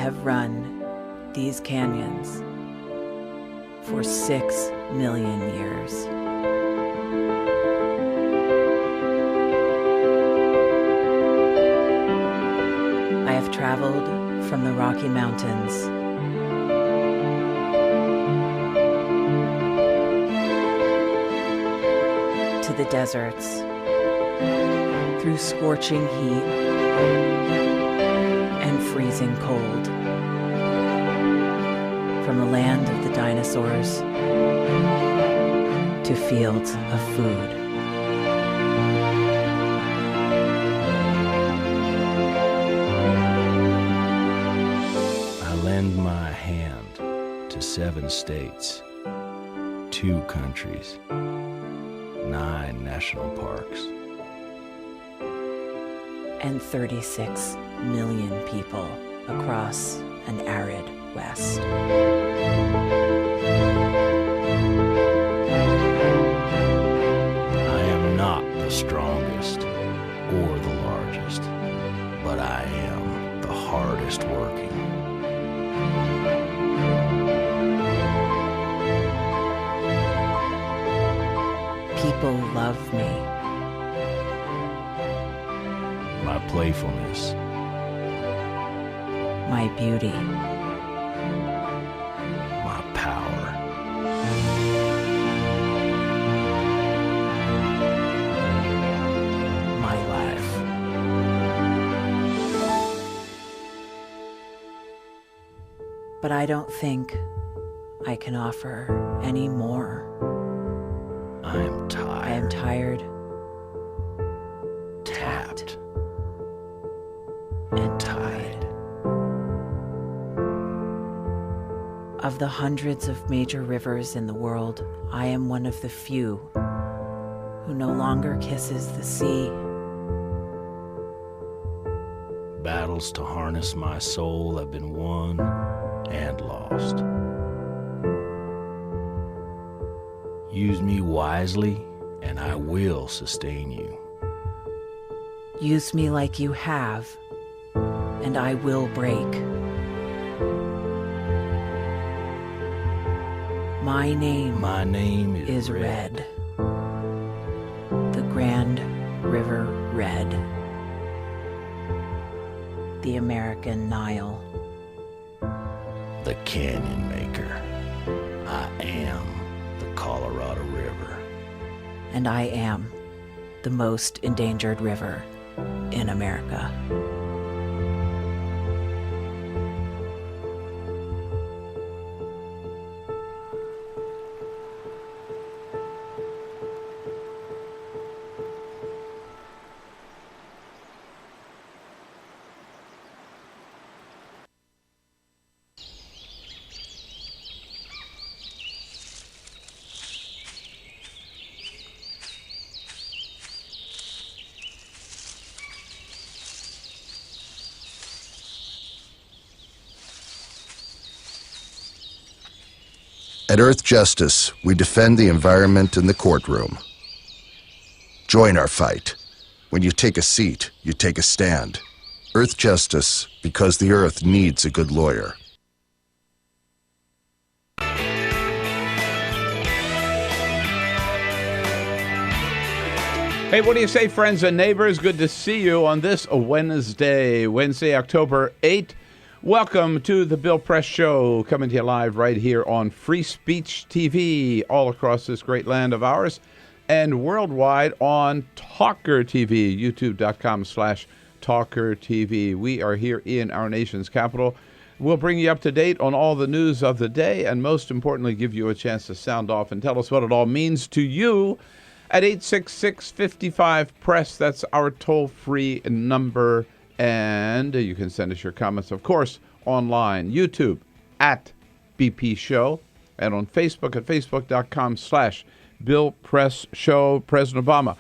have run these canyons for 6 million years. I have traveled from the Rocky Mountains to the deserts, through scorching heat and freezing cold, from the land of the dinosaurs to fields of food. I lend my hand to 7 states, 2 countries, 9 national parks, and 36 million people across an arid West. I am not the strongest or the largest, but I am the hardest working. People love me. My playfulness, My beauty. my power, My life. But I don't think I can offer any more. I am tired. I am tired, tapped, and tied. Of the hundreds of major rivers in the world, I am one of the few who no longer kisses the sea. Battles to harness my soul have been won and lost. Use me wisely, and I will sustain you. Use me like you have, and I will break. My name is Red. The Grand River Red. The American Nile. The Canyon Maker. I am the Colorado River. And I am the most endangered river in America. At Earth Justice, we defend the environment in the courtroom. Join our fight. When you take a seat, you take a stand. Earth Justice, because the Earth needs a good lawyer. Hey, what do you say, friends and neighbors? Good to see you on this Wednesday, October 8th. Welcome to the Bill Press Show, coming to you live right here on Free Speech TV, all across this great land of ours, and worldwide on TawkrTV, youtube.com/TawkrTV. We are here in our nation's capital. We'll bring you up to date on all the news of the day, and most importantly, give you a chance to sound off and tell us what it all means to you at 866-55-PRESS. That's our toll-free number. And you can send us your comments, of course, online, YouTube at BP Show, and on Facebook at facebook.com/Bill Press Show. President Obama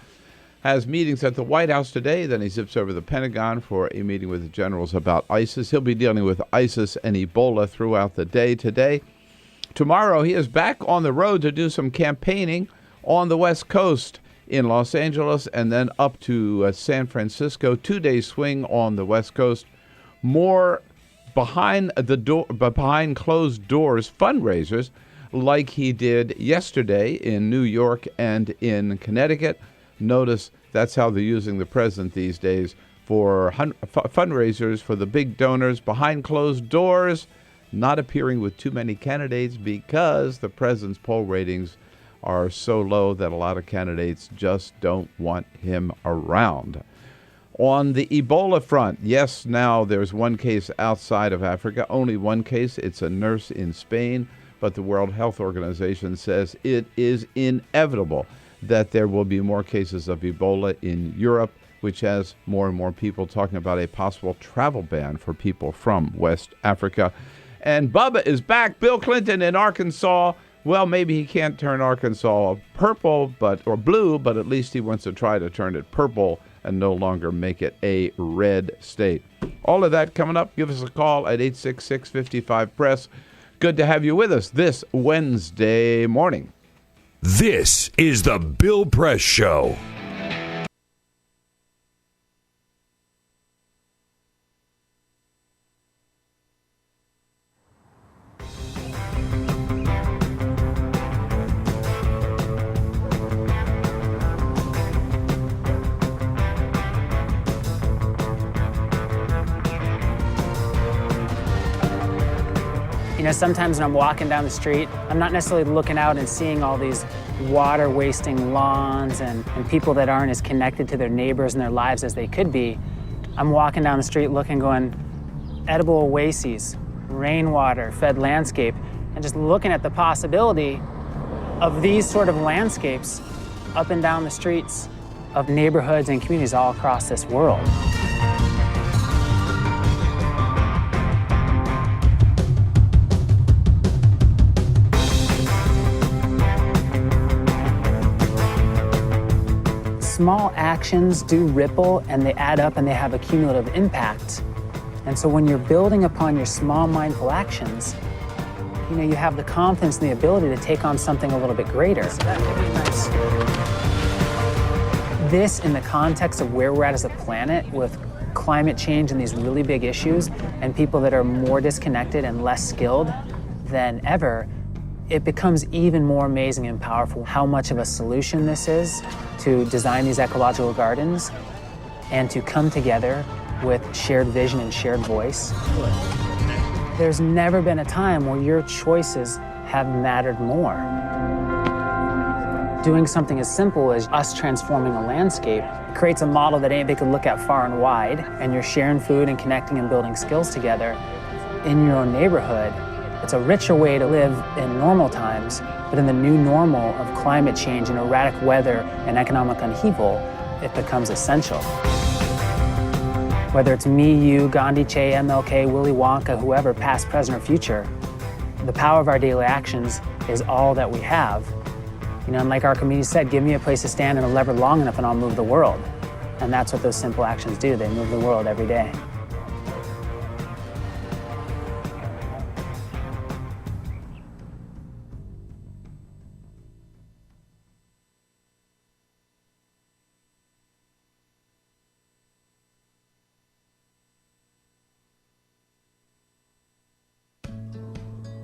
has meetings at the White House today. Then he zips over to the Pentagon for a meeting with the generals about ISIS. He'll be dealing with ISIS and Ebola throughout the day today. Tomorrow, he is back on the road to do some campaigning on the West Coast, in Los Angeles, and then up to San Francisco. 2-day swing on the West Coast. More behind closed doors fundraisers like he did yesterday in New York and in Connecticut. Notice that's how they're using the president these days for fundraisers for the big donors behind closed doors, not appearing with too many candidates because the president's poll ratings are so low that a lot of candidates just don't want him around. On the Ebola front, yes, now there's one case outside of Africa, only one case. It's a nurse in Spain, but the World Health Organization says it is inevitable that there will be more cases of Ebola in Europe, which has more and more people talking about a possible travel ban for people from West Africa. And Bubba is back. Bill Clinton in Arkansas. Well, maybe he can't turn Arkansas purple or blue, but at least he wants to try to turn it purple and no longer make it a red state. All of that coming up. Give us a call at 866-55-PRESS. Good to have you with us this Wednesday morning. This is the Bill Press Show. You know, sometimes when I'm walking down the street, I'm not necessarily looking out and seeing all these water-wasting lawns and people that aren't as connected to their neighbors and their lives as they could be. I'm walking down the street looking, going, edible oases, rainwater-fed landscape, and just looking at the possibility of these sort of landscapes up and down the streets of neighborhoods and communities all across this world. Small actions do ripple and they add up and they have a cumulative impact. And so when you're building upon your small mindful actions, you know, you have the confidence and the ability to take on something a little bit greater. So that could be nice. This in the context of where we're at as a planet with climate change and these really big issues and people that are more disconnected and less skilled than ever, it becomes even more amazing and powerful how much of a solution this is to design these ecological gardens and to come together with shared vision and shared voice. There's never been a time where your choices have mattered more. Doing something as simple as us transforming a landscape creates a model that anybody could look at far and wide, and you're sharing food and connecting and building skills together in your own neighborhood. It's a richer way to live in normal times, but in the new normal of climate change and erratic weather and economic upheaval, it becomes essential. Whether it's me, you, Gandhi, Che, MLK, Willy Wonka, whoever, past, present, or future, the power of our daily actions is all that we have. You know, and like our community said, give me a place to stand and a lever long enough and I'll move the world. And that's what those simple actions do. They move the world every day.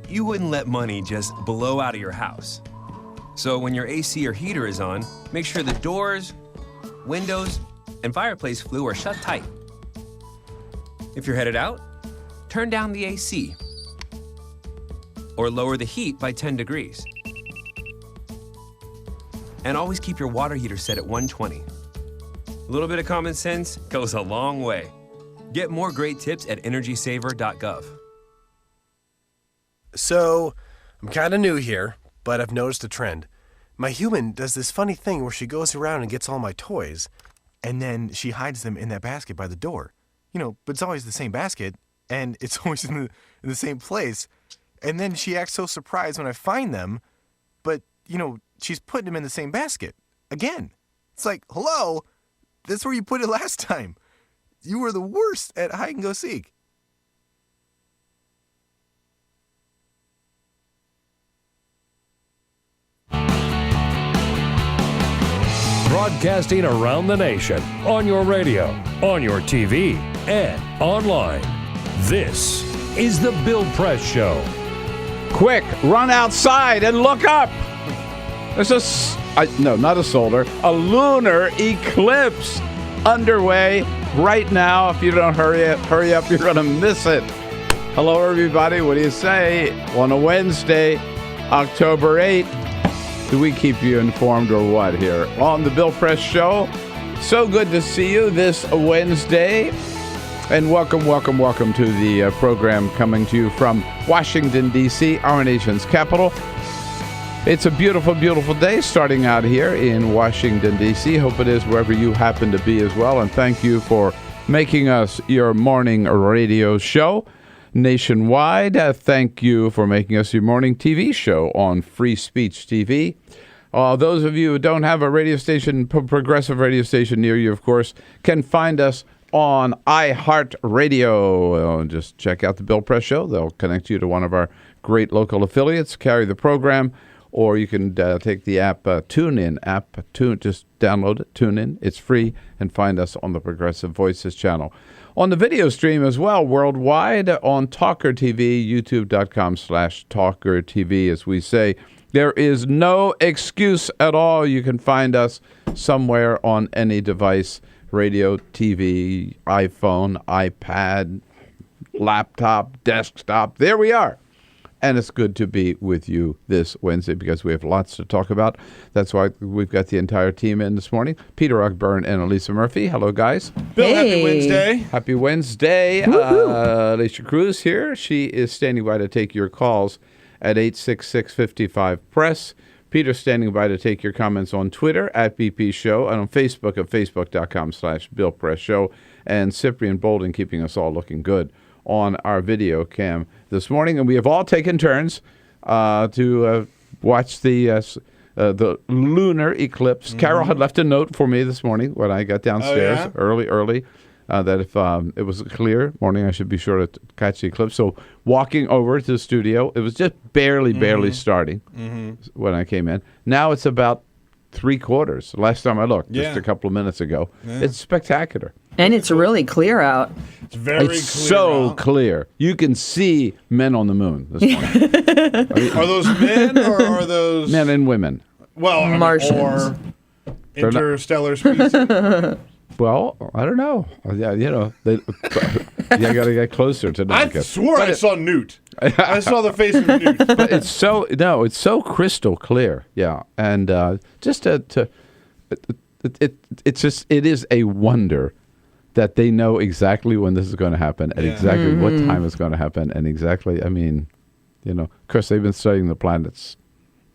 You wouldn't let money just blow out of your house. So when your AC or heater is on, make sure the doors, windows, and fireplace flue are shut tight. If you're headed out, turn down the AC or lower the heat by 10 degrees. And always keep your water heater set at 120. A little bit of common sense goes a long way. Get more great tips at energysaver.gov. So, I'm kind of new here, but I've noticed a trend. My human does this funny thing where she goes around and gets all my toys, and then she hides them in that basket by the door. You know, but it's always the same basket, and it's always in the same place. And then she acts so surprised when I find them, but, you know, she's putting them in the same basket. Again. It's like, hello, that's where you put it last time. You were the worst at hide and go seek. Broadcasting around the nation, on your radio, on your TV, and online. This is the Bill Press Show. Quick, run outside and look up. There's not a solar, a lunar eclipse underway right now. If you don't hurry up, you're going to miss it. Hello, everybody. What do you say on a Wednesday, October 8th? Do we keep you informed or what here on the Bill Press Show? So good to see you this Wednesday. And welcome to the program coming to you from Washington, D.C., our nation's capital. It's a beautiful, beautiful day starting out here in Washington, D.C. Hope it is wherever you happen to be as well. And thank you for making us your morning radio show nationwide. Thank you for making us your morning TV show on Free Speech TV. Those of you who don't have a radio station, progressive radio station near you, of course, can find us on iHeartRadio. Just check out the Bill Press Show. They'll connect you to one of our great local affiliates, carry the program, or you can take the app, TuneIn app. Just download it, TuneIn. It's free, and find us on the Progressive Voices channel. On the video stream as well, worldwide, on TawkrTV, youtube.com/TawkrTV, as we say. There is no excuse at all. You can find us somewhere on any device. Radio, TV, iPhone, iPad, laptop, desktop. There we are. And it's good to be with you this Wednesday because we have lots to talk about. That's why we've got the entire team in this morning. Peter Ogburn and Elisa Murphy. Hello, guys. Bill, happy Wednesday. Happy Wednesday. Alicia Cruz here. She is standing by to take your calls at 866-55-PRESS. Peter standing by to take your comments on Twitter at BP Show and on Facebook at facebook.com/Bill Press Show. And Cyprian Bolden keeping us all looking good on our video cam this morning. And we have all taken turns to watch the lunar eclipse. Mm-hmm. Carol had left a note for me this morning when I got downstairs early. That if it was a clear morning, I should be sure to catch the eclipse. So walking over to the studio, it was just barely starting when I came in. Now it's about 3/4. Last time I looked, just a couple of minutes ago. Yeah. It's spectacular. And it's really clear out. It's very clear. It's so clear. You can see men on the moon this morning. Are those men or are those... Men and women. Well, Martians. Or interstellar species. Well, I don't know. Yeah, you know, you got to get closer to them. I swore I saw Newt. I saw the face of Newt. But it's so crystal clear. Yeah, and it is a wonder that they know exactly when this is going to happen and exactly what time it's going to happen and exactly. I mean, you know, of course they've been studying the planets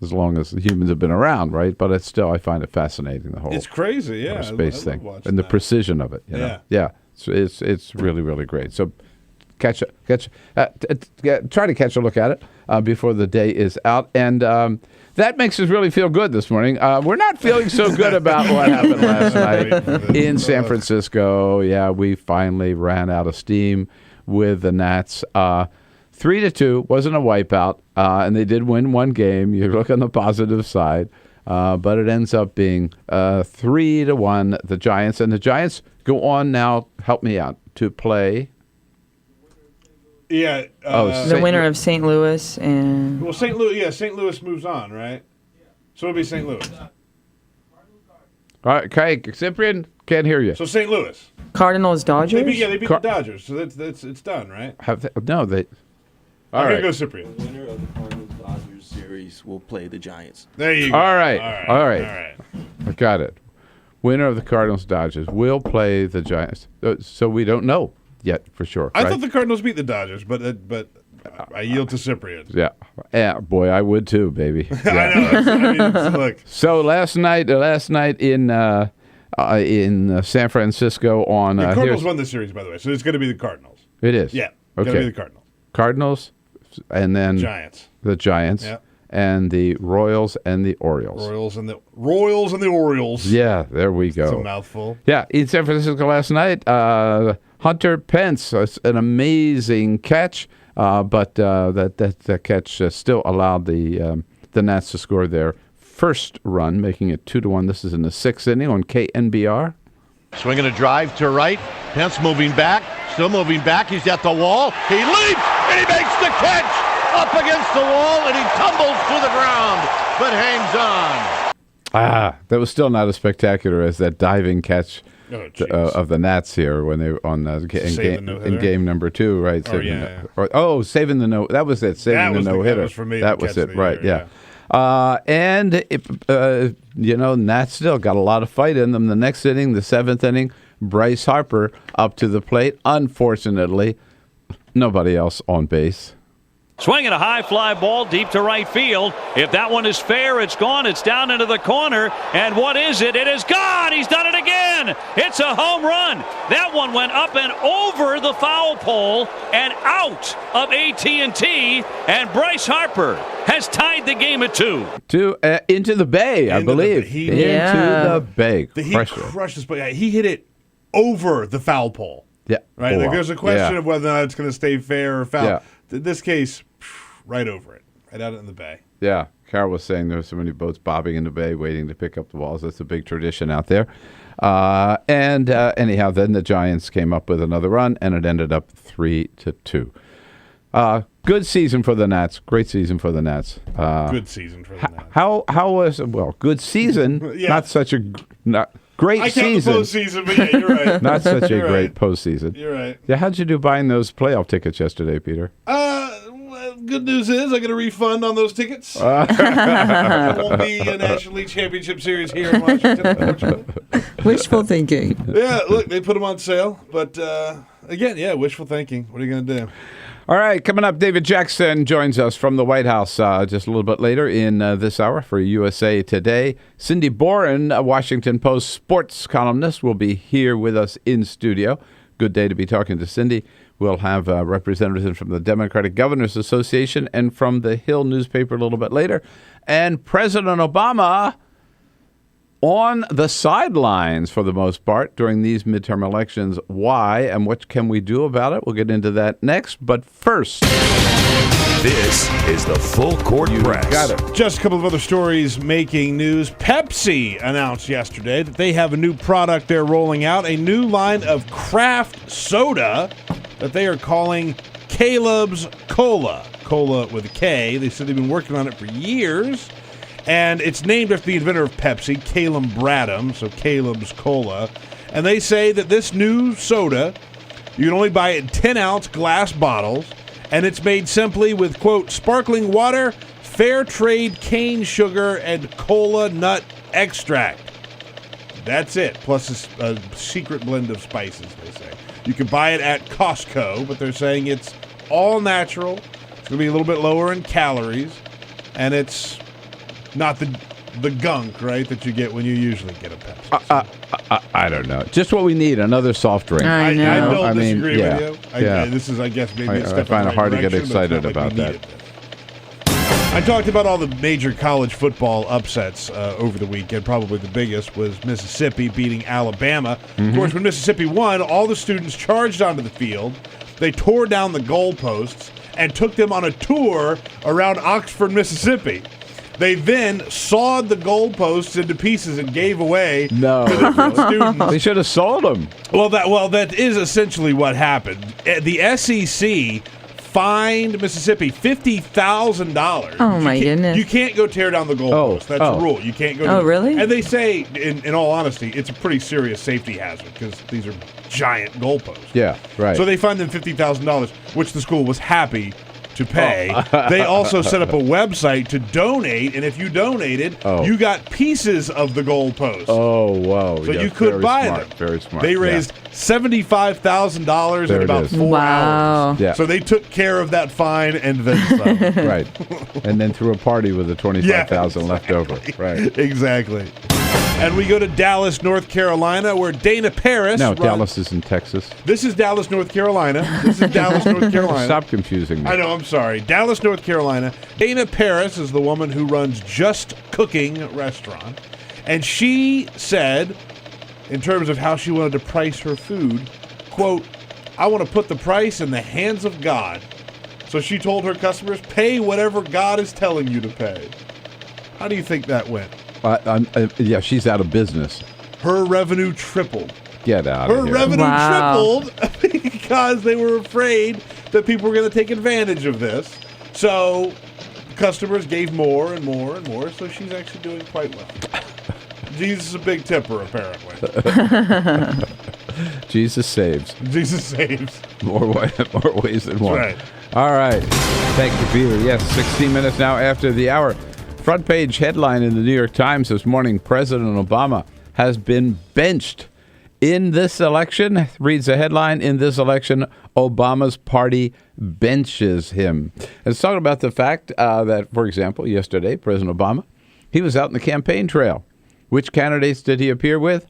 as long as humans have been around, right? But I find it fascinating, the whole it's crazy, yeah, space thing and the precision of it. You know? Yeah. It's really, really great. So try to catch a look at it before the day is out, and that makes us really feel good this morning. We're not feeling so good about what happened last night in San Francisco. Yeah, we finally ran out of steam with the Nats. 3-2 wasn't a wipeout, and they did win one game. You look on the positive side, but it ends up being 3-1. The Giants, and the Giants go on now. Help me out to play. Yeah, the winner of St. Louis and St. Louis. Yeah, St. Louis moves on, right? So it'll be St. Louis. All right, okay, Cyprian, can't hear you. So St. Louis. Cardinals, Dodgers. They beat the Dodgers. So that's it's done, right? All right. Go Cyprian. The winner of the Cardinals-Dodgers series will play the Giants. There you go. All right. I got it. Winner of the Cardinals-Dodgers will play the Giants. So we don't know yet for sure. I thought the Cardinals beat the Dodgers, but I yield to Cyprian. Yeah, boy, I would too, baby. Yeah. I know. Look. So last night in San Francisco on the Cardinals won the series, by the way, so it's going to be the Cardinals. It is. Yeah. Okay. Going to be the Cardinals. Cardinals, and then the Giants, and the Royals and the Orioles. Royals and the Orioles. Yeah, there we go. It's a mouthful. Yeah, in San Francisco last night, Hunter Pence, an amazing catch, but that catch still allowed the Nats to score their first run, making it 2-1. This is in the 6th inning on KNBR. Swinging a drive to right. Pence moving back. Still moving back. He's at the wall. He leaps. and he makes the catch up against the wall, and he tumbles to the ground, but hangs on. That was still not as spectacular as that diving catch of the Nats here when they were on in game number 2, right? Saving the no. That was it. Saving the no hitter. That was for me. That was it. Right. Yeah. Nats still got a lot of fight in them. The next inning, the 7th inning, Bryce Harper up to the plate. Unfortunately, nobody else on base. Swinging a high fly ball deep to right field. If that one is fair, it's gone. It's down into the corner. And what is it? It is gone. He's done it again. It's a home run. That one went up and over the foul pole and out of AT&T. And Bryce Harper has tied the game at 2. Into the bay, I believe. Into the bay. He crushed this, but he hit it over the foul pole. Yeah. Right? Like there's a question of whether or not it's going to stay fair or foul. Yeah. In this case, right over it. Right out in the bay. Yeah. Carol was saying there were so many boats bobbing in the bay waiting to pick up the balls. That's a big tradition out there. Anyhow, then the Giants came up with another run, and it ended up 3-2. Good season for the Nats. Great season for the Nats. Good season for the Nats. How was good season? Yeah. Not such a great season. I count the postseason, but yeah, you're right. Not such a great postseason. You're right. Yeah, how'd you do buying those playoff tickets yesterday, Peter? Good news is I get a refund on those tickets. There won't be a National League Championship Series here in Washington, unfortunately. Wishful thinking. Yeah, look, they put them on sale. But again, wishful thinking. What are you going to do? All right, coming up, David Jackson joins us from the White House just a little bit later in this hour for USA Today. Cindy Boren, a Washington Post sports columnist, will be here with us in studio. Good day to be talking to Cindy. We'll have representatives from the Democratic Governors Association and from the Hill newspaper a little bit later. And President Obama on the sidelines for the most part during these midterm elections. Why and what can we do about it? We'll get into that next. But first, this is the Full Court Press. Got it. Just a couple of other stories making news. Pepsi announced yesterday that they have a new product they're rolling out, a new line of craft soda that they are calling Caleb's Cola. Cola with a K. They said they've been working on it for years. And it's named after the inventor of Pepsi, Caleb Bradham, so Caleb's Cola. And they say that this new soda, you can only buy it in 10-ounce glass bottles, and it's made simply with, quote, sparkling water, fair trade cane sugar, and cola nut extract. That's it, plus a secret blend of spices, they say. You can buy it at Costco, but they're saying it's all natural. It's going to be a little bit lower in calories, and it's not the gunk, right, that you get when you usually get a Pepsi. I don't know. Just what we need, another soft drink. I know. I don't disagree with you. This is, I guess, maybe a step I find in it the hard right to get direction, but excited it's not like about we that. need it. I talked about all the major college football upsets over the weekend. Probably the biggest was Mississippi beating Alabama. Of course, when Mississippi won, all the students charged onto the field. They tore down the goalposts and took them on a tour around Oxford, Mississippi. They then sawed the goalposts into pieces and gave away to different students. They should have sold them. Well, that is essentially what happened. The SEC fined Mississippi $50,000. Oh, my goodness. You can't go tear down the goalpost. That's a rule. You can't go. Oh, really? And they say, in all honesty, it's a pretty serious safety hazard because these are giant goalposts. Yeah, right. So they fined them $50,000, which the school was happy to pay. They also set up a website to donate, and if you donated, you got pieces of the goalpost. Oh, wow. So you could buy them. Very smart. They raised $75,000 in about 4 hours. Yeah. So they took care of that fine and then some. Right. And then threw a party with the $25,000 left over. Right. Exactly. And we go to Dallas, North Carolina, where Dana Paris. No, Dallas is in Texas. This is Dallas, North Carolina. This is Dallas, North Carolina. Stop confusing me. I know, I'm sorry. Dallas, North Carolina. Dana Paris is the woman who runs Just Cooking restaurant. And she said, in terms of how she wanted to price her food, quote, I want to put the price in the hands of God. So she told her customers, pay whatever God is telling you to pay. How do you think that went? Yeah, she's out of business. Her revenue tripled. Get out Her of here. revenue tripled because they were afraid that people were going to take advantage of this. So customers gave more and more and more, so she's actually doing quite well. Jesus is a big tipper, apparently. Jesus saves. Jesus saves. More ways than one. Right. All right. Thank you, Peter. Yes, 16 minutes now after the hour. Front page headline in the New York Times this morning, President Obama has been benched. In this election, reads the headline, in this election, Obama's party benches him. It's talking about the fact that, for example, yesterday, President Obama, he was out in the campaign trail. Which candidates did he appear with?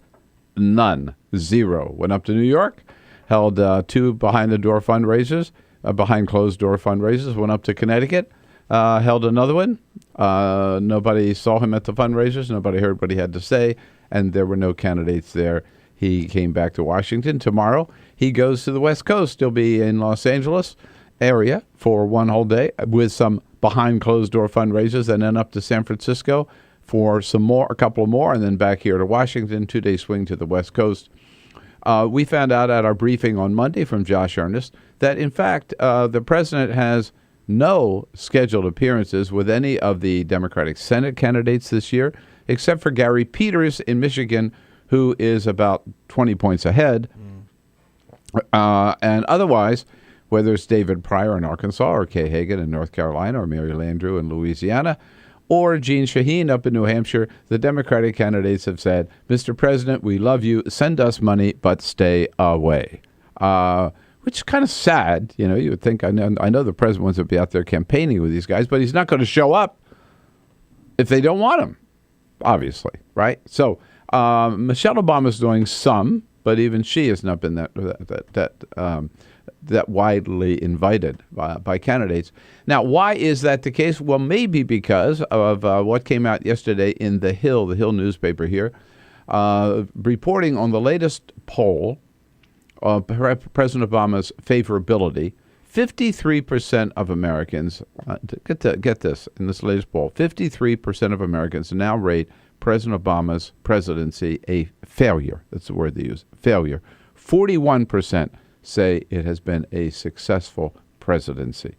None. Zero. Went up to New York, held 2 behind-the-door fundraisers, behind closed-door fundraisers, went up to Connecticut, held another one. Nobody saw him at the fundraisers. Nobody heard what he had to say, and there were no candidates there. He came back to Washington. Tomorrow, he goes to the West Coast. He'll be in Los Angeles area for one whole day with some behind closed-door fundraisers, and then up to San Francisco for some more, a couple more, and then back here to Washington, 2-day swing to the West Coast. We found out at our briefing on Monday from Josh Earnest that, in fact, the president has no scheduled appearances with any of the Democratic Senate candidates this year, except for Gary Peters in Michigan, who is about 20 points ahead. And otherwise, whether it's David Pryor in Arkansas or Kay Hagan in North Carolina or Mary Landrieu in Louisiana or Jean Shaheen up in New Hampshire, the Democratic candidates have said, Mr. President, we love you. Send us money, but stay away. Which is kind of sad. You know, you would think, I know the president wants to be out there campaigning with these guys, but he's not going to show up if they don't want him, obviously, right? So Michelle Obama's doing some, but even she has not been that widely invited by candidates. Now, why is that the case? Well, maybe because of what came out yesterday in the Hill newspaper here, reporting on the latest poll of President Obama's favorability. 53% of Americans, get this, in this latest poll, 53% of Americans now rate President Obama's presidency a failure. That's the word they use, failure. 41% say it has been a successful presidency.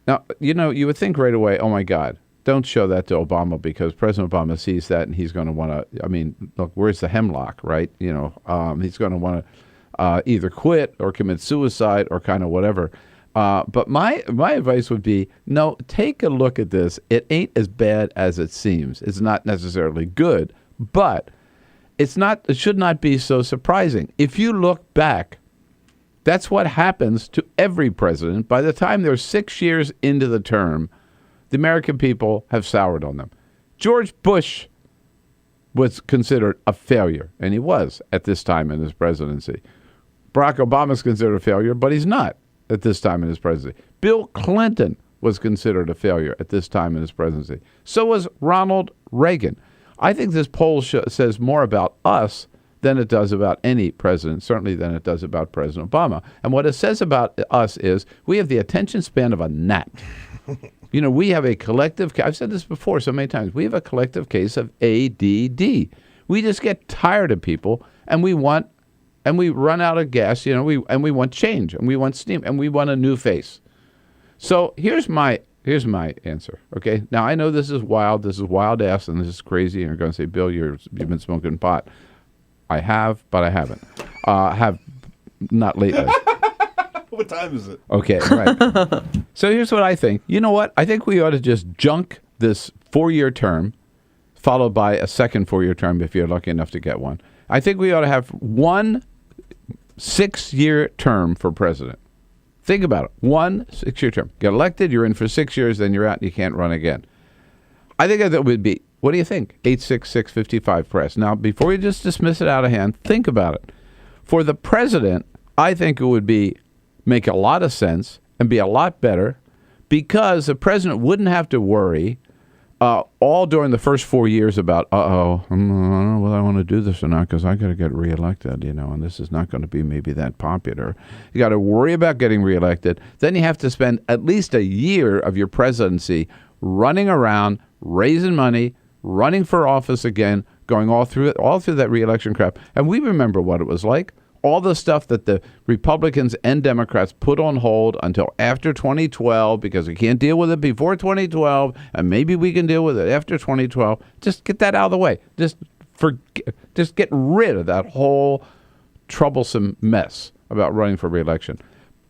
Now, you know, you would think right away, oh, my God, don't show that to Obama because President Obama sees that and he's going to want to, I mean, look, where's the hemlock, right? You know, he's going to want to either quit or commit suicide or kind of whatever. But my advice would be, no, take a look at this. It ain't as bad as it seems. It's not necessarily good, but it should not be so surprising. If you look back, that's what happens to every president. By the time they're 6 years into the term, the American people have soured on them. George Bush was considered a failure, and he was at this time in his presidency. Barack Obama's considered a failure, but he's not at this time in his presidency. Bill Clinton was considered a failure at this time in his presidency. So was Ronald Reagan. I think this poll says more about us than it does about any president, certainly than it does about President Obama. And what it says about us is we have the attention span of a gnat. You know, we have a collective, I've said this before so many times, we have a collective case of ADD. We just get tired of people and we run out of gas, you know, we want change and we want steam and we want a new face. So here's my answer, okay? Now, I know this is wild ass and this is crazy, and you're going to say, Bill, you've been smoking pot. I have, but I haven't. Have not lately. What time is it? Okay, right. So here's what I think. You know what? I think we ought to just junk this 4-year term, followed by a second 4-year term if you're lucky enough to get one. I think we ought to have 1 6-year term for president. Think about it. 1 6-year term. Get elected, you're in for 6 years, then you're out and you can't run again. I think that would be, what do you think? 866-55 press. Now, before you just dismiss it out of hand, think about it. For the president, I think it would make a lot of sense and be a lot better because the president wouldn't have to worry all during the first 4 years about, I don't know whether I want to do this or not because I got to get reelected, you know, and this is not going to be maybe that popular. You got to worry about getting reelected. Then you have to spend at least a year of your presidency running around, raising money, running for office again, going all through that reelection crap. And we remember what it was like. all the stuff that the Republicans and Democrats put on hold until after 2012 because we can't deal with it before 2012, and maybe we can deal with it after 2012. Just get that out of the way. Just get rid of that whole troublesome mess about running for re-election.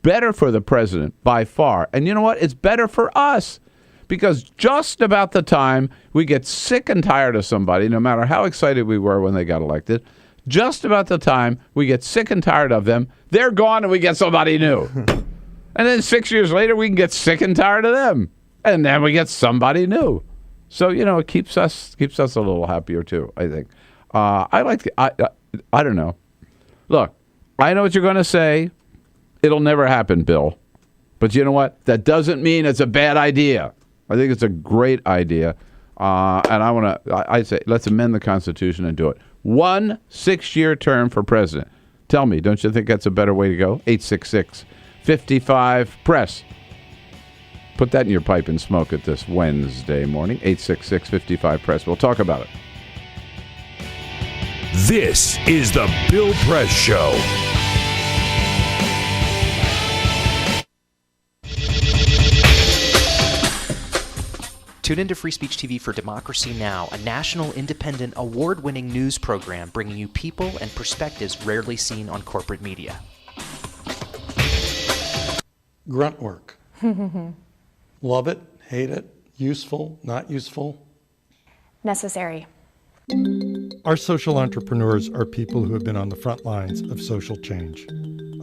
Better for the president by far. And you know what? It's better for us because just about the time we get sick and tired of somebody, no matter how excited we were when they got elected, just about the time we get sick and tired of them, they're gone and we get somebody new. And then 6 years later, we can get sick and tired of them. And then we get somebody new. So, it keeps us a little happier too, I think. I don't know. Look, I know what you're going to say. It'll never happen, Bill. But you know what? That doesn't mean it's a bad idea. I think it's a great idea. And I say, let's amend the Constitution and do it. 1 6-year term for president. Tell me, don't you think that's a better way to go? 866-55-PRESS. Put that in your pipe and smoke it this Wednesday morning. 866-55-PRESS. We'll talk about it. This is the Bill Press Show. Tune into Free Speech TV for Democracy Now!, a national, independent, award-winning news program bringing you people and perspectives rarely seen on corporate media. Grunt work. Love it, hate it, useful, not useful. Necessary. Our social entrepreneurs are people who have been on the front lines of social change.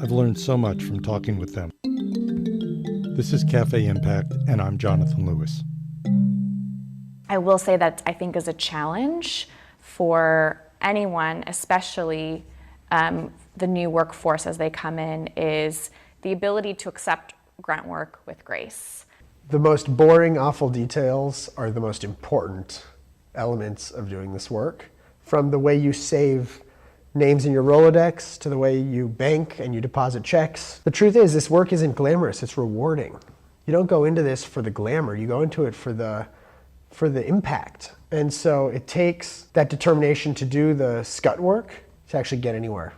I've learned so much from talking with them. This is Cafe Impact, and I'm Jonathan Lewis. I will say that I think is a challenge for anyone, especially the new workforce as they come in, is the ability to accept grunt work with grace. The most boring, awful details are the most important elements of doing this work. From the way you save names in your Rolodex to the way you bank and you deposit checks. The truth is, this work isn't glamorous, it's rewarding. You don't go into this for the glamour, you go into it for the impact. And so it takes that determination to do the scut work to actually get anywhere.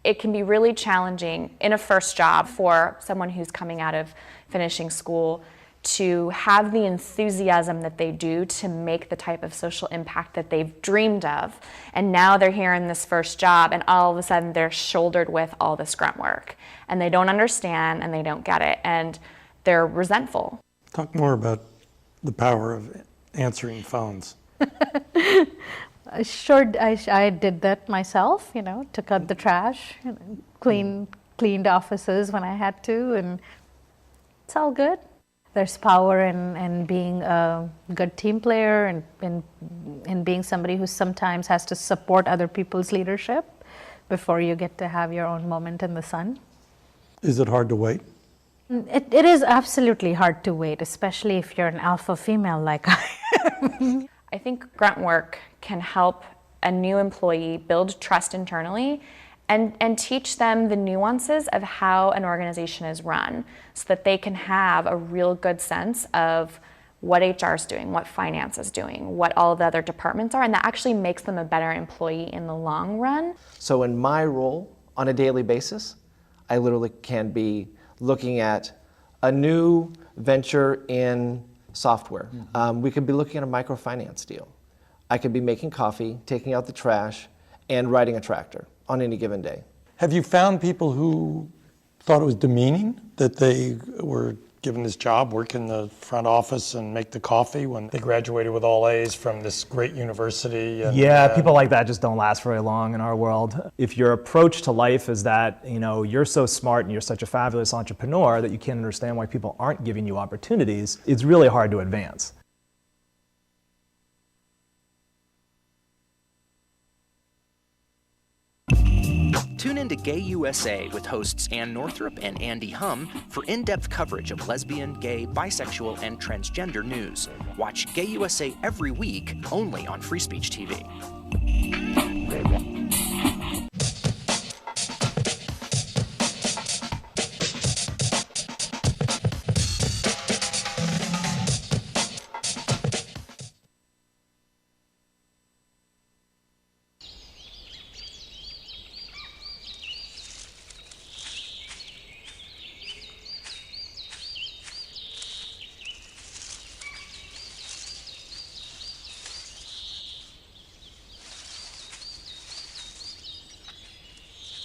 It can be really challenging in a first job for someone who's coming out of finishing school to have the enthusiasm that they do to make the type of social impact that they've dreamed of. And now they're here in this first job and all of a sudden they're shouldered with all this grunt work. And they don't understand and they don't get it and they're resentful. Talk more about the power of answering phones. Sure, I did that myself, took out the trash, cleaned offices when I had to, and it's all good. There's power in being a good team player and in being somebody who sometimes has to support other people's leadership before you get to have your own moment in the sun. Is it hard to wait? It is absolutely hard to wait, especially if you're an alpha female like I am. I think grunt work can help a new employee build trust internally and teach them the nuances of how an organization is run so that they can have a real good sense of what HR is doing, what finance is doing, what all the other departments are, and that actually makes them a better employee in the long run. So in my role on a daily basis, I literally can be looking at a new venture in software. We could be looking at a microfinance deal. I could be making coffee, taking out the trash, and riding a tractor on any given day. Have you found people who thought it was demeaning that they were given this job, work in the front office and make the coffee when they graduated with all A's from this great university? And, people like that just don't last very long in our world. If your approach to life is that, you're so smart and you're such a fabulous entrepreneur that you can't understand why people aren't giving you opportunities, it's really hard to advance. Tune in to Gay USA with hosts Ann Northrup and Andy Hum for in-depth coverage of lesbian, gay, bisexual, and transgender news. Watch Gay USA every week, only on Free Speech TV.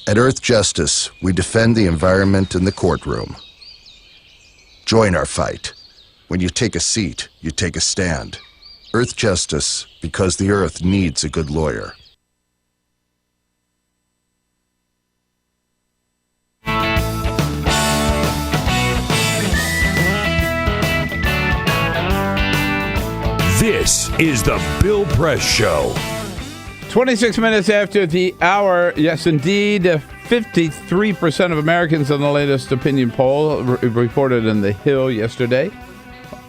At Earth Justice, we defend the environment in the courtroom. Join our fight. When you take a seat, you take a stand. Earth Justice, because the Earth needs a good lawyer. This is the Bill Press Show. 26 minutes after the hour. Yes, indeed. 53% of Americans in the latest opinion poll reported in The Hill yesterday.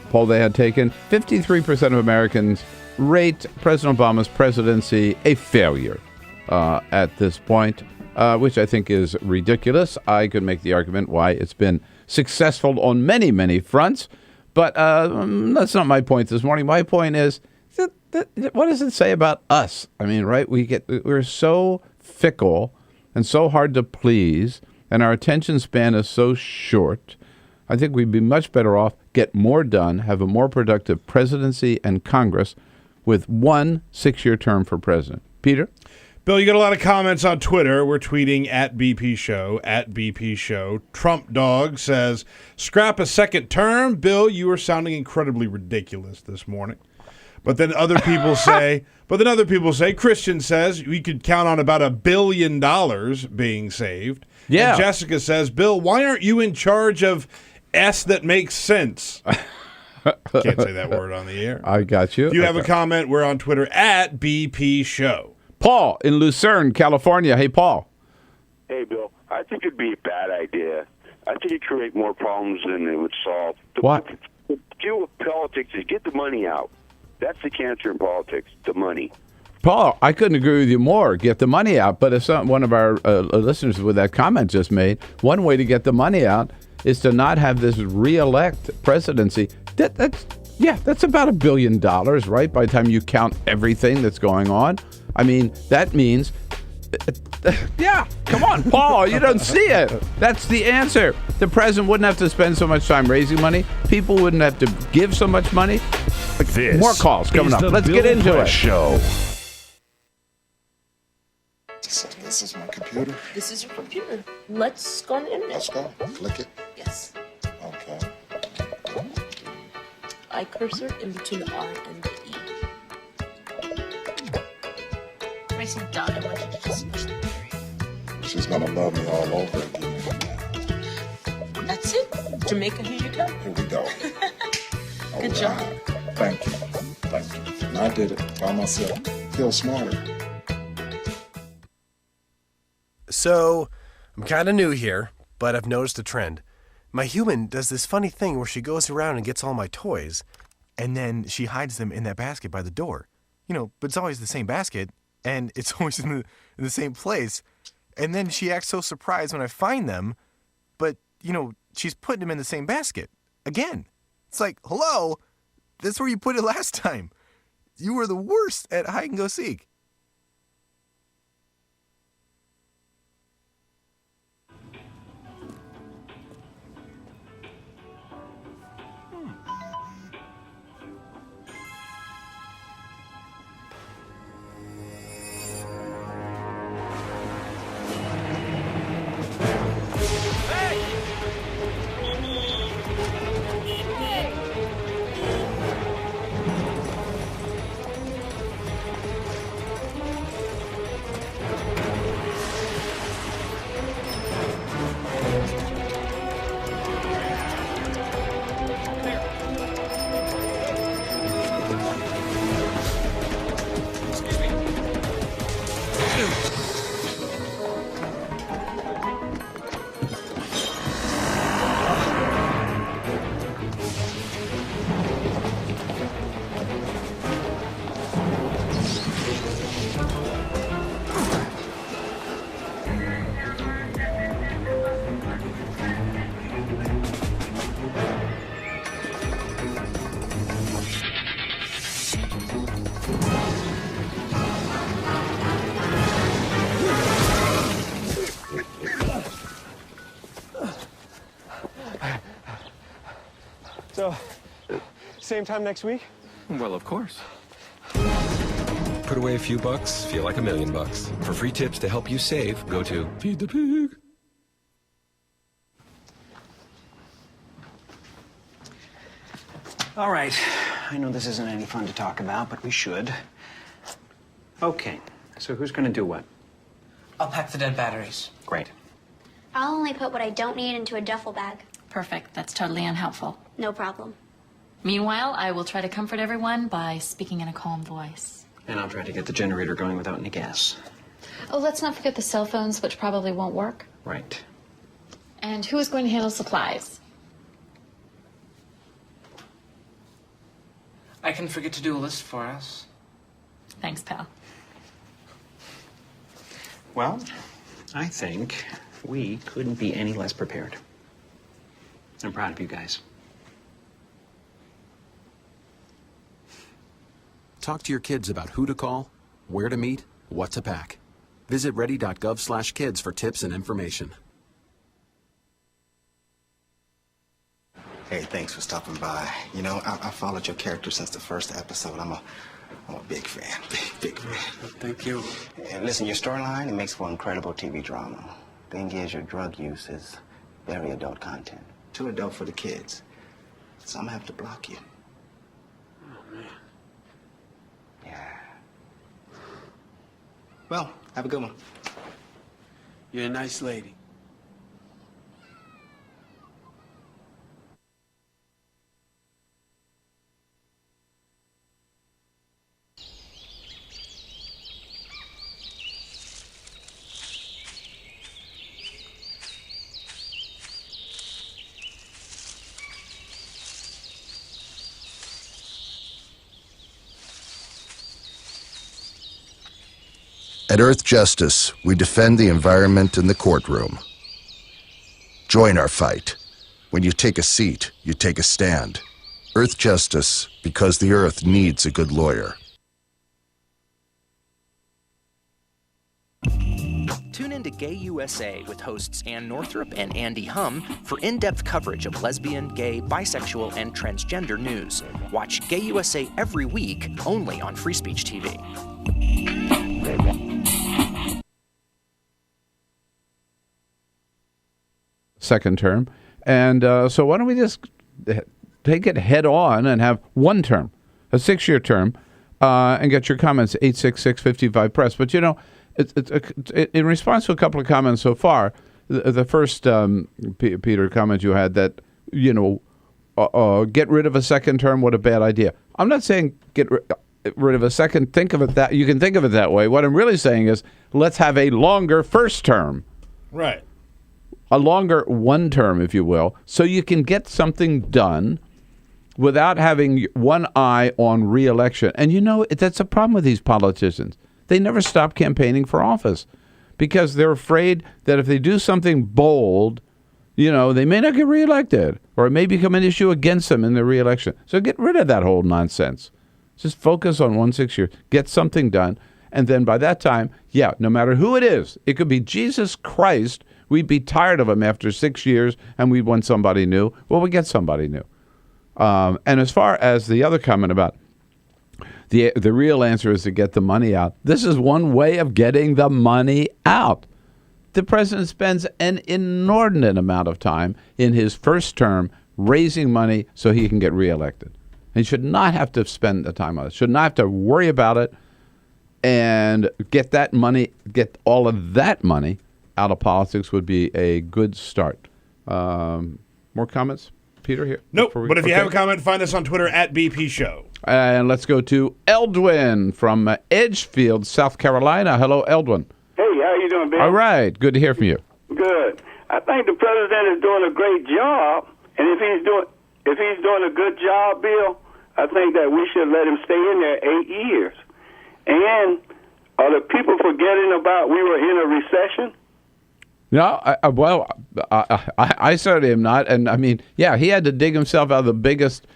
Poll they had taken. 53% of Americans rate President Obama's presidency a failure at this point, which I think is ridiculous. I could make the argument why it's been successful on many, many fronts. But that's not my point this morning. My point is, what does it say about us? I mean, right? We're so fickle and so hard to please, and our attention span is so short. I think we'd be much better off, get more done, have a more productive presidency and Congress with 1 6-year term for president. Peter? Bill, you got a lot of comments on Twitter. We're tweeting at BP Show, at BP Show. Trump Dog says, scrap a second term. Bill, you are sounding incredibly ridiculous this morning. But then other people say, Christian says we could count on about $1 billion being saved. Yeah. And Jessica says, Bill, why aren't you in charge of S that makes sense? Can't say that word on the air. I got you. If you have a comment, we're on Twitter at BP Show. Paul in Lucerne, California. Hey, Paul. Hey, Bill. I think it'd be a bad idea. I think it'd create more problems than it would solve. What? The deal with politics is get the money out. That's the cancer in politics, the money. Paul, I couldn't agree with you more. Get the money out. But if one of our listeners with that comment just made, one way to get the money out is to not have this re-elect presidency. That's about $1 billion, right? By the time you count everything that's going on. I mean, that means, yeah, come on, Paul, you don't see it. That's the answer. The president wouldn't have to spend so much time raising money. People wouldn't have to give so much money. More calls coming up. Let's get into it. Show. This is my computer. This is your computer. Let's go on the internet. Let's go. Click it. Yes. Okay. I cursor in between the R and the E. Pressing dot. I want you to just push the area. She's gonna love me all over again. That's it. Jamaica, here you go. Here we go. Good job. Thank you. Thank you. And I did it by myself. Feel smarter. So, I'm kind of new here, but I've noticed a trend. My human does this funny thing where she goes around and gets all my toys, and then she hides them in that basket by the door. But it's always the same basket, and it's always in the same place. And then she acts so surprised when I find them, but, she's putting them in the same basket. Again. It's like, hello? That's where you put it last time. You were the worst at hide and go seek. So, same time next week? Well, of course. Put away a few bucks, feel like $1 million. For free tips to help you save, go to Feed the Pig. All right. I know this isn't any fun to talk about, but we should. Okay. So who's going to do what? I'll pack the dead batteries. Great. I'll only put what I don't need into a duffel bag. Perfect. That's totally unhelpful. No problem. Meanwhile, I will try to comfort everyone by speaking in a calm voice. And I'll try to get the generator going without any gas. Oh, let's not forget the cell phones, which probably won't work. Right. And who is going to handle supplies? I can forget to do a list for us. Thanks, pal. Well, I think we couldn't be any less prepared. I'm proud of you guys. Talk to your kids about who to call, where to meet, what to pack. Visit ready.gov/kids for tips and information. Hey, thanks for stopping by. You know, I followed your character since the first episode. I'm a big fan, big fan. Thank you. And listen, your storyline, it makes for incredible TV drama. Thing is, your drug use is very adult content. Too adult for the kids. So I'm gonna have to block you. Oh, man. Yeah. Well, have a good one. You're a nice lady. At Earth Justice, we defend the environment in the courtroom. Join our fight. When you take a seat, you take a stand. Earth Justice, because the Earth needs a good lawyer. Tune in to Gay USA with hosts Ann Northrup and Andy Hum for in-depth coverage of lesbian, gay, bisexual, and transgender news. Watch Gay USA every week, only on Free Speech TV. Second term. And so why don't we just take it head on and have one term, a 6-year term, and get your comments, 866-55-PRESS. But, you know, in response to a couple of comments so far, the first, Peter, comment you had that, you know, get rid of a second term, what a bad idea. I'm not saying get rid of a second. Think of it that you can think of it that way. What I'm really saying is let's have a longer first term. Right. A longer one term, if you will, so you can get something done without having one eye on re-election. And you know, that's a problem with these politicians. They never stop campaigning for office because they're afraid that if they do something bold, you know, they may not get reelected or it may become an issue against them in the reelection. So get rid of that whole nonsense. Just focus on 1 6 years, get something done. And then by that time, yeah, no matter who it is, it could be Jesus Christ. We'd be tired of him after 6 years and we'd want somebody new. Well, we get somebody new. And as far as the other comment about the real answer is to get the money out. This is one way of getting the money out. The president spends an inordinate amount of time in his first term raising money so he can get reelected. He should not have to spend the time on it. Should not have to worry about it and get that money, get all of that money out of politics would be a good start. More comments? Peter here? Nope, but if you have a comment, find us on Twitter at BP Show. And let's go to Eldwin from Edgefield, South Carolina. Hello, Eldwin. Hey, how you doing, Bill? All right, good to hear from you. Good. I think the president is doing a great job, and if he's doing a good job, Bill, I think that we should let him stay in there 8 years. And are the people forgetting about we were in a recession? No, I certainly am not. And I mean, yeah, he had to dig himself out of the biggest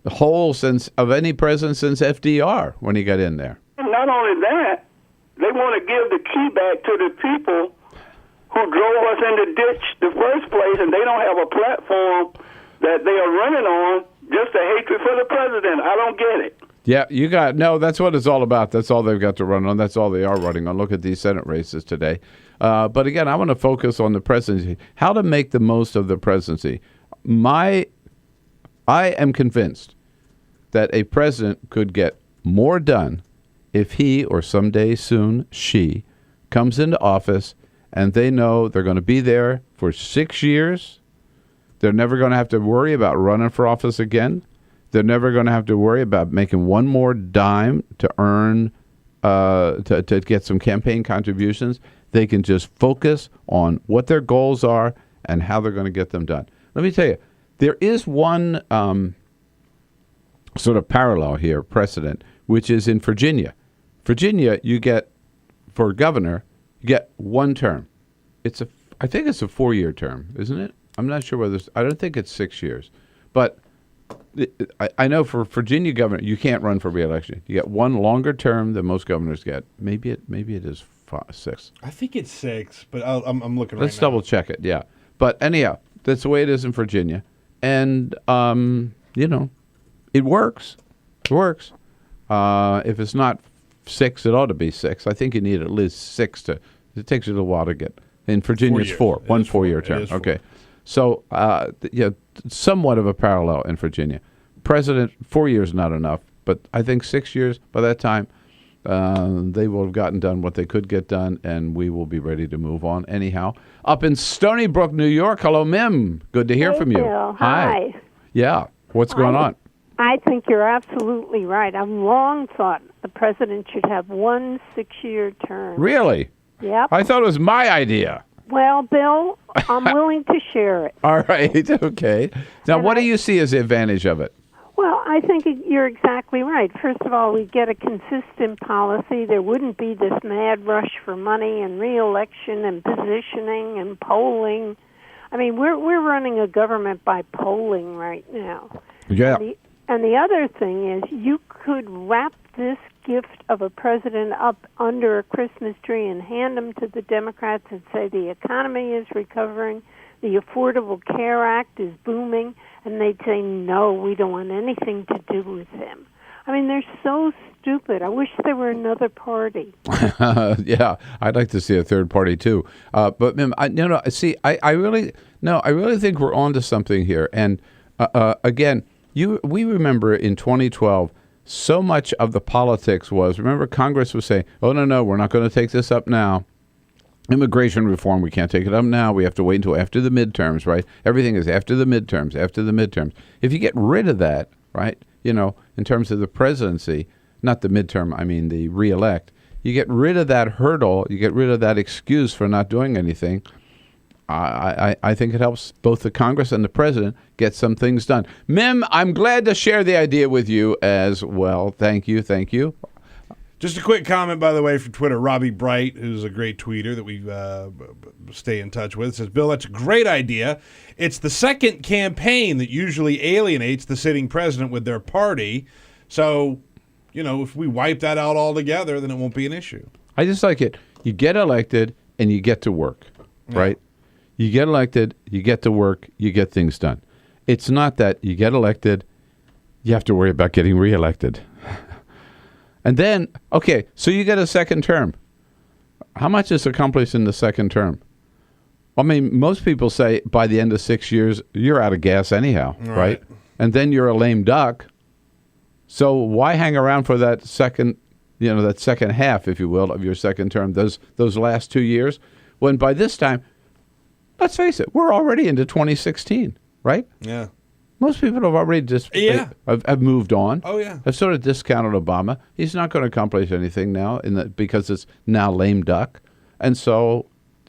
hole of any president since FDR when he got in there. And not only that, they want to give the key back to the people who drove us in the ditch the first place, and they don't have a platform that they are running on, just a hatred for the president. I don't get it. Yeah, you got that's what it's all about. That's all they've got to run on. That's all they are running on. Look at these Senate races today. But again, I want to focus on the presidency. How to make the most of the presidency. I am convinced that a president could get more done if he, or someday soon she, comes into office and they know they're going to be there for 6 years. They're never going to have to worry about running for office again. They're never going to have to worry about making one more dime to earn, to get some campaign contributions. They can just focus on what their goals are and how they're going to get them done. Let me tell you, there is one sort of parallel here, precedent, which is in Virginia. Virginia, you get, for governor, you get one term. I think it's a 4-year term, isn't it? I'm not sure whether I don't think it's 6 years. But I know for Virginia governor, you can't run for re-election. You get one longer term than most governors get. Maybe it is 6. I think it's 6, but I'm looking. Let's double check it. Yeah, but anyhow, that's the way it is in Virginia, and it works. It works. If it's not 6, it ought to be 6. I think you need at least 6 It takes you a little while to get. In Virginia, it's 4. One 4-year term. Okay. So, somewhat of a parallel in Virginia. President, 4 years not enough, but I think 6 years, by that time, they will have gotten done what they could get done, and we will be ready to move on anyhow. Up in Stony Brook, New York, hello, Mim. Good to hear from you. Bill. Hi. Yeah. What's going on? I think you're absolutely right. I've long thought the president should have one 6-year term. Really? Yep. I thought it was my idea. Well, Bill, I'm willing to share it. All right. Okay. Now, what do you see as the advantage of it? Well, I think you're exactly right. First of all, we get a consistent policy. There wouldn't be this mad rush for money and re-election and positioning and polling. I mean, we're running a government by polling right now. Yeah. And the other thing is you could wrap this gift of a president up under a Christmas tree and hand them to the Democrats and say the economy is recovering, the Affordable Care Act is booming, and they'd say, no, we don't want anything to do with him. I mean, they're so stupid. I wish there were another party. Yeah, I'd like to see a third party too. But I really think we're onto something here. And again, we remember in 2012, so much of the politics was, remember, Congress was saying, oh, no, we're not going to take this up now. Immigration reform, we can't take it up now. We have to wait until after the midterms, right? Everything is after the midterms. If you get rid of that, right, in terms of the presidency, not the midterm, I mean the re-elect, you get rid of that hurdle, you get rid of that excuse for not doing anything, I think it helps both the Congress and the president get some things done. Mim, I'm glad to share the idea with you as well. Thank you. Just a quick comment, by the way, from Twitter. Robbie Bright, who's a great tweeter that we stay in touch with, says, Bill, that's a great idea. It's the second campaign that usually alienates the sitting president with their party. So, if we wipe that out altogether, then it won't be an issue. I just like it. You get elected and you get to work, right? You get elected, you get to work, you get things done. It's not that you get elected, you have to worry about getting reelected. And then, okay, so you get a second term. How much is accomplished in the second term? I mean, most people say by the end of 6 years, you're out of gas anyhow, right? And then you're a lame duck. So why hang around for that second half, if you will, of your second term, those last 2 years, when by this time, let's face it, we're already into 2016, right? Yeah. Most people have already have moved on. Oh, yeah. Have sort of discounted Obama. He's not going to accomplish anything now because it's now lame duck. And so,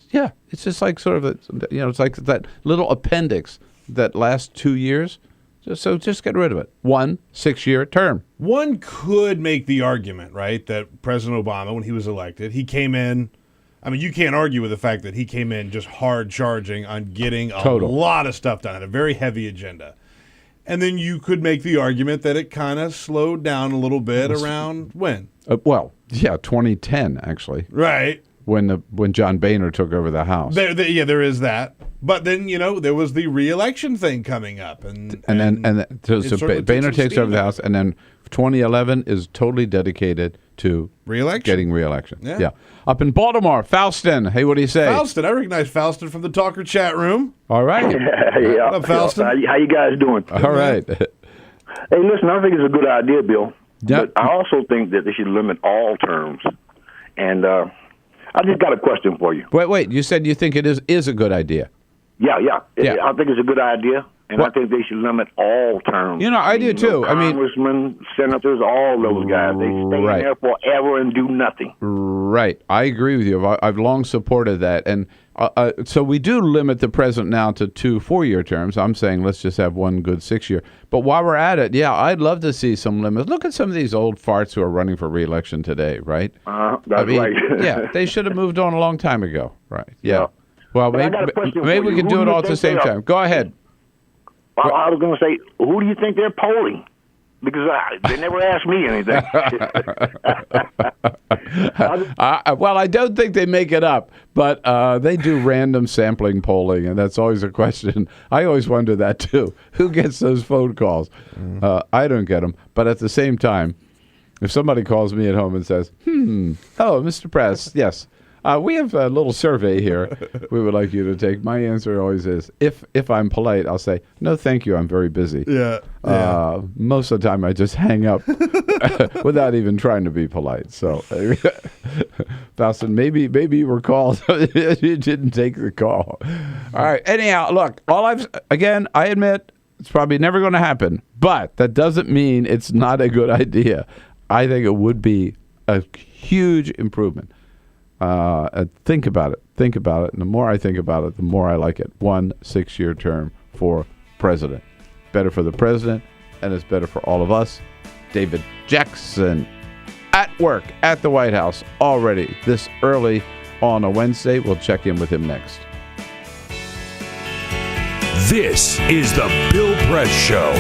yeah, it's just like sort of, it's like that little appendix that lasts 2 years. So just get rid of it. 1 6-year term. One could make the argument, right, that President Obama, when he was elected, he came in. I mean, you can't argue with the fact that he came in just hard charging on getting a lot of stuff done, had a very heavy agenda. And then you could make the argument that it kind of slowed down a little bit around when? 2010, actually. Right. When John Boehner took over the House. There is that. But then, there was the re-election thing coming up. So Boehner takes over the House, and then 2011 is totally dedicated to getting re-election. Yeah. Up in Baltimore, Faustin. Hey, what do you say? Faustin, I recognize Faustin from the Talker chat room. All right. Yeah. What up, Faustin? How you guys doing? All right. Hey, listen, I think it's a good idea, Bill. But I also think that they should limit all terms. And I just got a question for you. Wait. You said you think it is a good idea. Yeah. I think it's a good idea. And I think they should limit all terms. I do too. Congressmen, senators, all those guys. They stay in there forever and do nothing. Right. I agree with you. I've long supported that. And so we do limit the president now to 2 4-year terms. I'm saying let's just have one good 6-year. But while we're at it, I'd love to see some limits. Look at some of these old farts who are running for re-election today, right? That's right. Yeah, they should have moved on a long time ago. Right. Yeah. Well, maybe we can do it all at the same time. Go ahead. I was going to say, who do you think they're polling? Because they never asked me anything. Well, I don't think they make it up, but they do random sampling polling, and that's always a question. I always wonder that, too. Who gets those phone calls? I don't get them. But at the same time, if somebody calls me at home and says, hello, Mr. Press, yes, we have a little survey here we would like you to take. My answer always is, if I'm polite, I'll say, no, thank you, I'm very busy. Yeah. Most of the time I just hang up without even trying to be polite. So, Faustin, maybe you were called. You didn't take the call. All right. Anyhow, look, I admit it's probably never going to happen, but that doesn't mean it's not a good idea. I think it would be a huge improvement. Think about it. And the more I think about it, the more I like it. 1 6-year term for president. Better for the president, and it's better for all of us. David Jackson at work at the White House already this early on a Wednesday. We'll check in with him next. This is the Bill Press Show.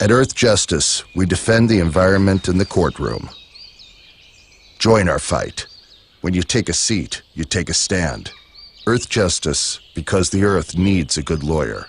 At Earth Justice, we defend the environment in the courtroom. Join our fight. When you take a seat, you take a stand. Earth Justice, because the Earth needs a good lawyer.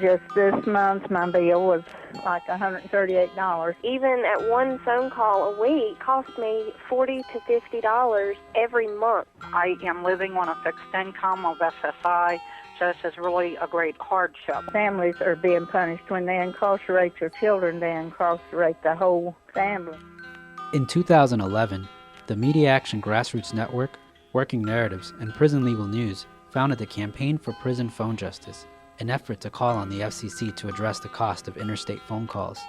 Just this month, my bill was like $138. Even at one phone call a week cost me $40 to $50 every month. I am living on a fixed income of SSI, so this is really a great hardship. Families are being punished. When they incarcerate your children, they incarcerate the whole family. In 2011, the Media Action Grassroots Network, Working Narratives, and Prison Legal News founded the Campaign for Prison Phone Justice, an effort to call on the FCC to address the cost of interstate phone calls.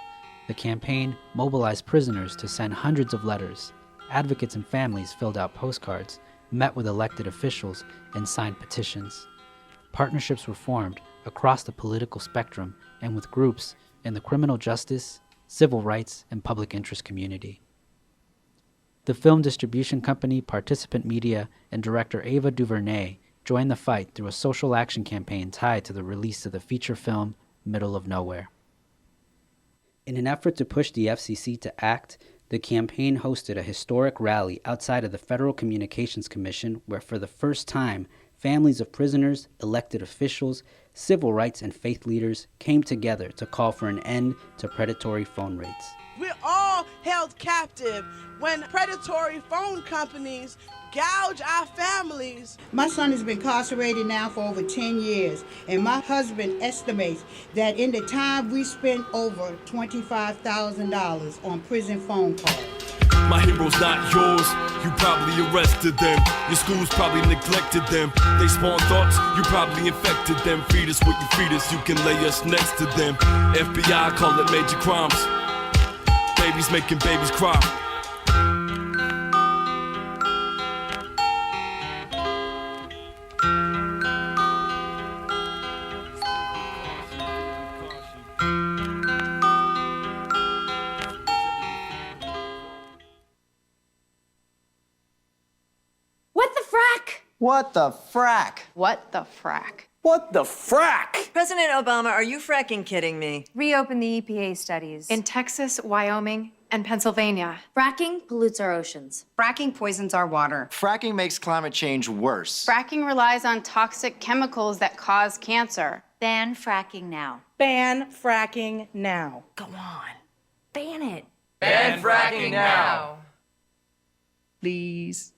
The campaign mobilized prisoners to send hundreds of letters. Advocates and families filled out postcards, met with elected officials, and signed petitions. Partnerships were formed across the political spectrum and with groups in the criminal justice, civil rights, and public interest community. The film distribution company Participant Media and director Ava DuVernay joined the fight through a social action campaign tied to the release of the feature film Middle of Nowhere. In an effort to push the FCC to act, the campaign hosted a historic rally outside of the Federal Communications Commission where for the first time, families of prisoners, elected officials, civil rights and faith leaders came together to call for an end to predatory phone rates. We're all held captive when predatory phone companies gouge our families. My son has been incarcerated now for over 10 years, and my husband estimates that in the time we spent over $25,000 on prison phone calls. My hero's not yours, you probably arrested them. Your schools probably neglected them. They spawn thoughts, you probably infected them. Feed us what you feed us, you can lay us next to them. FBI call it major crimes. babies making babies cry. What the frack? What the frack? What the frack? What the frack? President Obama, are you fracking kidding me? Reopen the EPA studies. In Texas, Wyoming, and Pennsylvania. Fracking pollutes our oceans. Fracking poisons our water. Fracking makes climate change worse. Fracking relies on toxic chemicals that cause cancer. Ban fracking now. Ban fracking now. Go on. Ban it. Ban fracking now. Please.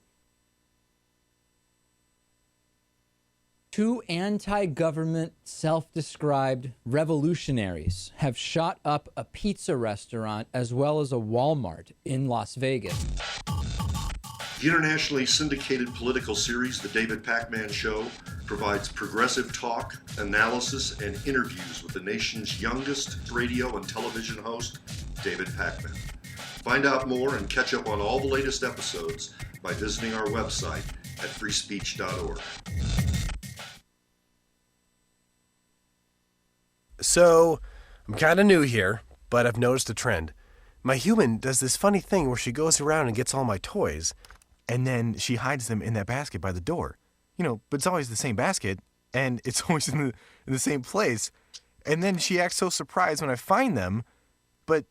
Two anti-government, self-described revolutionaries have shot up a pizza restaurant as well as a Walmart in Las Vegas. The internationally syndicated political series, The David Pakman Show, provides progressive talk, analysis, and interviews with the nation's youngest radio and television host, David Pakman. Find out more and catch up on all the latest episodes by visiting our website at freespeech.org. So, I'm kind of new here, but I've noticed a trend. My human does this funny thing where she goes around and gets all my toys, and then she hides them in that basket by the door. But it's always the same basket, and it's always in the same place. And then she acts so surprised when I find them, but,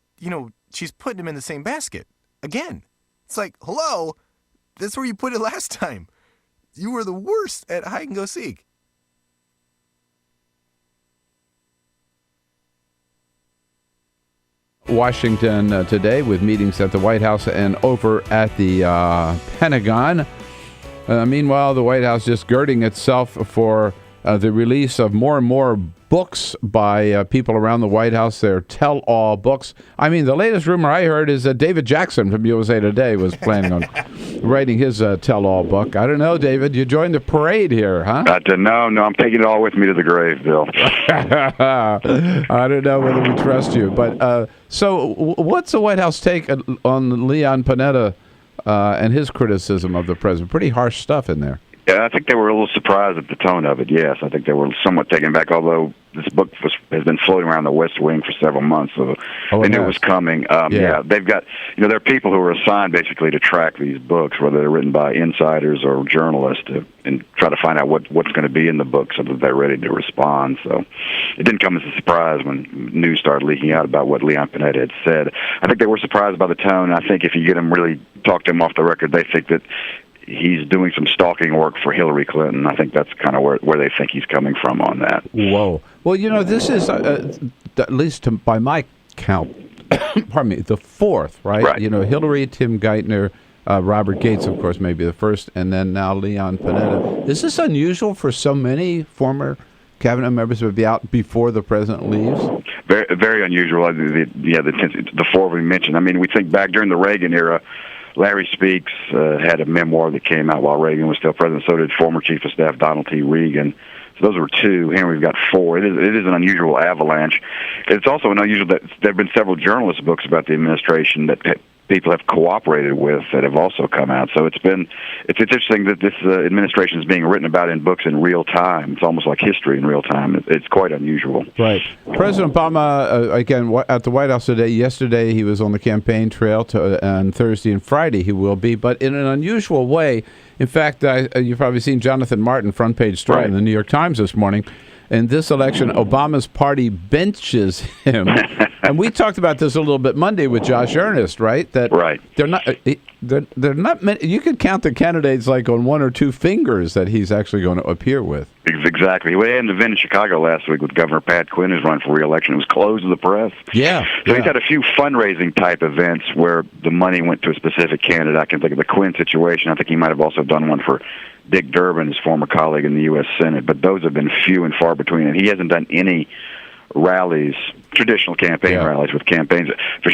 she's putting them in the same basket. Again. It's like, hello? That's where you put it last time. You were the worst at hide and go seek. Washington today with meetings at the White House and over at the Pentagon. Meanwhile, the White House just girding itself for the release of more and more books by people around the White House. They're tell-all books. The latest rumor I heard is that David Jackson from USA Today was planning on writing his tell-all book. I don't know, David. You joined the parade here, huh? No, I'm taking it all with me to the grave, Bill. I don't know whether we trust you. But so what's the White House take on Leon Panetta and his criticism of the president? Pretty harsh stuff in there. Yeah, I think they were a little surprised at the tone of it, yes. I think they were somewhat taken back, although this book has been floating around the West Wing for several months, so they knew it was coming. Yeah, they've got, there are people who are assigned basically to track these books, whether they're written by insiders or journalists, and try to find out what's going to be in the book so that they're ready to respond. So it didn't come as a surprise when news started leaking out about what Leon Panetta had said. I think they were surprised by the tone. I think if you get them really talk to him off the record, they think that he's doing some stalking work for Hillary Clinton. I think that's kind of where they think he's coming from on that. Whoa. Well, this is, at least by my count, pardon me, the fourth, right? Hillary, Tim Geithner, Robert Gates, of course, maybe the first, and then now Leon Panetta. Is this unusual for so many former cabinet members to be out before the president leaves? Very, very unusual. The four we mentioned. We think back during the Reagan era, Larry Speaks had a memoir that came out while Reagan was still president. So did former Chief of Staff Donald T. Reagan. So those were two. Here we've got four. It is an unusual avalanche. It's also an unusual that there have been several journalist books about the administration that people have cooperated with that have also come out. So it's interesting that this administration is being written about in books in real time. It's almost like history in real time. It's quite unusual. Right. President Obama, again, at the White House today. Yesterday he was on the campaign trail, and Thursday and Friday he will be, but in an unusual way. In fact, you've probably seen Jonathan Martin, front page story in the New York Times this morning. In this election, Obama's party benches him. And we talked about this a little bit Monday with Josh Earnest, right? They're not many. You could count the candidates like on one or two fingers that he's actually going to appear with. Exactly. We had an event in Chicago last week with Governor Pat Quinn, who's running for re-election. It was closed to the press. Yeah. So he's had a few fundraising type events where the money went to a specific candidate. I can think of the Quinn situation. I think he might have also done one for Dick Durbin, his former colleague in the U.S. Senate. But those have been few and far between. And he hasn't done any rallies, traditional campaign rallies with campaigns.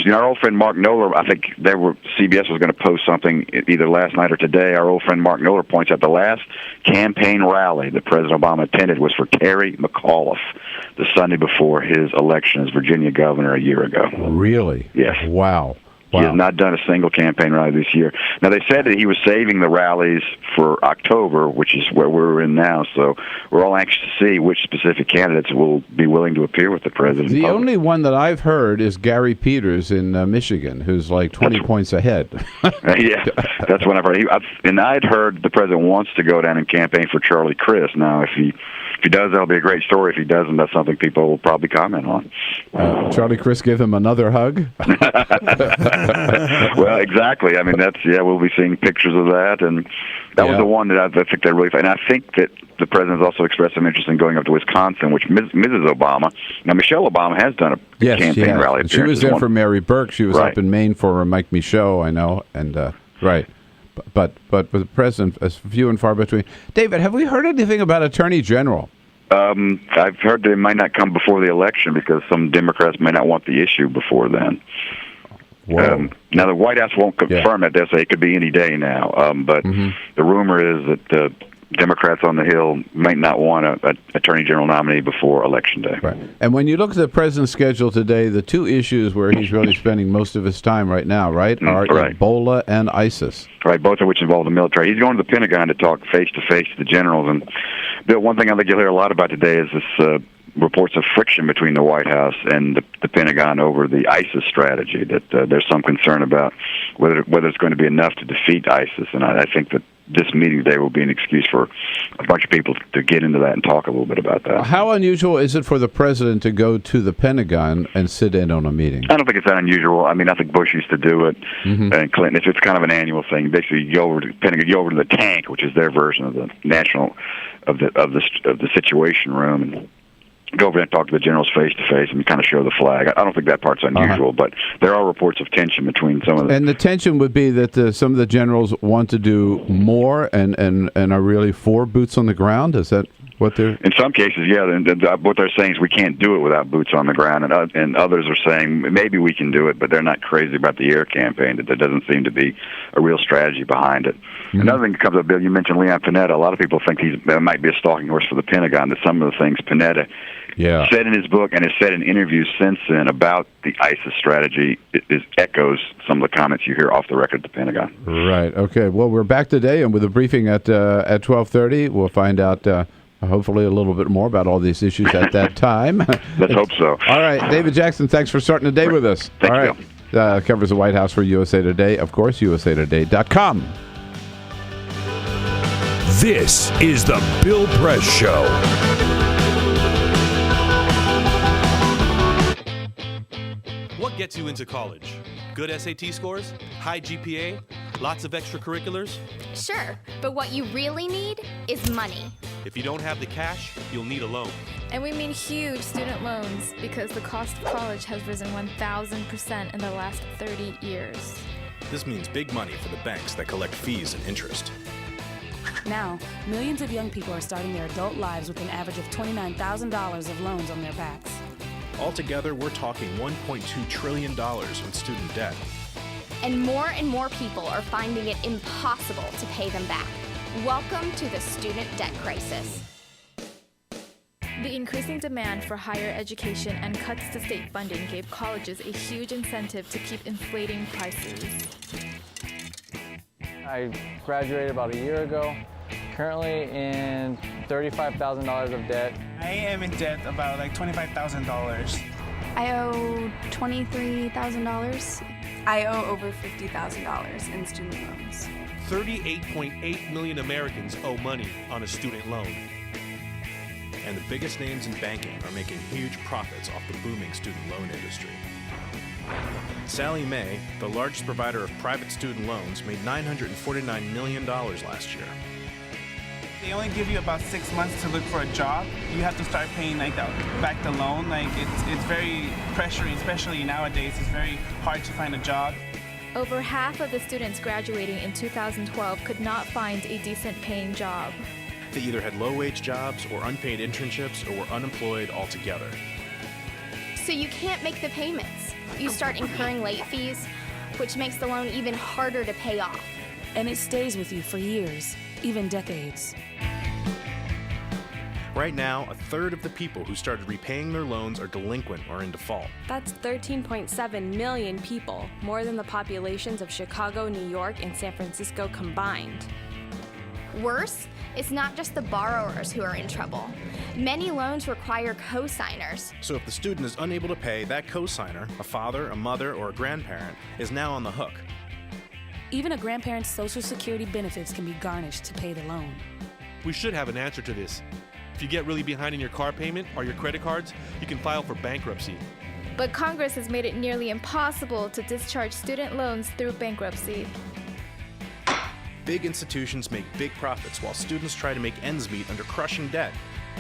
Our old friend Mark Knoller, I think CBS was going to post something either last night or today. Our old friend Mark Knoller points out the last campaign rally that President Obama attended was for Terry McAuliffe the Sunday before his election as Virginia governor a year ago. Really? Yes. Wow. He has not done a single campaign rally this year. Now, they said that he was saving the rallies for October, which is where we're in now, so we're all anxious to see which specific candidates will be willing to appear with the president. The only one that I've heard is Gary Peters in Michigan, who's like 20 points ahead. Yeah, that's what I've heard. And I'd heard the president wants to go down and campaign for Charlie Crist. Now, if he does, that'll be a great story. If he doesn't, that's something people will probably comment on. Charlie Crist give him another hug? Well, exactly. I mean, we'll be seeing pictures of that, and that was the one that I think they really. And I think that the president's also expressed some interest in going up to Wisconsin, which Mrs. Obama. Now, Michelle Obama has done a campaign rally appearance. She was there for Mary Burke. She was up in Maine for Mike Michaud, I know, and right. But with the president, as few and far between. David, have we heard anything about Attorney General? I've heard they might not come before the election because some Democrats may not want the issue before then. Now, the White House won't confirm it. They'll say it could be any day now. But the rumor is that the Democrats on the Hill might not want an Attorney General nominee before Election Day. Right. And when you look at the president's schedule today, the two issues where he's really spending most of his time right now, are Ebola and ISIS. Right, both of which involve the military. He's going to the Pentagon to talk face-to-face to the generals. And Bill, one thing I think you'll hear a lot about today is this reports of friction between the White House and the Pentagon over the ISIS strategy, that there's some concern about whether it's going to be enough to defeat ISIS. And I think that this meeting today will be an excuse for a bunch of people to get into that and talk a little bit about that. How unusual is it for the president to go to the Pentagon and sit in on a meeting? I don't think it's that unusual. I mean, I think Bush used to do it, and Clinton. It's kind of an annual thing. Basically, you go over to the Pentagon, you go over to the tank, which is their version of the the Situation Room, and go over there and talk to the generals face to face and kind of show the flag. I don't think that part's unusual, but there are reports of tension between some of them. And the tension would be that some of the generals want to do more and are really for boots on the ground. Is that what they're? In some cases, yeah. And what they're saying is we can't do it without boots on the ground, and others are saying maybe we can do it, but they're not crazy about the air campaign. That there doesn't seem to be a real strategy behind it. Another thing that comes up, Bill, you mentioned Leon Panetta. A lot of people think that might be a stalking horse for the Pentagon. That some of the things Panetta said in his book and has said in interviews since then about the ISIS strategy echoes some of the comments you hear off the record at the Pentagon. Right. Okay. Well, we're back today, and with a briefing at 12:30, we'll find out hopefully a little bit more about all these issues at that time. Let's hope so. All right, David Jackson, thanks for starting the day with us. Thank all you. Right. Covers the White House for USA Today, of course, usatoday.com. This is the Bill Press Show. What gets you into college? Good SAT scores? High GPA? Lots of extracurriculars? Sure, but what you really need is money. If you don't have the cash, you'll need a loan. And we mean huge student loans because the cost of college has risen 1,000% in the last 30 years. This means big money for the banks that collect fees and interest. Now, millions of young people are starting their adult lives with an average of $29,000 of loans on their backs. Altogether, we're talking $1.2 trillion in student debt. And more people are finding it impossible to pay them back. Welcome to the student debt crisis. The increasing demand for higher education and cuts to state funding gave colleges a huge incentive to keep inflating prices. I graduated about a year ago, currently in $35,000 of debt. I am in debt about like $25,000. I owe $23,000. I owe over $50,000 in student loans. 38.8 million Americans owe money on a student loan. And the biggest names in banking are making huge profits off the booming student loan industry. Sallie Mae, the largest provider of private student loans, made $949 million last year. They only give you about 6 months to look for a job. You have to start paying back the loan. It's very pressuring, especially nowadays. It's very hard to find a job. Over half of the students graduating in 2012 could not find a decent paying job. They either had low-wage jobs or unpaid internships or were unemployed altogether. So you can't make the payments. You start incurring late fees, which makes the loan even harder to pay off. And it stays with you for years, even decades. Right now, a third of the people who started repaying their loans are delinquent or in default. That's 13.7 million people, more than the populations of Chicago, New York, and San Francisco combined. Worse, it's not just the borrowers who are in trouble. Many loans require co-signers. So if the student is unable to pay, that co-signer, a father, a mother, or a grandparent, is now on the hook. Even a grandparent's Social Security benefits can be garnished to pay the loan. We should have an answer to this. If you get really behind in your car payment or your credit cards, you can file for bankruptcy. But Congress has made it nearly impossible to discharge student loans through bankruptcy. Big institutions make big profits while students try to make ends meet under crushing debt.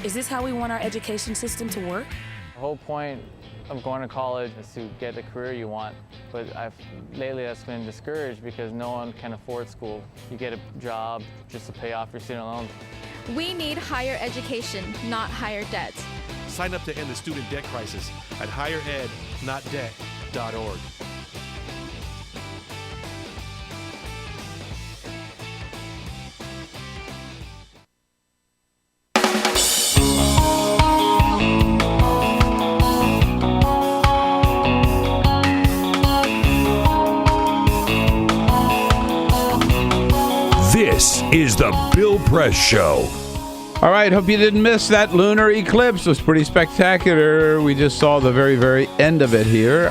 Is this how we want our education system to work? The whole point of going to college is to get the career you want, but lately that's been discouraged because no one can afford school. You get a job just to pay off your student loans. We need higher education, not higher debt. Sign up to end the student debt crisis at higherednotdebt.org. This is the Bill Press Show. All right, hope you didn't miss that lunar eclipse. It was pretty spectacular. We just saw the very, very end of it here.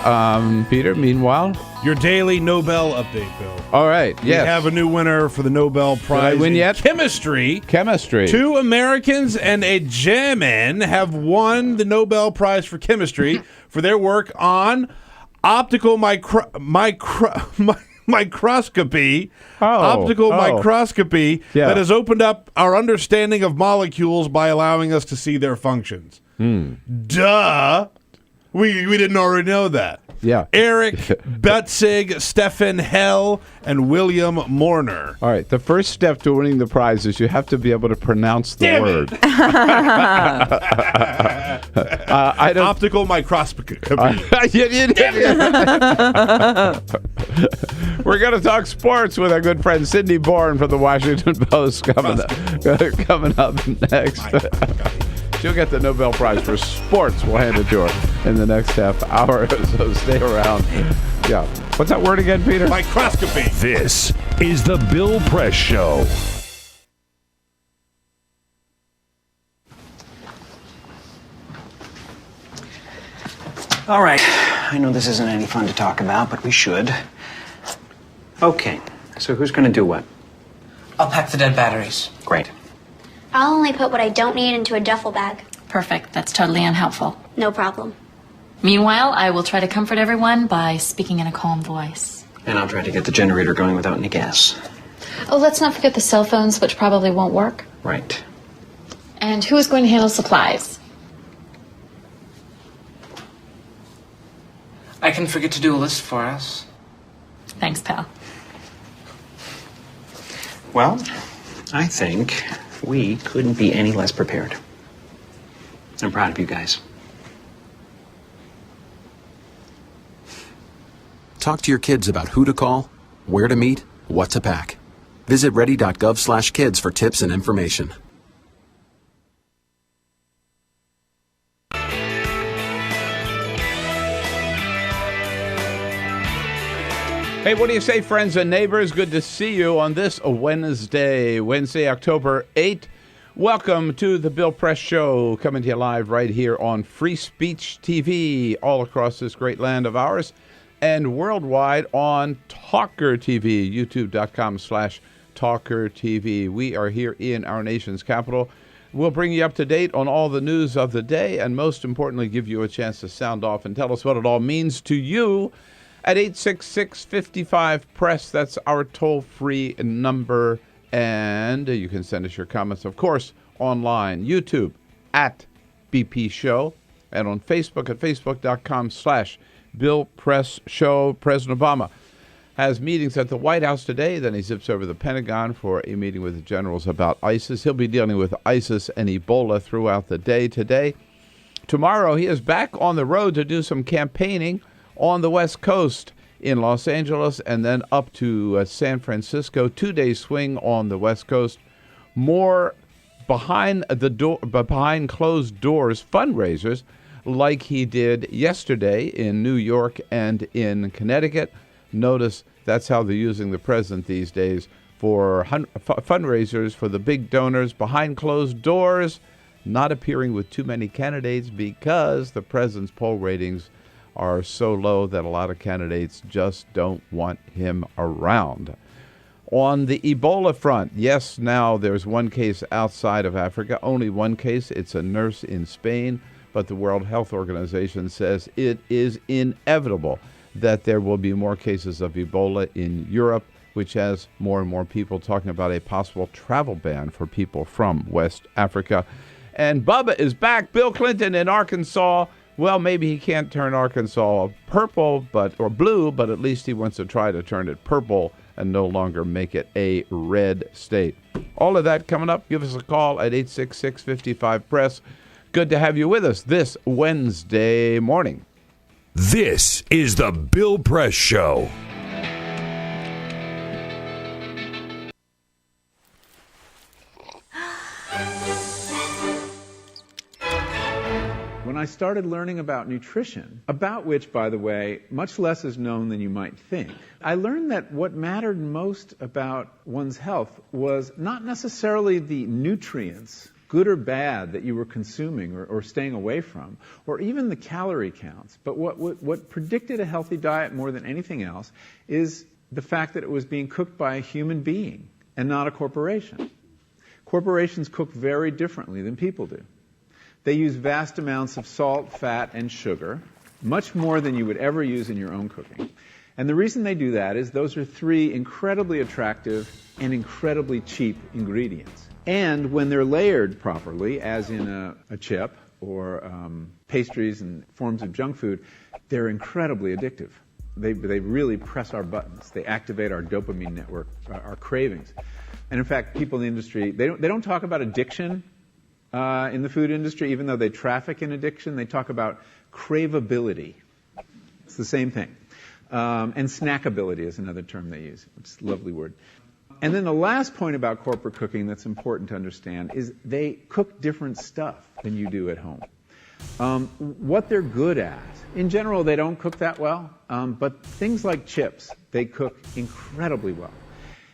Peter, meanwhile? Your daily Nobel update, Bill. All right, yes. We have a new winner for the Nobel Prize Did I win yet? Chemistry. Chemistry. 2 Americans and a German have won the Nobel Prize for Chemistry for their work on optical microscopy. Microscopy that has opened up our understanding of molecules by allowing us to see their functions. Duh. We didn't already know that. Yeah. Eric Butzig, Stefan Hell, and William Morner. All right. The first step to winning the prize is you have to be able to pronounce the word. Optical microscopy. We're going to talk sports with our good friend Cindy Boren from the Washington Post coming up next. She'll get the Nobel Prize for sports. We'll hand it to her in the next half hour, so stay around. Yeah. What's that word again, Peter? Microscopy. This is the Bill Press Show. All right. I know this isn't any fun to talk about, but we should. Okay. So who's going to do what? I'll pack the dead batteries. Great. I'll only put what I don't need into a duffel bag. Perfect. That's totally unhelpful. No problem. Meanwhile, I will try to comfort everyone by speaking in a calm voice. And I'll try to get the generator going without any gas. Oh, let's not forget the cell phones, which probably won't work. Right. And who is going to handle supplies? I can forget to do a list for us. Thanks, pal. Well, I think we couldn't be any less prepared. I'm proud of you guys. Talk to your kids about who to call, where to meet, what to pack. Visit ready.gov/kids for tips and information. Hey, what do you say, friends and neighbors? Good to see you on this Wednesday, October 8th. Welcome to the Bill Press Show, coming to you live right here on Free Speech TV, all across this great land of ours, and worldwide on TawkrTV, youtube.com/TawkrTV. We are here in our nation's capital. We'll bring you up to date on all the news of the day, and most importantly, give you a chance to sound off and tell us what it all means to you at 866-55-PRESS. That's our toll-free number. And you can send us your comments, of course, online, YouTube, at BP Show, and on Facebook at facebook.com/Bill Press Show. President Obama has meetings at the White House today. Then he zips over to the Pentagon for a meeting with the generals about ISIS. He'll be dealing with ISIS and Ebola throughout the day today. Tomorrow, he is back on the road to do some campaigning on the West Coast in Los Angeles and then up to San Francisco. 2-day swing on the West Coast. More behind closed doors fundraisers like he did yesterday in New York and in Connecticut. Notice that's how they're using the president these days for fundraisers for the big donors behind closed doors, not appearing with too many candidates because the president's poll ratings are so low that a lot of candidates just don't want him around. On the Ebola front, yes, now there's one case outside of Africa, only one case. It's a nurse in Spain, but the World Health Organization says it is inevitable that there will be more cases of Ebola in Europe, which has more and more people talking about a possible travel ban for people from West Africa. And Bubba is back. Bill Clinton in Arkansas. Well, maybe he can't turn Arkansas purple or blue, but at least he wants to try to turn it purple and no longer make it a red state. All of that coming up. Give us a call at 866-55-PRESS. Good to have you with us this Wednesday morning. This is the Bill Press Show. When I started learning about nutrition, about which, by the way, much less is known than you might think, I learned that what mattered most about one's health was not necessarily the nutrients, good or bad, that you were consuming or staying away from, or even the calorie counts. But what predicted a healthy diet more than anything else is the fact that it was being cooked by a human being and not a corporation. Corporations cook very differently than people do. They use vast amounts of salt, fat, and sugar, much more than you would ever use in your own cooking. And the reason they do that is those are three incredibly attractive and incredibly cheap ingredients. And when they're layered properly, as in a chip or pastries and forms of junk food, they're incredibly addictive. They really press our buttons. They activate our dopamine network, our cravings. And in fact, people in the industry, they don't talk about addiction in the food industry, even though they traffic in addiction. They talk about craveability. It's the same thing. And snackability is another term they use, which is a lovely word. And then the last point about corporate cooking that's important to understand is they cook different stuff than you do at home. What they're good at, in general, they don't cook that well, but things like chips, they cook incredibly well.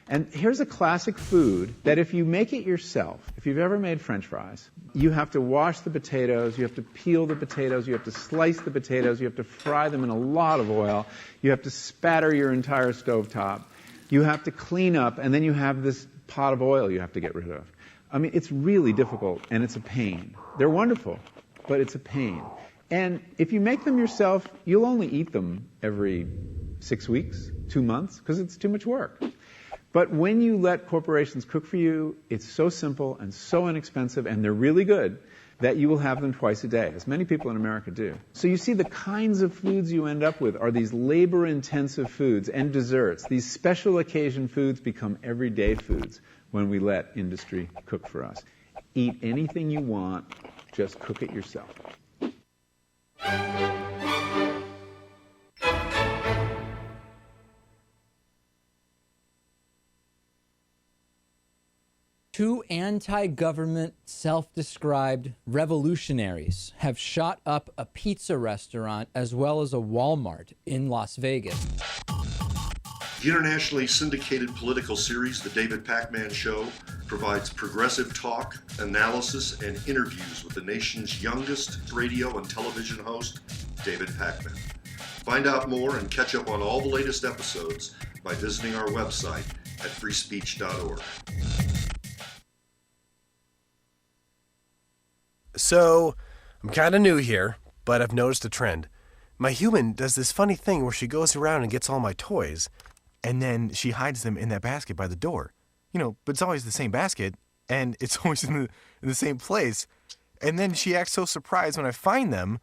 And here's a classic food that if you make it yourself, if you've ever made French fries, you have to wash the potatoes, you have to peel the potatoes, you have to slice the potatoes, you have to fry them in a lot of oil, you have to spatter your entire stovetop, you have to clean up, and then you have this pot of oil you have to get rid of. I mean, it's really difficult, and it's a pain. They're wonderful, but it's a pain. And if you make them yourself, you'll only eat them every 6 weeks, 2 months, because it's too much work. But when you let corporations cook for you, it's so simple and so inexpensive, and they're really good, that you will have them twice a day, as many people in America do. So you see the kinds of foods you end up with are these labor-intensive foods and desserts. These special occasion foods become everyday foods when we let industry cook for us. Eat anything you want, just cook it yourself. Two anti-government, self-described revolutionaries have shot up a pizza restaurant as well as a Walmart in Las Vegas. The internationally syndicated political series, The David Pakman Show, provides progressive talk, analysis, and interviews with the nation's youngest radio and television host, David Pakman. Find out more and catch up on all the latest episodes by visiting our website at freespeech.org. So, I'm kind of new here, but I've noticed a trend. My human does this funny thing where she goes around and gets all my toys, and then she hides them in that basket by the door. You know, but it's always the same basket, and it's always in the same place. And then she acts so surprised when I find them,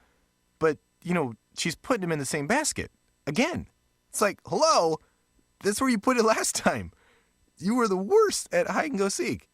but, you know, she's putting them in the same basket. Again. It's like, hello? That's where you put it last time. You were the worst at hide and go seek.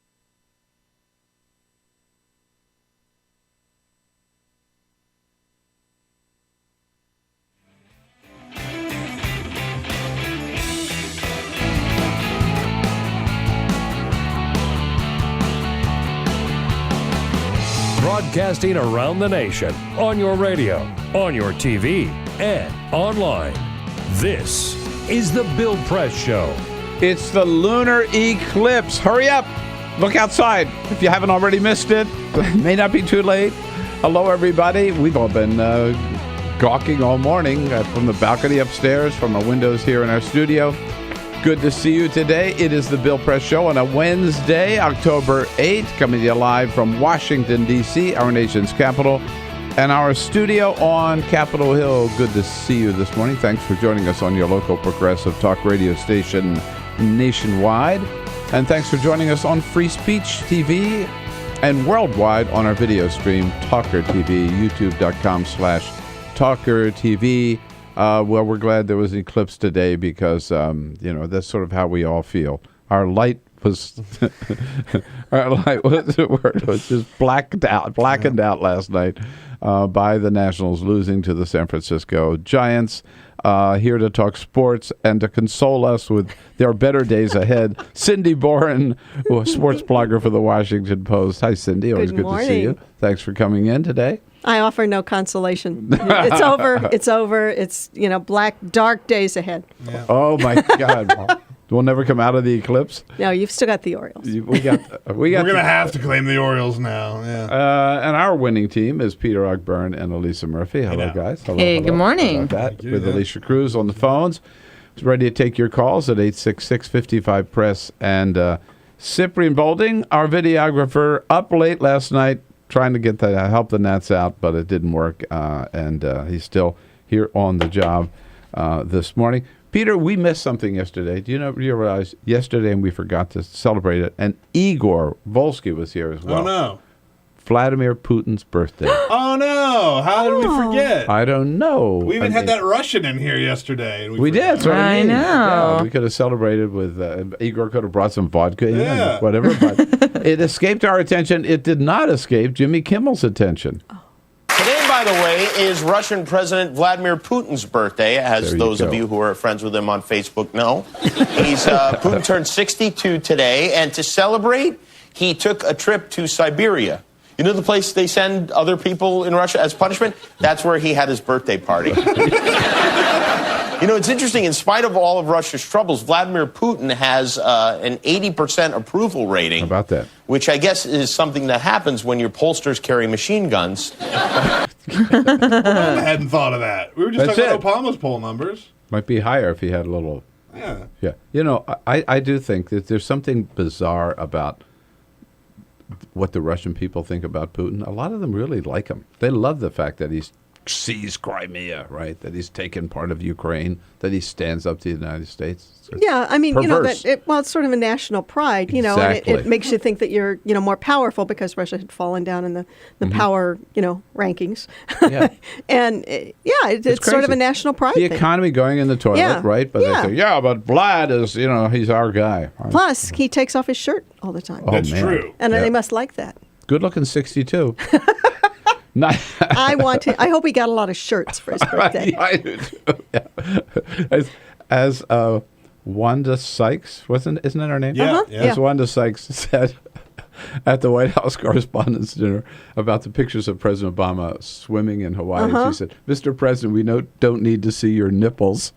broadcasting around the nation, on your radio, on your TV, and online. This is The Bill Press Show. It's the lunar eclipse. Hurry up. Look outside. If you haven't already missed it, it may not be too late. Hello, everybody. We've all been gawking all morning from the balcony upstairs, from our windows here in our studio. Good to see you today. It is the Bill Press Show on a Wednesday, October 8th, coming to you live from Washington, D.C., our nation's capital, and our studio on Capitol Hill. Good to see you this morning. Thanks for joining us on your local progressive talk radio station nationwide. And thanks for joining us on Free Speech TV and worldwide on our video stream, TawkrTV, youtube.com/TawkrTV. Well, we're glad there was an eclipse today because, that's sort of how we all feel. Our light was, was just blackened out last night by the Nationals losing to the San Francisco Giants. Here to talk sports and to console us with their better days ahead, Cindy Boren, sports blogger for the Washington Post. Hi, Cindy. Always good to see you. Thanks for coming in today. I offer no consolation. It's over. It's over. It's, black, dark days ahead. Yeah. Oh, my God. We'll never come out of the eclipse? No, you've still got the Orioles. We're going to have to claim the Orioles now. Yeah. And our winning team is Peter Ogburn and Elisa Murphy. Hello, guys. Hello, hey, good morning. With Alicia Cruz on the phones. Ready to take your calls at 866-55-PRESS. And Cyprian Bolding, our videographer, up late last night, trying to get help the Nats out, but it didn't work, and he's still here on the job this morning. Peter, we missed something yesterday. Do you realize yesterday we forgot to celebrate it, and Igor Volsky was here as well. Oh, no. Vladimir Putin's birthday. Oh, no. How did we forget? I don't know. We even had that Russian in here yesterday. And we did. That's what I mean. know. Yeah, we could have celebrated with Igor could have brought some vodka in and whatever, but it escaped our attention. It did not escape Jimmy Kimmel's attention. Today, by the way, is Russian President Vladimir Putin's birthday, as those of you who are friends with him on Facebook know. Putin turned 62 today, and to celebrate, he took a trip to Siberia. You know the place they send other people in Russia as punishment? That's where he had his birthday party. It's interesting. In spite of all of Russia's troubles, Vladimir Putin has an 80% approval rating. How about that? Which I guess is something that happens when your pollsters carry machine guns. I hadn't thought of that. We were just talking about Obama's poll numbers. Might be higher if he had a little. Yeah. I do think that there's something bizarre about what the Russian people think about Putin. A lot of them really like him. They love the fact that he's seized Crimea, right? That he's taken part of Ukraine, that he stands up to the United States. Yeah, I mean, perverse. it's sort of a national pride, Exactly. and it makes you think that you're, more powerful because Russia had fallen down in the power, rankings. Yeah. And it's sort of a national pride The thing. economy going in the toilet, right? But they say, but Vlad is, he's our guy. Plus, he takes off his shirt all the time. Oh, That's man. True. And they must like that. Good looking 62. I hope he got a lot of shirts for his birthday. I do too. Yeah. As Wanda Sykes, isn't that her name? Yeah. As Wanda Sykes said at the White House Correspondents' Dinner about the pictures of President Obama swimming in Hawaii, she said, "Mr. President, we don't need to see your nipples."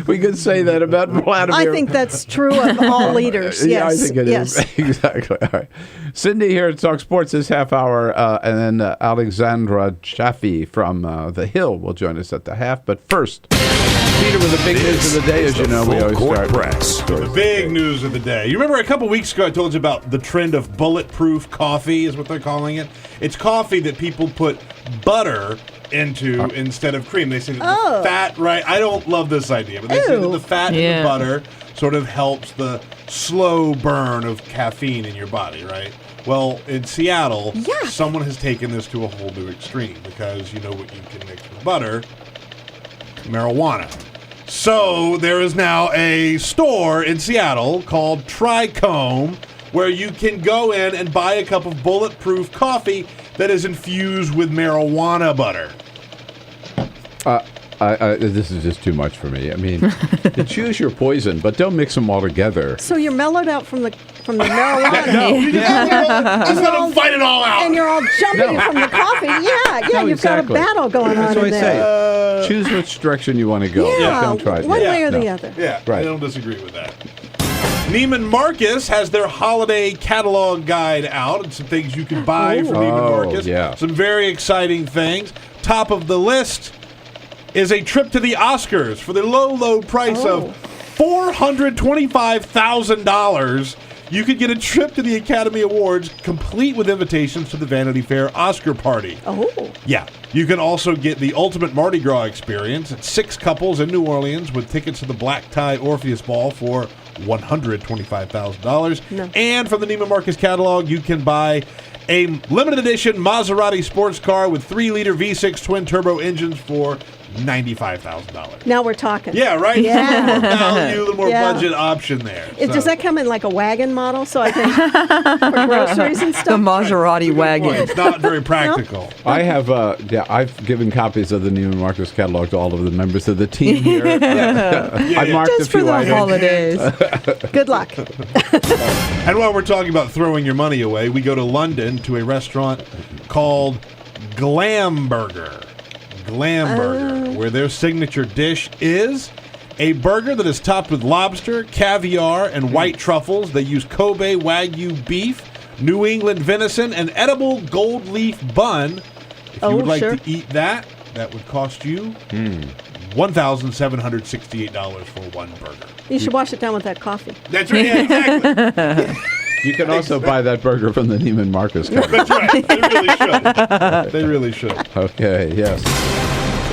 We could say that about Vladimir. I think that's true of all leaders. Yes. Yeah, I think it is. Exactly. All right. Cindy here at Talk Sports this half hour, and then Alexandra Jaffe from The Hill will join us at the half. But first, Peter with the big news of the day, as you know, we always start. The big news of the day. You remember a couple weeks ago I told you about the trend of bulletproof coffee is what they're calling it. It's coffee that people put butter into instead of cream. They say that the fat, right? I don't love this idea, but they say that the fat in the butter sort of helps the slow burn of caffeine in your body, right? Well, in Seattle, someone has taken this to a whole new extreme because you know what you can mix with butter? Marijuana. So there is now a store in Seattle called Comm where you can go in and buy a cup of bulletproof coffee that is infused with marijuana butter. This is just too much for me. I mean, you choose your poison, but don't mix them all together. So you're mellowed out from the from the marijuana. No, just let them fight it all out. And you're all jumping from the coffee. Yeah, No, you've got a exactly. battle going That's on what in I there. say. Choose which direction you want to go. Yeah, Don't try it. one way or the other. Yeah, Right. I don't disagree with that. Neiman Marcus has their holiday catalog guide out and some things you can buy from Neiman Marcus. Yeah. Some very exciting things. Top of the list is a trip to the Oscars for the low price of $425,000. You could get a trip to the Academy Awards, complete with invitations to the Vanity Fair Oscar party. Oh. Yeah. You can also get the ultimate Mardi Gras experience at 6 couples in New Orleans with tickets to the Black Tie Orpheus Ball for $125,000. No. And from the Neiman Marcus catalog, you can buy a limited edition Maserati sports car with 3-liter V6 twin-turbo engines for $95,000. Now we're talking. Yeah, right? Yeah. A little more value, a little more Yeah. budget option there. Does that come in like a wagon model so I can for groceries and stuff? The Maserati wagon. It's not very practical. I have, I've given copies of the Neiman Marcus catalog to all of the members of the team here. I marked Just a few for the items. holidays. Good luck. And while we're talking about throwing your money away, we go to London to a restaurant called Glamburger. Glamburger, where their signature dish is a burger that is topped with lobster, caviar, and white truffles. They use Kobe Wagyu beef, New England venison, and edible gold leaf bun. If you would like to eat that, that would cost you $1,768 for one burger. You should wash it down with that coffee. That's right, yeah, exactly. You can also buy that burger from the Neiman Marcus catalog. That's right. They really should. They really should. Okay, yes.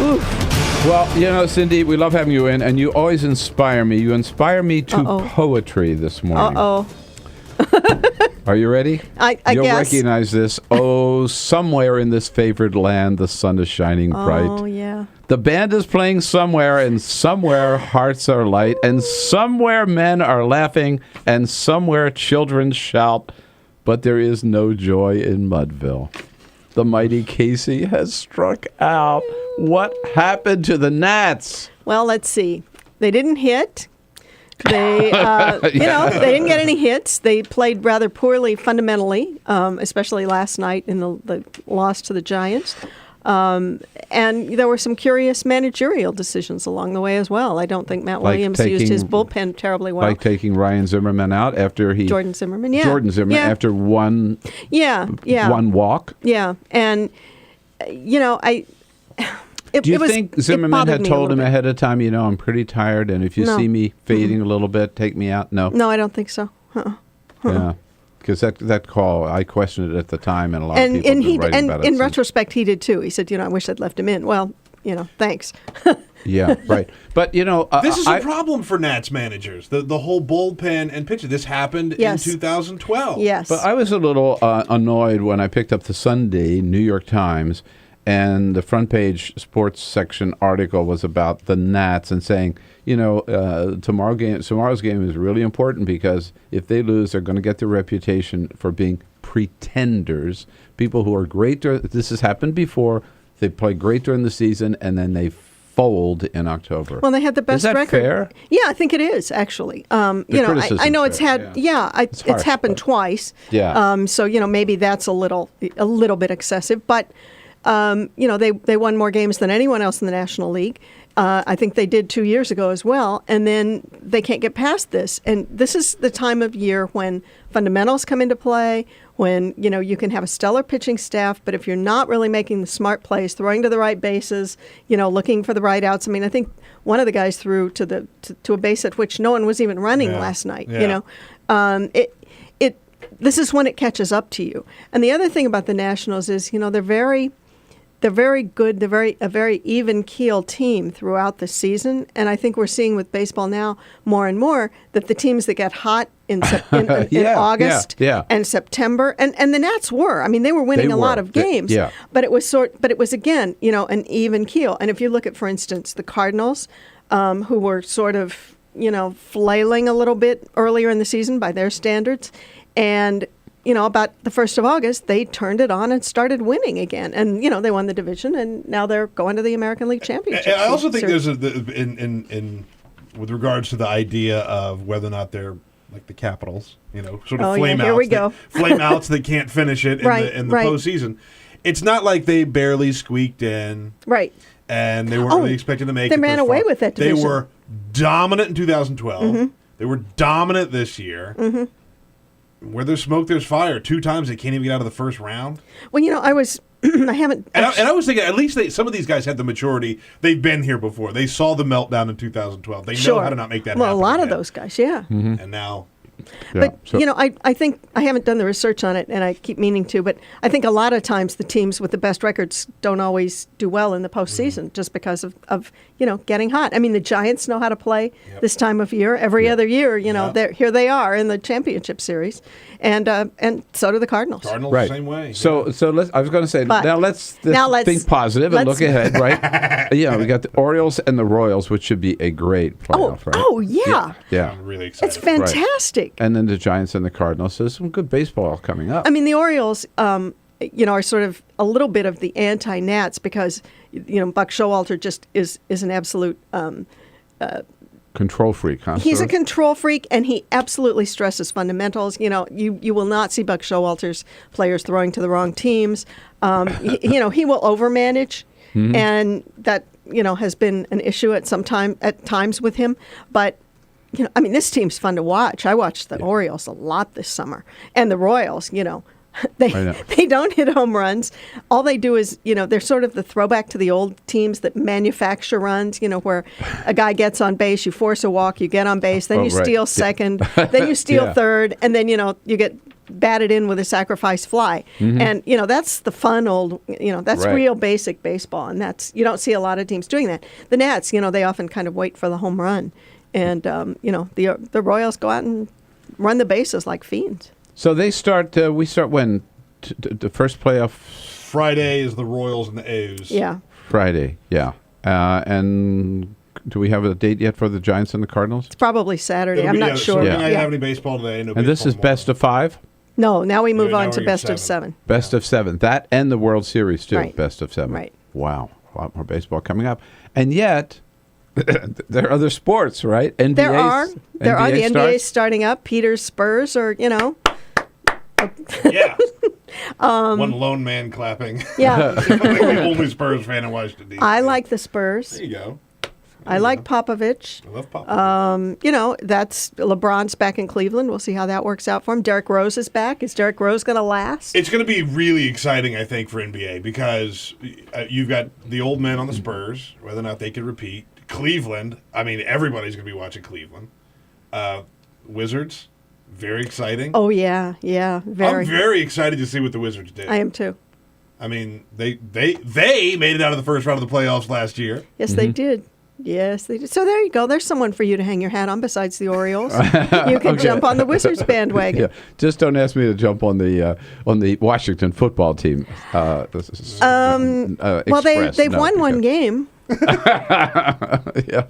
Oof. Well, Cindy, we love having you in, and you always inspire me. You inspire me to poetry this morning. Uh-oh. Are you ready? I You'll guess. recognize this. Oh, somewhere in this favored land, the sun is shining bright. Oh, yeah. The band is playing somewhere, and somewhere hearts are light, and somewhere men are laughing, and somewhere children shout, but there is no joy in Mudville. The mighty Casey has struck out. What happened to the Nats? Well, let's see. They didn't hit. They, they didn't get any hits. They played rather poorly fundamentally, especially last night in the loss to the Giants. And there were some curious managerial decisions along the way as well. I don't think Matt Williams used his bullpen terribly well. Like taking Ryan Zimmerman out after he... Jordan Zimmerman, yeah. Jordan Zimmerman after one walk. Yeah. And, Do you think Zimmerman had told him ahead of time, I'm pretty tired, and if you see me fading a little bit, take me out? No. No, I don't think so. Yeah. Because that call, I questioned it at the time, and a lot of people were writing about it. And in retrospect, he did too. He said, I wish I'd left him in. Well, thanks. Yeah, right. But, this is a problem for Nats managers, the whole bullpen and pitcher. This happened in 2012. Yes. But I was a little annoyed when I picked up the Sunday New York Times, and the front page sports section article was about the Nats and saying, tomorrow's game is really important because if they lose, they're going to get their reputation for being pretenders, people who are great. This has happened before. They play great during the season, and then they fold in October. Well, they had the best record. record. Fair? Yeah, I think it is actually. I know it's had. It's harsh, happened twice. Yeah. So maybe that's a little bit excessive, but they won more games than anyone else in the National League. I think they did 2 years ago as well, and then they can't get past this. And this is the time of year when fundamentals come into play, when you can have a stellar pitching staff, but if you're not really making the smart plays, throwing to the right bases, looking for the right outs. I mean, I think one of the guys threw to a base at which no one was even running last night. Yeah. This is when it catches up to you. And the other thing about the Nationals is, they're very good. They're a very even keel team throughout the season. And I think we're seeing with baseball now more and more that the teams that get hot in August and September, and the Nats were. I mean, they were winning a lot of games. But it was again, an even keel. And if you look at, for instance, the Cardinals, who were sort of, flailing a little bit earlier in the season by their standards, and about the 1st of August, they turned it on and started winning again. And, they won the division, and now they're going to the American League Championship. And I also think there's in with regards to the idea of whether or not they're like the Capitals, sort of Oh, flame yeah, outs. here we go. Flame outs that can't finish it in the right. postseason. It's not like they barely squeaked in. Right. And they weren't really expected to make they it. They ran away with that division. They were dominant in 2012. Mm-hmm. They were dominant this year. Mm-hmm. Where there's smoke, there's fire. 2 times they can't even get out of the first round. Well, I was... I haven't... And I was thinking, at least some of these guys had the maturity. They've been here before. They saw the meltdown in 2012. They know how to not make that happen. Well, a lot again. of those guys, yeah. Mm-hmm. And now... But, I think I haven't done the research on it, and I keep meaning to, but I think a lot of times the teams with the best records don't always do well in the postseason just because of getting hot. I mean, the Giants know how to play this time of year. Every other year, here they are in the championship series, and so do the Cardinals. Cardinals the same way. So let's. I was going to say now let's think positive and look ahead, right? We got the Orioles and the Royals, which should be a great playoff, right? Oh yeah. Yeah. I'm really excited. It's fantastic. Right. And then the Giants and the Cardinals. So there's some good baseball coming up. I mean, the Orioles, are sort of a little bit of the anti-Nats because, Buck Showalter just is an absolute control freak, huh? He's a control freak, and he absolutely stresses fundamentals. You will not see Buck Showalter's players throwing to the wrong teams. He will overmanage, and that has been an issue at times with him. But this team's fun to watch. I watched the Orioles a lot this summer, and the Royals. They don't hit home runs. All they do is, they're sort of the throwback to the old teams that manufacture runs, where a guy gets on base, you force a walk, you get on base, then you steal second, then you steal third, and then, you get batted in with a sacrifice fly. Mm-hmm. And, that's the fun old, that's real basic baseball. And you don't see a lot of teams doing that. The Nats, they often kind of wait for the home run. And, the Royals go out and run the bases like fiends. So they start. We start when the first playoff. Friday is the Royals and the A's. Yeah. Friday, yeah. And do we have a date yet for the Giants and the Cardinals? It's probably Saturday. I'm not sure. So I don't have any baseball today. No and this is best of 5? No, now we move on to best of 7. Best of 7. That and the World Series too. Right. Best of 7. Right. Wow, a lot more baseball coming up, and yet. There are other sports, right? NBA. There are. The NBA's starting up. Peter's Spurs, or yeah. One lone man clapping. Yeah. The only Spurs fan in Washington, D.C. I like the Spurs. There you go. I like Popovich. I love Popovich. That's LeBron's back in Cleveland. We'll see how that works out for him. Derrick Rose is back. Is Derrick Rose going to last? It's going to be really exciting, I think, for NBA because you've got the old men on the Spurs, whether or not they can repeat. Cleveland, everybody's going to be watching Cleveland. Wizards, very exciting. Oh, yeah, very. I'm very excited to see what the Wizards do. I am too. They made it out of the first round of the playoffs last year. Yes, they did. Yes, they did. So there you go. There's someone for you to hang your hat on besides the Orioles. You can jump on the Wizards bandwagon. Yeah. Just don't ask me to jump on the Washington football team. Well, they've won one game. Yeah.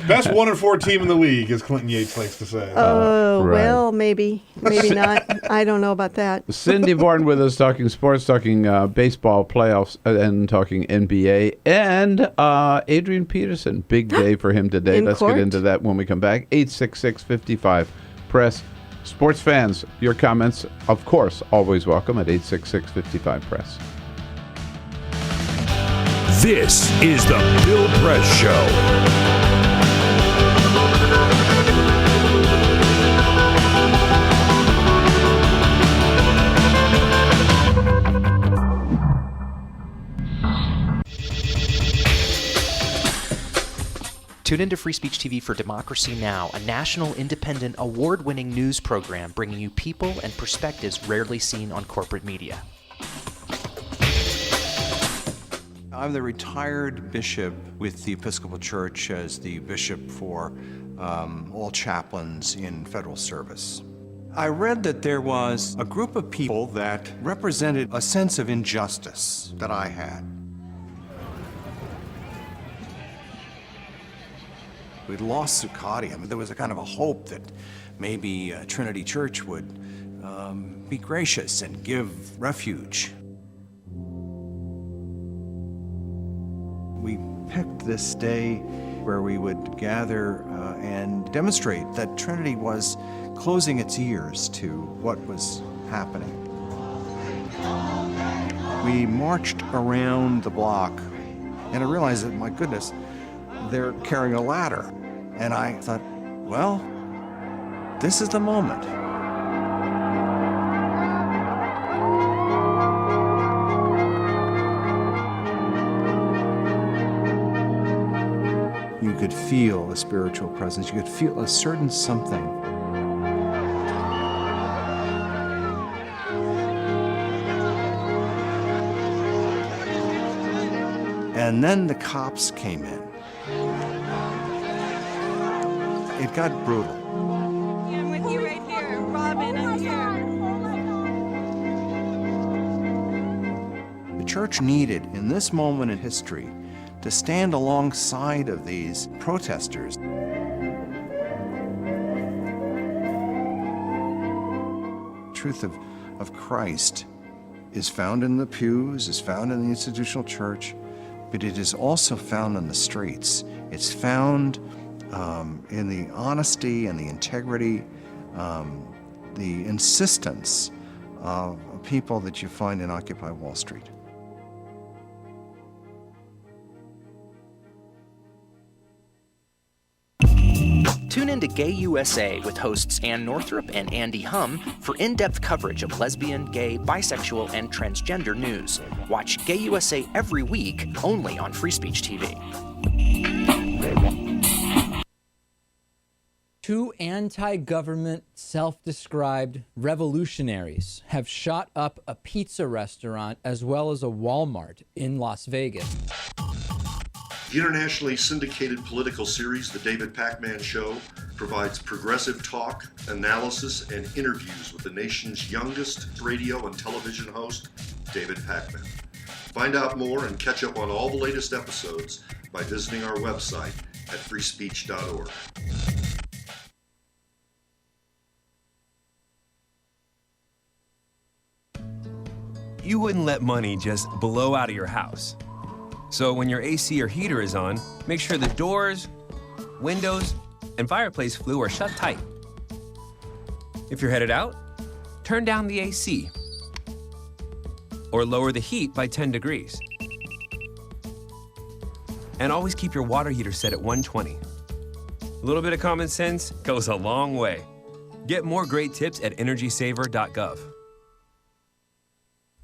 Best 1-4 team in the league, as Clinton Yates likes to say. Oh, well, maybe not. I don't know about that. Cindy Boren with us, talking sports, talking baseball playoffs, and talking NBA. And Adrian Peterson, big day for him today. Let's get into that when we come back. 866-55-PRESS. Sports fans, your comments, of course, always welcome at 866-55-PRESS. This is the Bill Press Show. Tune into Free Speech TV for Democracy Now!, a national, independent, award-winning news program bringing you people and perspectives rarely seen on corporate media. I'm the retired bishop with the Episcopal Church as the bishop for all chaplains in federal service. I read that there was a group of people that represented a sense of injustice that I had. We'd lost Zuccotti. There was a kind of a hope that maybe Trinity Church would be gracious and give refuge. We picked this day where we would gather and demonstrate that Trinity was closing its ears to what was happening. We marched around the block, and I realized that, my goodness, they're carrying a ladder. And I thought, well, this is the moment. You could feel a spiritual presence. You could feel a certain something. And then the cops came in. It got brutal. I'm with you right here. Robin, I'm here. The church needed, in this moment in history, to stand alongside of these protesters. The truth of Christ is found in the pews, is found in the institutional church, but it is also found in the streets. It's found in the honesty and the integrity, the insistence of people that you find in Occupy Wall Street. Tune in to Gay USA with hosts Ann Northrup and Andy Hum for in-depth coverage of lesbian, gay, bisexual, and transgender news. Watch Gay USA every week, only on Free Speech TV. Two anti-government, self-described revolutionaries have shot up a pizza restaurant as well as a Walmart in Las Vegas. The internationally syndicated political series, The David Pakman Show, provides progressive talk, analysis, and interviews with the nation's youngest radio and television host, David Pakman. Find out more and catch up on all the latest episodes by visiting our website at freespeech.org. You wouldn't let money just blow out of your house. So when your AC or heater is on, make sure the doors, windows, and fireplace flue are shut tight. If you're headed out, turn down the AC or lower the heat by 10 degrees. And always keep your water heater set at 120. A little bit of common sense goes a long way. Get more great tips at energysaver.gov.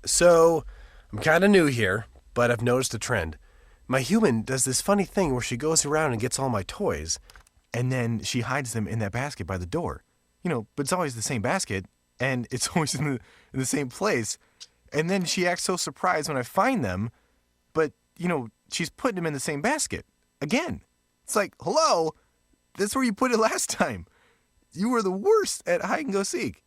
So, I'm kind of new here, but I've noticed a trend. My human does this funny thing where she goes around and gets all my toys, and then she hides them in that basket by the door. You know, but it's always the same basket, and it's always in the same place. And then she acts so surprised when I find them, but, you know, she's putting them in the same basket. Again. It's like, hello? That's where you put it last time. You were the worst at hide and go seek.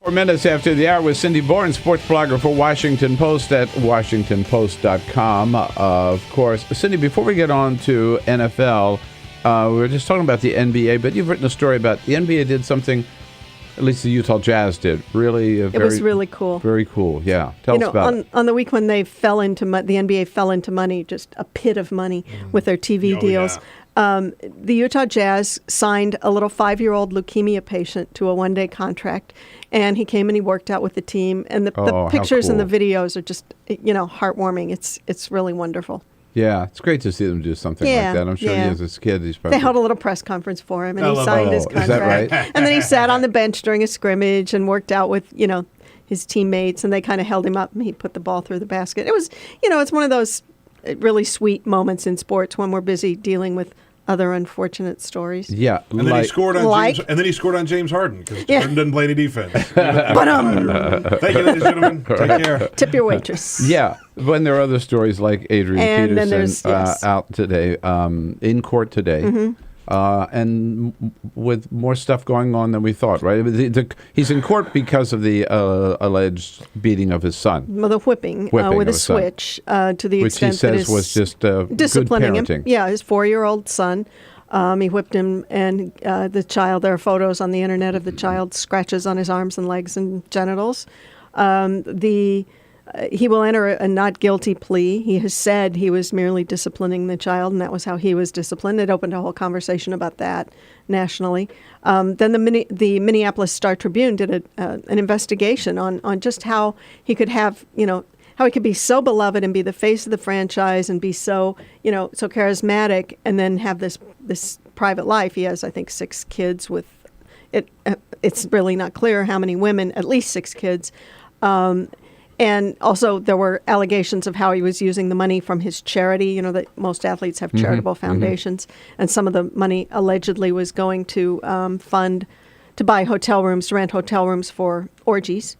4 minutes after the hour with Cindy Boren, sports blogger for Washington Post at WashingtonPost.com. Of course, Cindy, before we get on to NFL, we were just talking about the NBA, but you've written a story about the NBA did something, at least the Utah Jazz did. Really, it was really cool. Very cool, yeah. Tell us about it. On the week when they fell into the NBA fell into money, just a pit of money with their TV deals. Yeah. The Utah Jazz signed a little 5-year-old leukemia patient to a one-day contract, and he came and he worked out with the team. And the pictures and the videos are just, heartwarming. It's really wonderful. Yeah, it's great to see them do something like that. I'm sure he as a kid, he's probably... They held a little press conference for him, and he signed his contract. Is that right? And then he sat on the bench during a scrimmage and worked out with, his teammates, and they kind of held him up, and he put the ball through the basket. It was, it's one of those really sweet moments in sports when we're busy dealing with other unfortunate stories. Yeah, and then he scored on James Harden because Harden doesn't play any defense. Thank you, ladies and gentlemen. Take care. Tip your waitress. Yeah, when there are other stories like Adrian Peterson out today, in court today. Mm-hmm. And with more stuff going on than we thought, right? He's in court because of the alleged beating of his son. Well, the whipping with a switch to the extent that which he says was just disciplining good parenting. Him. Yeah, his 4-year-old son. He whipped him, and the child. There are photos on the internet of the child scratches on his arms and legs and genitals. The He will enter a not guilty plea. He has said he was merely disciplining the child, and that was how he was disciplined. It opened a whole conversation about that nationally. Then the Minneapolis Star-Tribune did an investigation on just how he could have, how he could be so beloved and be the face of the franchise and be so, so charismatic, and then have this private life. He has, I think, 6 kids with it. It's really not clear how many women, at least 6 kids. And also there were allegations of how he was using the money from his charity, that most athletes have charitable foundations. And some of the money allegedly was going to fund to buy hotel rooms, to rent hotel rooms for orgies.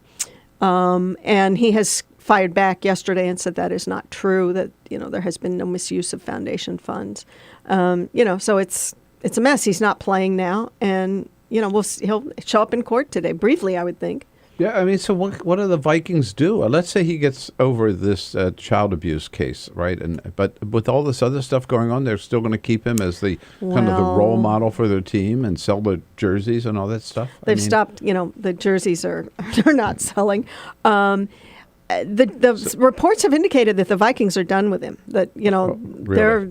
And he has fired back yesterday and said that is not true, that, there has been no misuse of foundation funds. So it's a mess. He's not playing now. And, he'll show up in court today, briefly, I would think. Yeah, I mean, so what do the Vikings do? Let's say he gets over this child abuse case, right? But with all this other stuff going on, they're still going to keep him as the kind of the role model for their team and sell the jerseys and all that stuff? They've stopped, the jerseys are not selling. The reports have indicated that the Vikings are done with him. That really?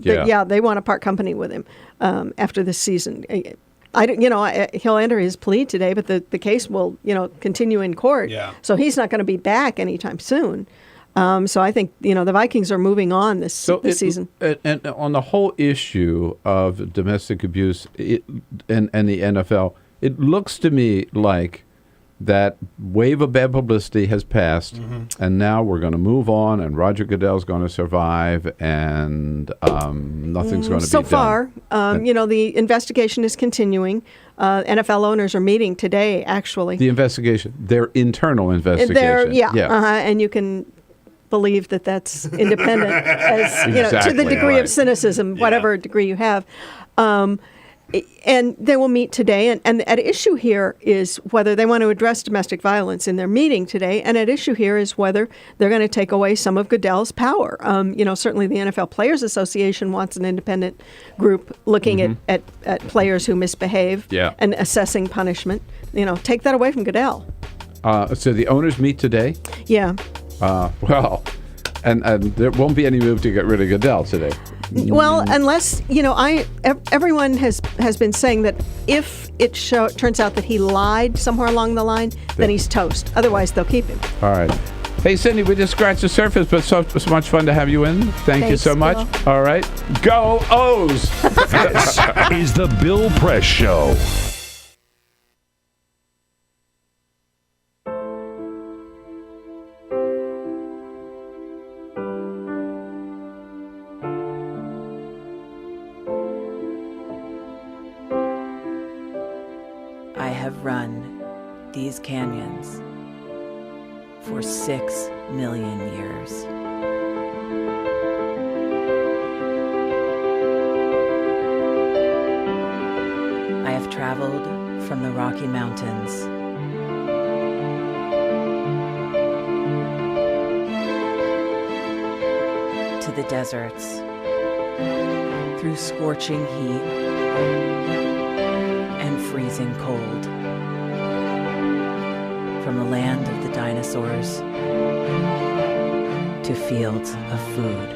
They want to part company with him after this season. He'll enter his plea today, but the case will continue in court. Yeah. So he's not going to be back anytime soon. So I think the Vikings are moving on this season. And on the whole issue of domestic abuse and the NFL, it looks to me like that wave of bad publicity has passed, and now we're going to move on, and Roger Goodell's going to survive, and nothing's going to be done. So far, the investigation is continuing. NFL owners are meeting today, actually. The investigation, their internal investigation. And you can believe that that's independent, as to the degree of cynicism, whatever degree you have. And they will meet today. And at issue here is whether they want to address domestic violence in their meeting today. And at issue here is whether they're going to take away some of Goodell's power. Certainly the NFL Players Association wants an independent group looking at players who misbehave and assessing punishment. Take that away from Goodell. So the owners meet today? Yeah. And there won't be any move to get rid of Goodell today. Well, unless, everyone has been saying that if it turns out that he lied somewhere along the line, then he's toast. Otherwise, they'll keep him. All right. Hey, Cindy, we just scratched the surface, but so much fun to have you in. Thanks you so much. Bill. All right. Go O's! This is the Bill Press Show. Run these canyons for 6 million years. I have traveled from the Rocky Mountains to the deserts, through scorching heat and freezing cold. From the land of the dinosaurs to fields of food.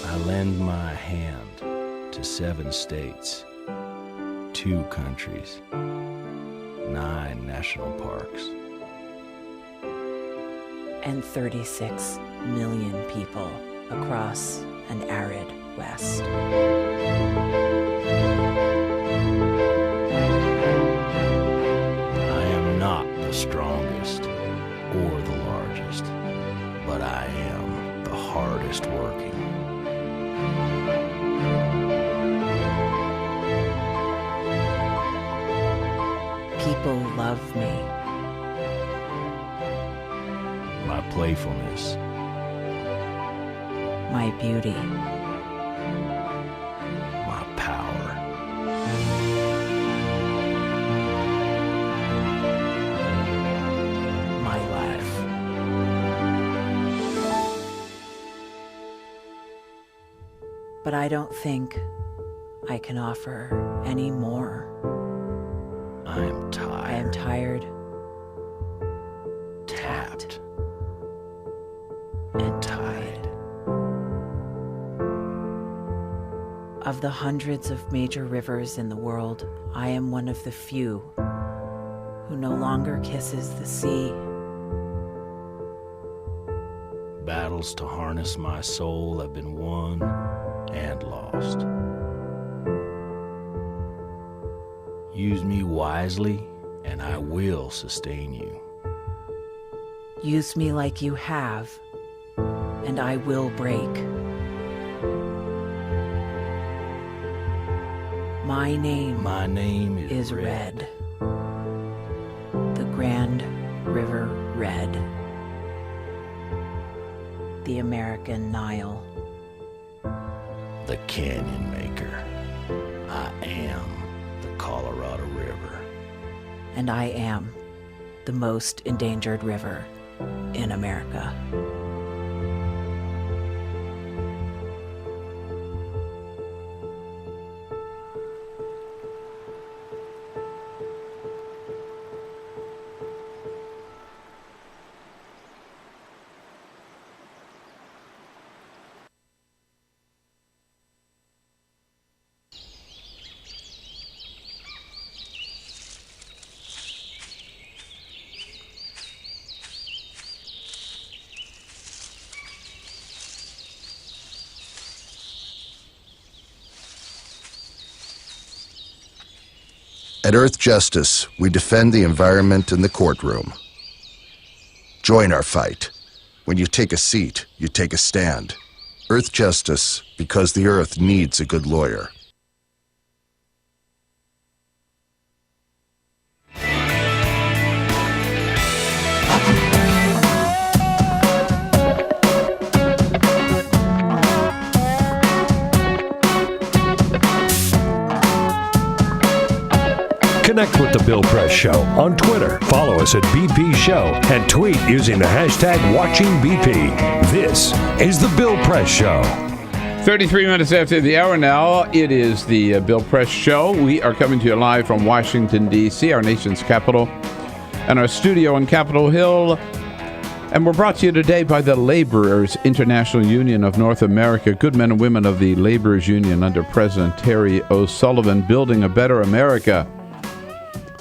I lend my hand to 7 states, 2 countries, 9 national parks, and 36 million people across an arid West. I am not the strongest or the largest, but I am the hardest working. People love me. My playfulness. My beauty. My power. My life. But I don't think I can offer any more. I am tired. I am tired. Tapped. And tied. Of the hundreds of major rivers in the world, I am one of the few who no longer kisses the sea. Battles to harness my soul have been won and lost. Use me wisely, and I will sustain you. Use me like you have, and I will break. My name is Red. The Grand River Red. The American Nile. The Canyon Maker. I am the Colorado River. And I am the most endangered river in America. At Earth Justice, we defend the environment in the courtroom. Join our fight. When you take a seat, you take a stand. Earth Justice, because the Earth needs a good lawyer. Connect with The Bill Press Show on Twitter. Follow us at BP Show and tweet using the hashtag WatchingBP. This is The Bill Press Show. 33 minutes after the hour now, it is the Bill Press Show. We are coming to you live from Washington, D.C., our nation's capital, and our studio on Capitol Hill. And we're brought to you today by the Laborers International Union of North America, good men and women of the Laborers Union under President Terry O'Sullivan, building a better America.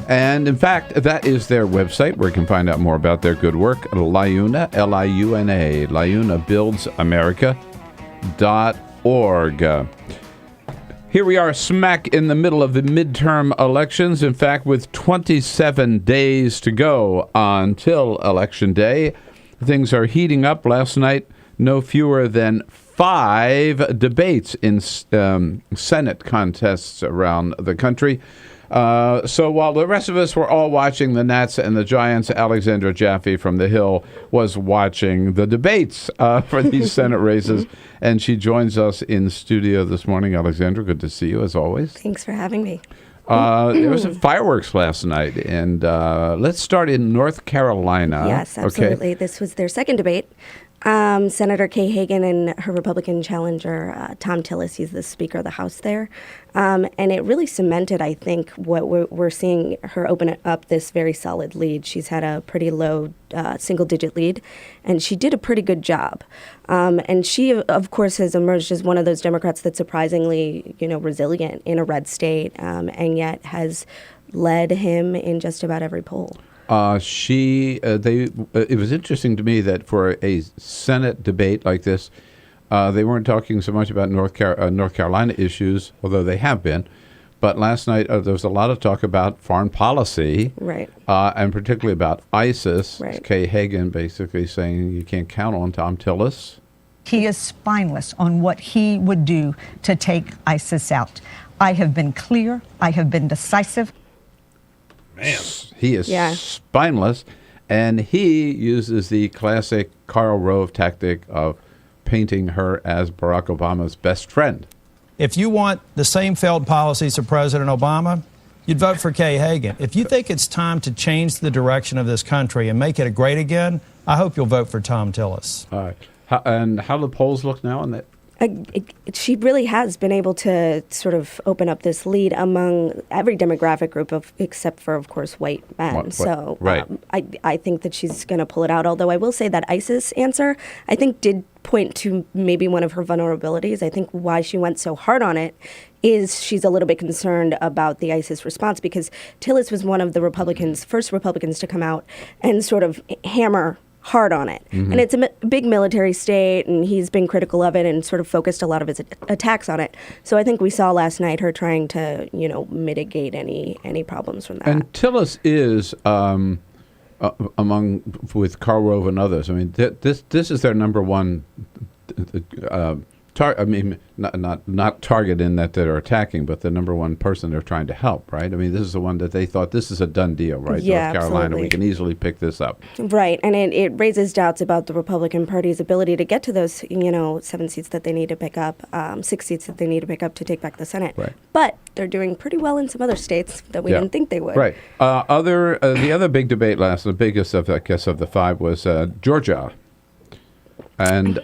And, in fact, that is their website where you can find out more about their good work. LIUNA, L-I-U-N-A, LIUNAbuildsamerica.org. Here we are smack in the middle of the midterm elections. In fact, with 27 days to go until Election Day, things are heating up. Last night, no fewer than 5 debates in Senate contests around the country. So while the rest of us were all watching the Nats and the Giants, Alexandra Jaffe from the Hill was watching the debates for these Senate races, and she joins us in studio this morning. Alexandra, good to see you as always. Thanks for having me. There was some fireworks last night, and let's start in North Carolina. Yes, absolutely. Okay. This was their second debate. Senator Kay Hagan and her Republican challenger, Tom Tillis, he's the Speaker of the House there. And it really cemented, I think, what we're seeing her open up this very solid lead. She's had a pretty low single-digit lead, and she did a pretty good job. And she, of course, has emerged as one of those Democrats that's surprisingly, resilient in a red state, and yet has led him in just about every poll. It was interesting to me that for a Senate debate like this, they weren't talking so much about North Carolina issues, although they have been. But last night there was a lot of talk about foreign policy, right? And particularly about ISIS. Right. Kay Hagan basically saying you can't count on Tom Tillis. He is spineless on what he would do to take ISIS out. I have been clear. I have been decisive. Man. He is spineless, and he uses the classic Karl Rove tactic of painting her as Barack Obama's best friend. If you want the same failed policies of President Obama, you'd vote for Kay Hagan. If you think it's time to change the direction of this country and make it great again, I hope you'll vote for Tom Tillis. All right. And how do the polls look now on that? She really has been able to sort of open up this lead among every demographic group except for, of course, white men. So right. I think that she's going to pull it out. Although I will say that ISIS answer, I think, did point to maybe one of her vulnerabilities. I think why she went so hard on it is she's a little bit concerned about the ISIS response, because Tillis was one of the first Republicans to come out and sort of hammer hard on it. Mm-hmm. And it's a big military state, and he's been critical of it and sort of focused a lot of his attacks on it. So I think we saw last night her trying to, mitigate any problems from that. And Tillis is among with Karl Rove and others. I mean, this is their number one not target in that they're attacking, but the number one person they're trying to help, right? I mean, this is the one that they thought, this is a done deal, right? Yeah, North Carolina, absolutely. we can easily pick this up. Right, and it raises doubts about the Republican Party's ability to get to those, 7 seats that they need to pick up, 6 seats that they need to pick up to take back the Senate. Right. But they're doing pretty well in some other states that we didn't think they would. Right. The other big debate the biggest of the 5 was Georgia. And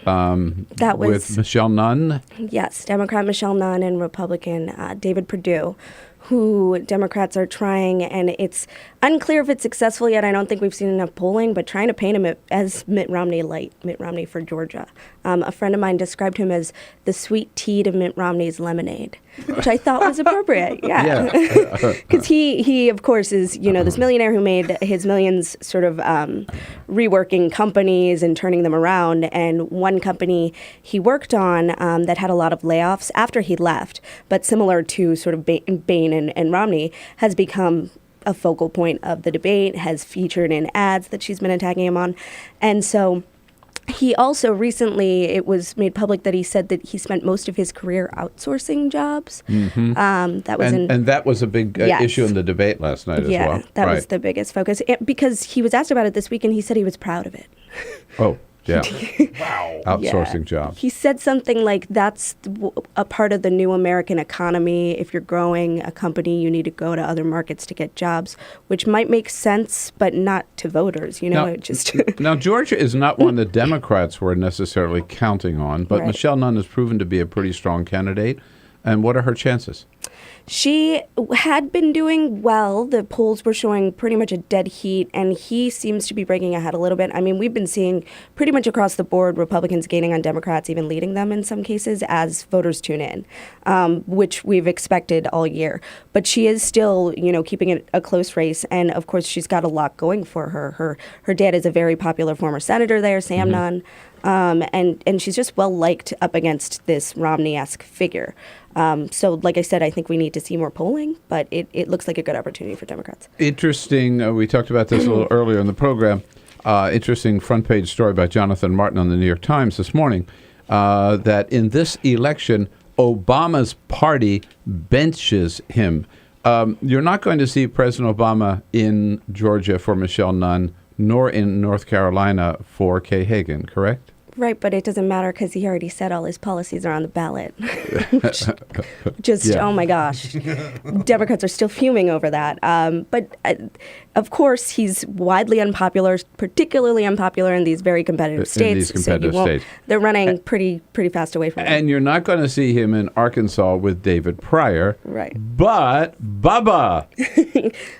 that was with Michelle Nunn. Yes, Democrat Michelle Nunn and Republican David Perdue, who Democrats are trying, and it's unclear if it's successful yet. I don't think we've seen enough polling, but trying to paint him as Mitt Romney light, Mitt Romney for Georgia. A friend of mine described him as the sweet tea to Mitt Romney's lemonade, which I thought was appropriate. Yeah, because he of course is this millionaire who made his millions sort of reworking companies and turning them around. And one company he worked on that had a lot of layoffs after he left, but similar to sort of Bain and Romney, has become a focal point of the debate, has featured in ads that she's been attacking him on. And so he also recently, it was made public that he said that he spent most of his career outsourcing jobs. Mm-hmm. And that was a big issue in the debate last night as well. Yeah, that was the biggest focus. Because he was asked about it this week, and he said he was proud of it. Oh, yeah. Wow. Outsourcing jobs. He said something like, that's a part of the new American economy. If you're growing a company, you need to go to other markets to get jobs, which might make sense, but not to voters. Now, Georgia is not one that Democrats were necessarily counting on, but Michelle Nunn has proven to be a pretty strong candidate. And what are her chances? She had been doing well. The polls were showing pretty much a dead heat, and he seems to be breaking ahead a little bit. I mean, we've been seeing pretty much across the board Republicans gaining on Democrats, even leading them in some cases as voters tune in, which we've expected all year. But she is still, keeping it a close race, and of course she's got a lot going for her. Her dad is a very popular former senator there, Sam Nunn. And she's just well liked up against this Romney-esque figure. So, like I said, I think we need to see more polling, but it looks like a good opportunity for Democrats. Interesting. We talked about this a little earlier in the program. Interesting front page story by Jonathan Martin on the New York Times this morning that in this election, Obama's party benches him. You're not going to see President Obama in Georgia for Michelle Nunn, nor in North Carolina for Kay Hagan, correct? Right, but it doesn't matter because he already said all his policies are on the ballot. Oh my gosh. Democrats are still fuming over that. But of course, he's widely unpopular, particularly unpopular in these very competitive states. In these competitive states. They're running pretty fast away from him. And you're not going to see him in Arkansas with David Pryor. Right. But Bubba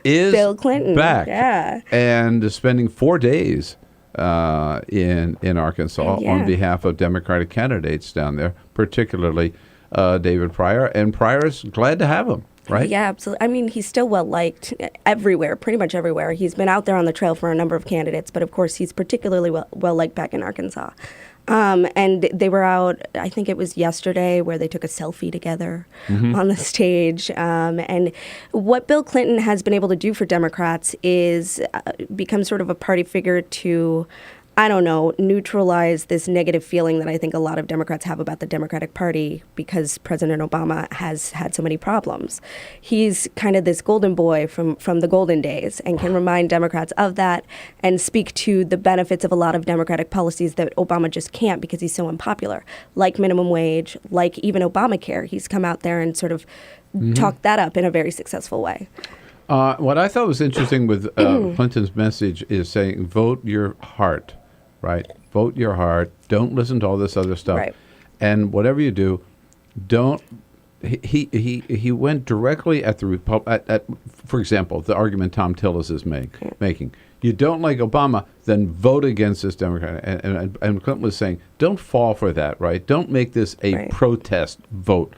is Bill Clinton back. Yeah. And spending 4 days in Arkansas on behalf of Democratic candidates down there, particularly David Pryor. And Pryor's glad to have him, right? Yeah, absolutely. I mean, he's still well-liked everywhere, pretty much everywhere. He's been out there on the trail for a number of candidates, but of course he's particularly well-liked back in Arkansas. And they were out, I think it was yesterday, where they took a selfie together on the stage. And what Bill Clinton has been able to do for Democrats is become sort of a party figure to, neutralize this negative feeling that I think a lot of Democrats have about the Democratic Party because President Obama has had so many problems. He's kind of this golden boy from the golden days and can remind Democrats of that and speak to the benefits of a lot of Democratic policies that Obama just can't because he's so unpopular, like minimum wage, like even Obamacare. He's come out there and sort of talked that up in a very successful way. What I thought was interesting with Clinton's message is saying, vote your heart. Right. Vote your heart. Don't listen to all this other stuff. Right. And whatever you do, don't. He went directly at the for example, the argument Tom Tillis is making. You don't like Obama, then vote against this Democrat. And Clinton was saying, don't fall for that, right? Don't make this a protest vote.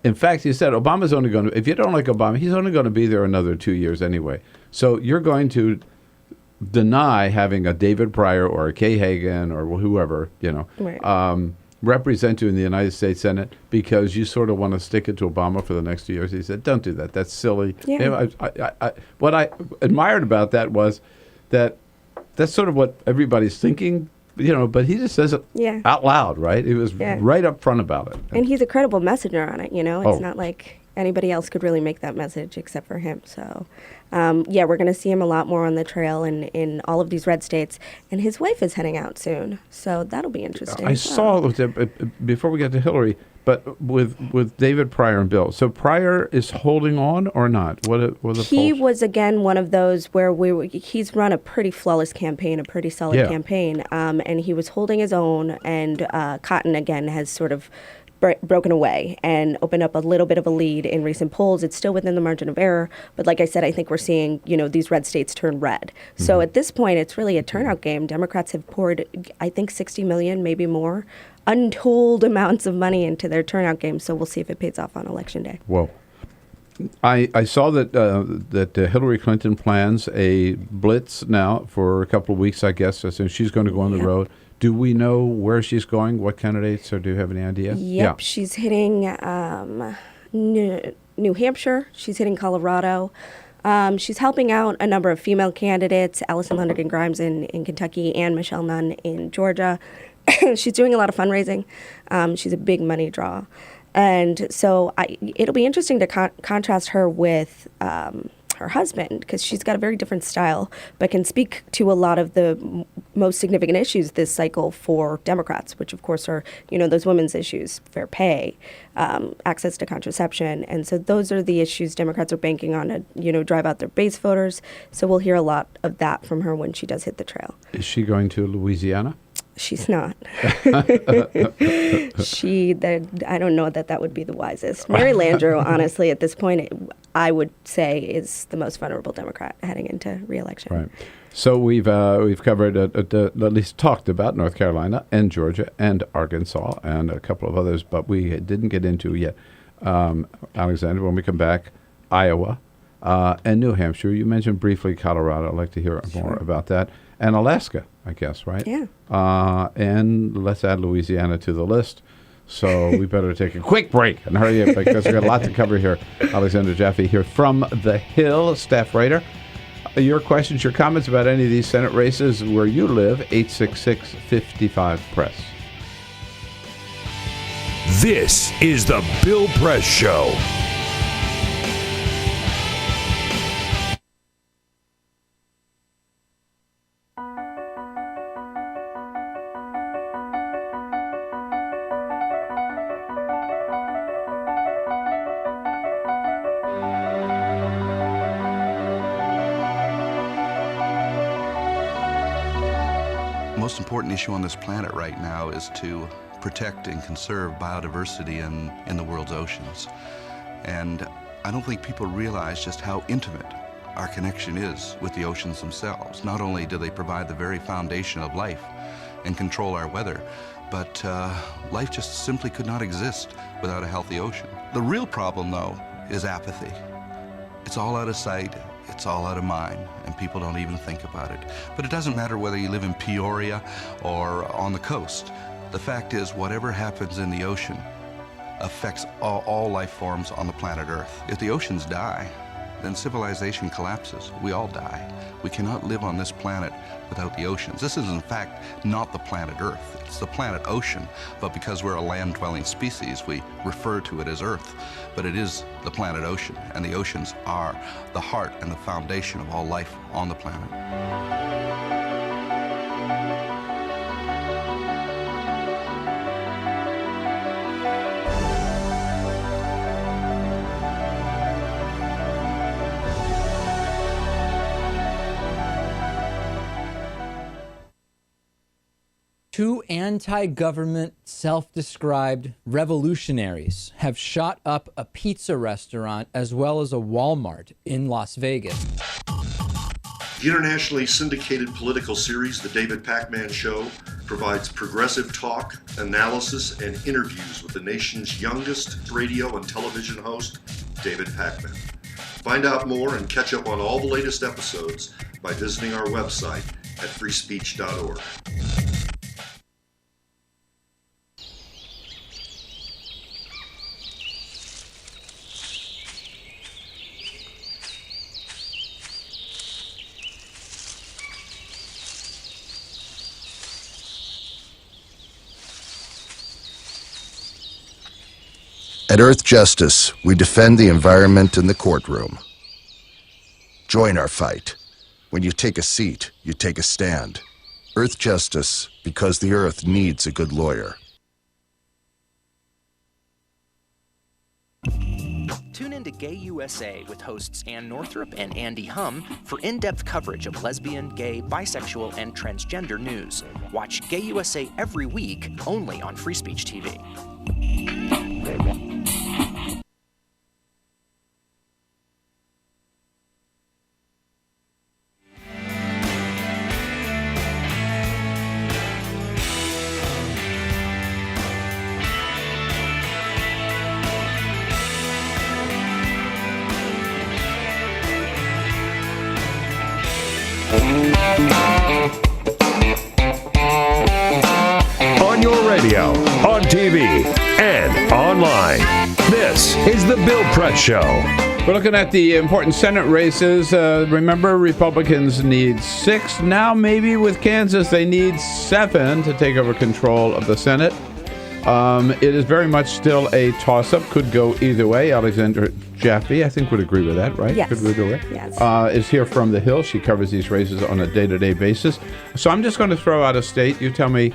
In fact, he said Obama's only going to, if you don't like Obama, he's only going to be there another 2 years anyway. So you're going to deny having a David Pryor or a Kay Hagan or whoever, represent you in the United States Senate because you sort of want to stick it to Obama for the next 2 years. He said, don't do that. That's silly. Yeah. What I admired about that was that that's sort of what everybody's thinking, but he just says it out loud, right? He was right up front about it. And he's a credible messenger on it, It's not like anybody else could really make that message except for him. So, we're going to see him a lot more on the trail in all of these red states. And his wife is heading out soon, so that'll be interesting. I saw, before we get to Hillary, but with David Pryor and Bill. So Pryor is holding on or not? He was, again, one of those where he's run a pretty flawless campaign, a pretty solid campaign, and he was holding his own, and Cotton, again, has sort of broken away and opened up a little bit of a lead in recent polls. It's still within the margin of error, but like I said, I think we're seeing, these red states turn red. So at this point, it's really a turnout game. Democrats have poured, I think, 60 million, maybe more, untold amounts of money into their turnout game. So we'll see if it pays off on Election Day. Whoa. I saw that Hillary Clinton plans a blitz now for a couple of weeks, I guess. So she's going to go on the road. Do we know where she's going? What candidates, or do you have any idea? Yep, she's hitting New Hampshire. She's hitting Colorado. She's helping out a number of female candidates, Allison Lundergan Grimes in Kentucky and Michelle Nunn in Georgia. She's doing a lot of fundraising. She's a big money draw. And so it'll be interesting to contrast her with her husband, because she's got a very different style, but can speak to a lot of the most significant issues this cycle for Democrats, which of course are, those women's issues, fair pay, access to contraception. And so those are the issues Democrats are banking on to, drive out their base voters. So we'll hear a lot of that from her when she does hit the trail. Is she going to Louisiana? She's not. I don't know that would be the wisest. Mary Landrieu, honestly, at this point, I would say is the most vulnerable Democrat heading into re-election. Right. So we've covered, at least talked about North Carolina and Georgia and Arkansas and a couple of others, but we didn't get into yet. Alexander, when we come back, Iowa and New Hampshire. You mentioned briefly Colorado. I'd like to hear more about that. And Alaska, I guess, right? Yeah. And let's add Louisiana to the list. So we better take a quick break and hurry up because we've got a lot to cover here. Alexander Jaffe here from The Hill, staff writer. Your questions, your comments about any of these Senate races where you live, 866-55-PRESS. This is The Bill Press Show. Most important issue on this planet right now is to protect and conserve biodiversity in the world's oceans. And I don't think people realize just how intimate our connection is with the oceans themselves. Not only do they provide the very foundation of life and control our weather, but life just simply could not exist without a healthy ocean. The real problem, though, is apathy. It's all out of sight. It's all out of mind, and people don't even think about it. But it doesn't matter whether you live in Peoria or on the coast. The fact is, whatever happens in the ocean affects all life forms on the planet Earth. If the oceans die, then civilization collapses. We all die. We cannot live on this planet without the oceans. This is, in fact, not the planet Earth. It's the planet ocean, but because we're a land-dwelling species, we refer to it as Earth. But it is the planet ocean, and the oceans are the heart and the foundation of all life on the planet. Two anti-government, self-described revolutionaries have shot up a pizza restaurant as well as a Walmart in Las Vegas. The internationally syndicated political series, The David Pakman Show, provides progressive talk, analysis, and interviews with the nation's youngest radio and television host, David Pakman. Find out more and catch up on all the latest episodes by visiting our website at freespeech.org. At Earth Justice, we defend the environment in the courtroom. Join our fight. When you take a seat, you take a stand. Earth Justice, because the Earth needs a good lawyer. Tune in to Gay USA with hosts Ann Northrup and Andy Hum for in-depth coverage of lesbian, gay, bisexual, and transgender news. Watch Gay USA every week, only on Free Speech TV. On your radio, on TV, and online. This is the Bill Press Show. We're looking at the important Senate races. Remember, Republicans need 6. Now, maybe with Kansas, they need 7 to take over control of the Senate. It is very much still a toss-up. Could go either way. Alexandra Jaffe, I think, would agree with that, right? Yes. Could we go away? Yes. Is here from the Hill. She covers these races on a day-to-day basis. So I'm just going to throw out a state. You tell me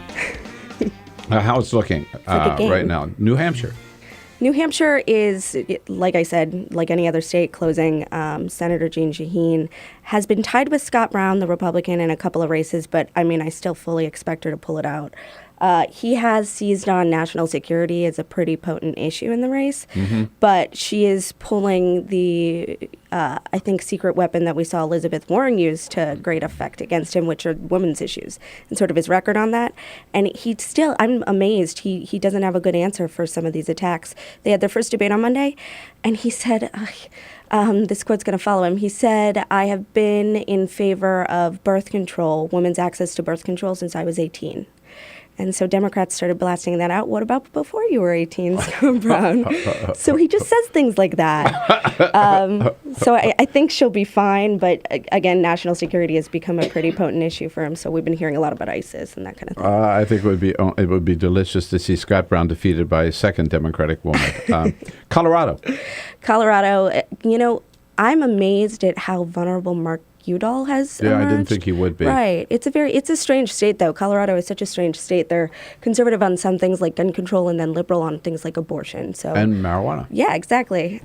how it's looking right now. New Hampshire. New Hampshire is, like I said, like any other state, closing. Senator Jeanne Shaheen has been tied with Scott Brown, the Republican, in a couple of races, but I mean, I still fully expect her to pull it out. He has seized on national security as a pretty potent issue in the race, but she is pulling the, I think, secret weapon that we saw Elizabeth Warren use to great effect against him, which are women's issues, and sort of his record on that. And he still, I'm amazed, he doesn't have a good answer for some of these attacks. They had their first debate on Monday, and he said, this quote's going to follow him. He said, "I have been in favor of birth control, women's access to birth control, since I was 18. And so Democrats started blasting that out. What about before you were 18, Scott Brown? So he just says things like that. So I think she'll be fine. But again, national security has become a pretty potent issue for him. So we've been hearing a lot about ISIS and that kind of thing. I think it would be delicious to see Scott Brown defeated by a second Democratic woman. Colorado, you know, I'm amazed at how vulnerable Mark Udall has emerged. I didn't think he would be. Right. It's a strange state, though. Colorado is such a strange state. They're conservative on some things like gun control and then liberal on things like abortion. And marijuana. Yeah, exactly.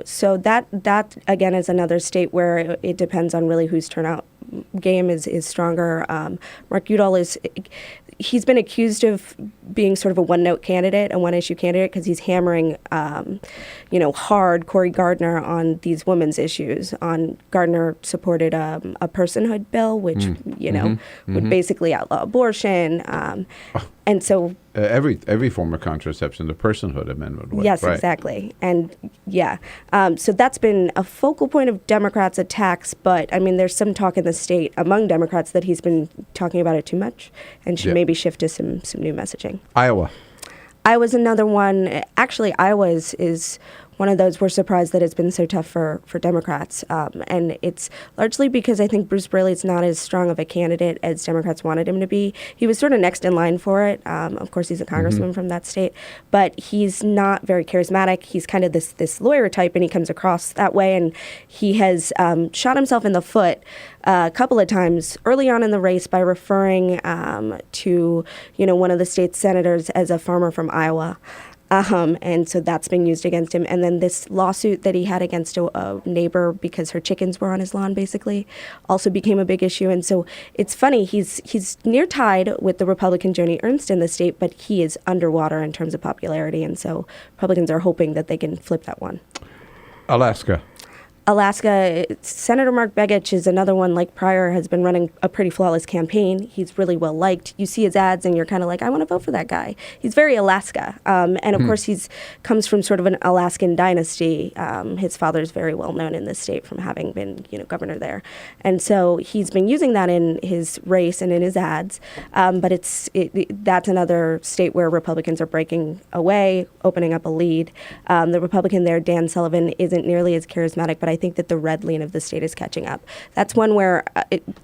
So that again is another state where it depends on really whose turnout game is stronger. Mark Udall he's been accused of being sort of a one-note candidate, a one-issue candidate, because he's hammering, hard Cory Gardner on these women's issues. Gardner supported a personhood bill, which would basically outlaw abortion, and so every form of contraception, the personhood amendment. Yes, right. Exactly, and so that's been a focal point of Democrats' attacks. But I mean, there's some talk in the state among Democrats that he's been talking about it too much, and should maybe shift to some new messaging. Iowa's another one. Actually, Iowa is one of those we're surprised that it's been so tough for Democrats. And it's largely because I think Bruce Braley's not as strong of a candidate as Democrats wanted him to be. He was sort of next in line for it. Of course, he's a congressman from that state, but he's not very charismatic. He's kind of this lawyer type, and he comes across that way. And he has shot himself in the foot a couple of times early on in the race by referring to one of the state's senators as a farmer from Iowa. And so that's being used against him. And then this lawsuit that he had against a neighbor because her chickens were on his lawn, basically, also became a big issue. And so it's funny, he's near tied with the Republican Joni Ernst in the state, but he is underwater in terms of popularity. And so Republicans are hoping that they can flip that one. Alaska. Senator Mark Begich is another one, like Pryor, has been running a pretty flawless campaign. He's really well liked. You see his ads and you're kind of like, I want to vote for that guy. He's very Alaska. And of course, he's comes from sort of an Alaskan dynasty. His father's very well known in this state from having been, governor there. And so he's been using that in his race and in his ads. But that's another state where Republicans are breaking away, opening up a lead. The Republican there, Dan Sullivan, isn't nearly as charismatic, but I think that the red lean of the state is catching up. That's one where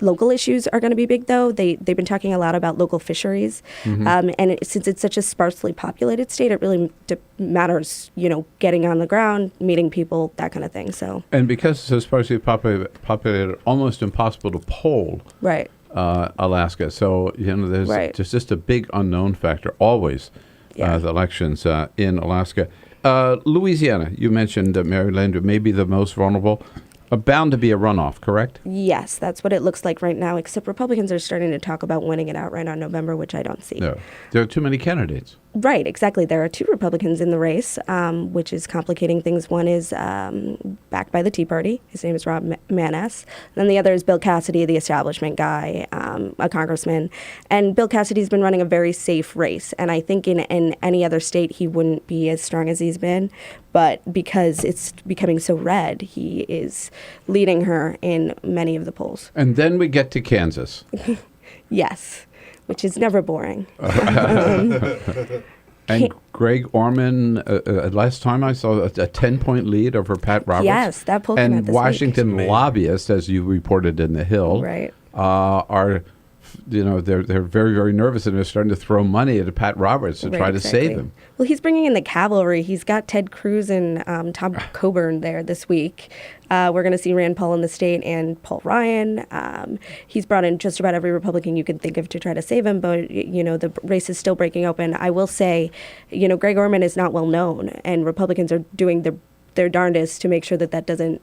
local issues are going to be big, though. They've been talking a lot about local fisheries. And since it's such a sparsely populated state, it really matters, getting on the ground, meeting people, that kind of thing. So. And because it's so sparsely populated, almost impossible to poll. Right. Alaska. So, there's just a big unknown factor always. The elections in Alaska. Louisiana, you mentioned Maryland, maybe the most vulnerable. Bound to be a runoff, correct? Yes, that's what it looks like right now, except Republicans are starting to talk about winning it outright on November, which I don't see. No, there are too many candidates. Right, exactly. There are two Republicans in the race, which is complicating things. One is backed by the Tea Party. His name is Rob Maness. Then the other is Bill Cassidy, the establishment guy, a congressman. And Bill Cassidy's been running a very safe race. And I think in any other state, he wouldn't be as strong as he's been. But because it's becoming so red, he is leading her in many of the polls. And then we get to Kansas. Yes, which is never boring. And Greg Orman, last time I saw a 10-point lead over Pat Roberts. Yes, that poll came out And this Washington week. lobbyists, as you reported in The Hill, Right. Are, they're very, very nervous, and they're starting to throw money at Pat Roberts to try to save him. Well, he's bringing in the cavalry. He's got Ted Cruz and Tom Coburn there this week. We're going to see Rand Paul in the state and Paul Ryan. He's brought in just about every Republican you could think of to try to save him, but, the race is still breaking open. I will say, Greg Orman is not well known, and Republicans are doing their darndest to make sure that doesn't,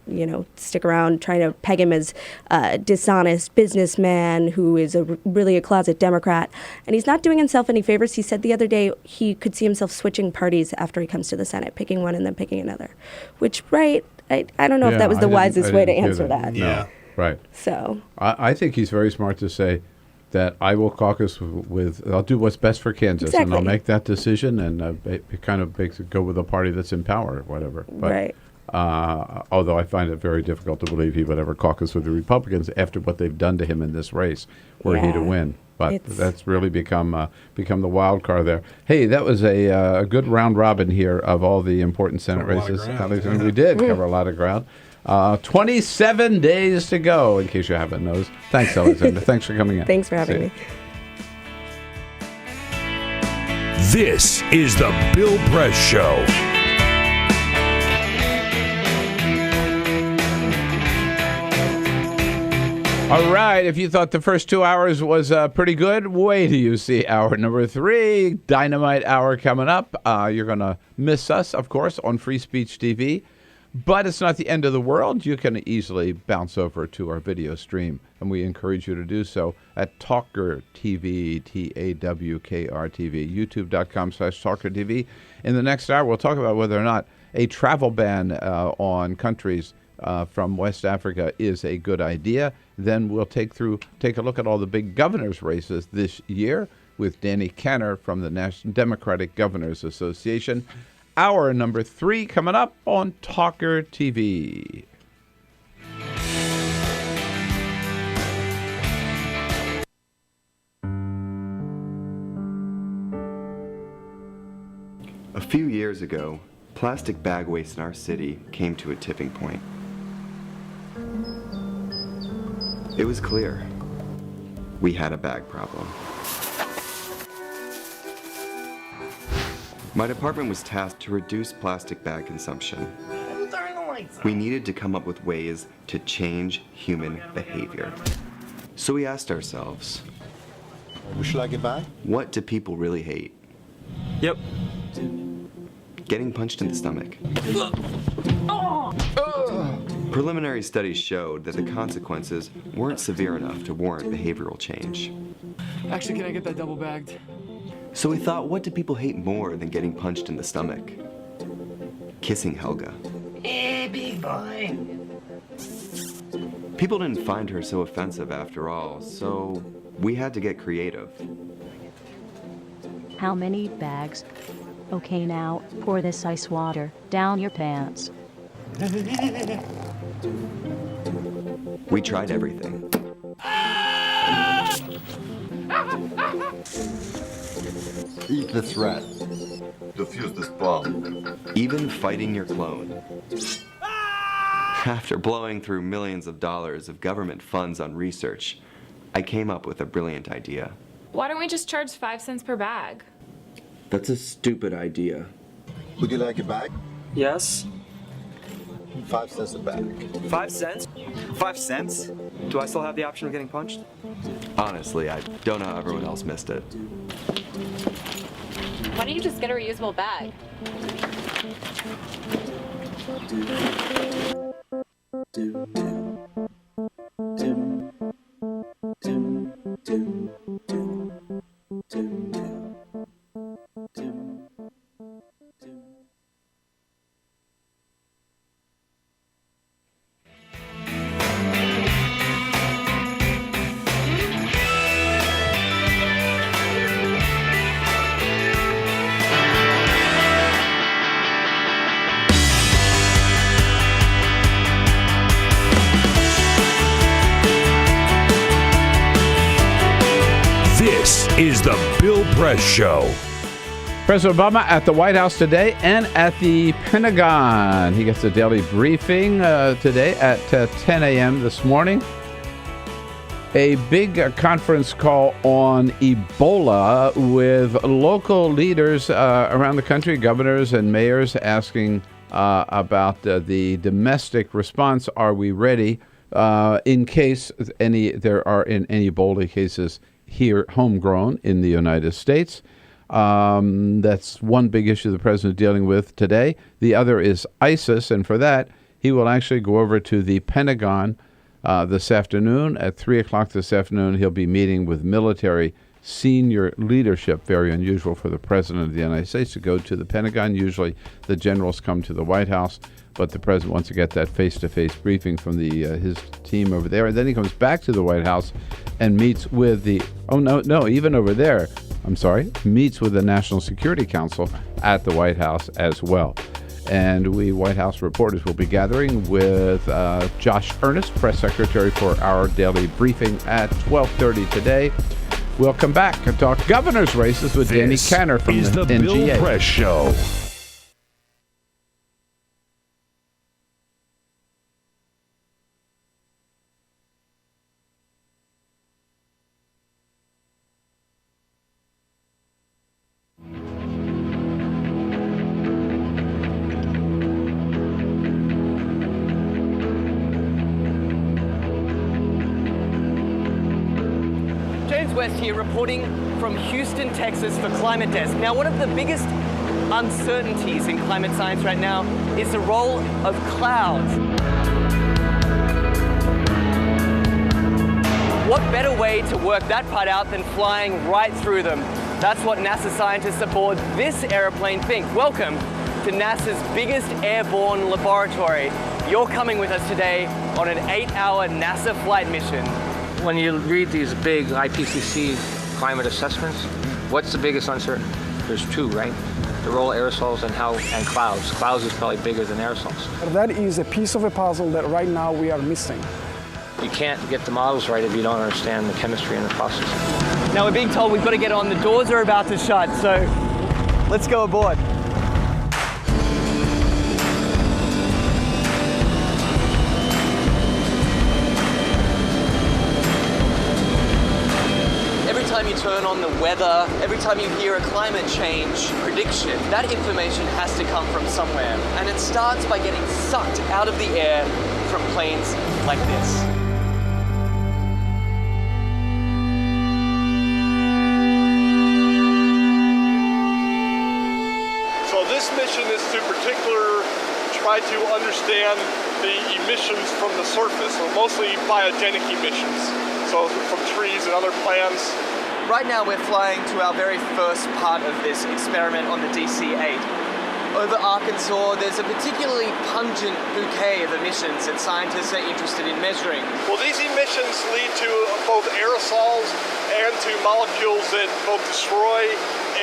stick around, trying to peg him as a dishonest businessman who is really a closet Democrat. And he's not doing himself any favors. He said the other day he could see himself switching parties after he comes to the Senate, picking one and then picking another. Which, I don't know if that was the wisest way to answer that. No. Right. So. I think he's very smart to say that I will caucus I'll do what's best for Kansas, and I'll make that decision and go with a party that's in power or whatever. But, right. Although I find it very difficult to believe he would ever caucus with the Republicans after what they've done to him in this race, were he to win. But that's really become the wild card there. Hey, that was a good round robin here of all the important Senate races. We did cover a lot of ground. 27 days to go, in case you haven't noticed. Thanks, Alexander. Thanks for coming in. Thanks for having me. This is the Bill Press Show. All right, if you thought the first 2 hours was pretty good, wait till you see hour number 3, Dynamite Hour coming up. You're going to miss us, of course, on Free Speech TV. But it's not the end of the world. You can easily bounce over to our video stream, and we encourage you to do so at TawkrTV, TawkrTV, youtube.com/TawkrTV. In the next hour, we'll talk about whether or not a travel ban on countries from West Africa is a good idea. Then we'll take a look at all the big governors' races this year with Danny Kenner from the National Democratic Governors Association. Hour number 3 coming up on TawkrTV. A few years ago, plastic bag waste in our city came to a tipping point. It was clear we had a bag problem. My department was tasked to reduce plastic bag consumption. We needed to come up with ways to change human behavior. So we asked ourselves, would you like it back? What do people really hate? Yep. getting punched in the stomach. Preliminary studies showed that the consequences weren't severe enough to warrant behavioral change. Actually, can I get that double bagged? So we thought, what do people hate more than getting punched in the stomach? Kissing Helga. Hey, big boy. People didn't find her so offensive after all, so we had to get creative. How many bags? Okay, now, pour this ice water down your pants. We tried everything. Eat this rat. Defuse this bomb. Even fighting your clone. After blowing through millions of dollars of government funds on research, I came up with a brilliant idea. Why don't we just charge 5 cents per bag? That's a stupid idea. Would you like a bag? Yes. 5 cents a bag. 5 cents? 5 cents? Do I still have the option of getting punched? Honestly, I don't know how everyone else missed it. Why don't you just get a reusable bag? This is the Bill Press Show. President Obama at the White House today and at the Pentagon. He gets a daily briefing today at 10 a.m. this morning. A big conference call on Ebola with local leaders around the country, governors and mayors, asking about the domestic response. Are we ready in case there are any Ebola cases here, homegrown in the United States? That's one big issue the president is dealing with today. The other is ISIS, and for that, he will actually go over to the Pentagon this afternoon. At 3 o'clock this afternoon, he'll be meeting with military senior leadership. Very unusual for the president of the United States to go to the Pentagon. Usually the generals come to the White House, but the president wants to get that face-to-face briefing from his team over there. And then he comes back to the White House and meets with meets with the National Security Council at the White House as well. And we White House reporters will be gathering with Josh Earnest, press secretary, for our daily briefing at 12:30 today. We'll come back and talk governor's races with Danny Canner from the NGA. Bill Press Show. Here reporting from Houston, Texas for Climate Desk. Now, one of the biggest uncertainties in climate science right now is the role of clouds. What better way to work that part out than flying right through them? That's what NASA scientists aboard this airplane think. Welcome to NASA's biggest airborne laboratory. You're coming with us today on an 8-hour NASA flight mission. When you read these big IPCC climate assessments, what's the biggest uncertainty? There's two, right? The role of aerosols and clouds. Clouds is probably bigger than aerosols. That is a piece of a puzzle that right now we are missing. You can't get the models right if you don't understand the chemistry and the process. Now we're being told we've got to get on. The doors are about to shut, so let's go aboard. Every time you turn on the weather, every time you hear a climate change prediction, that information has to come from somewhere. And it starts by getting sucked out of the air from planes like this. So this mission is to particularly try to understand the emissions from the surface, so mostly biogenic emissions, so from trees and other plants. Right now we're flying to our very first part of this experiment on the DC-8. Over Arkansas, there's a particularly pungent bouquet of emissions that scientists are interested in measuring. Well, these emissions lead to both aerosols and to molecules that both destroy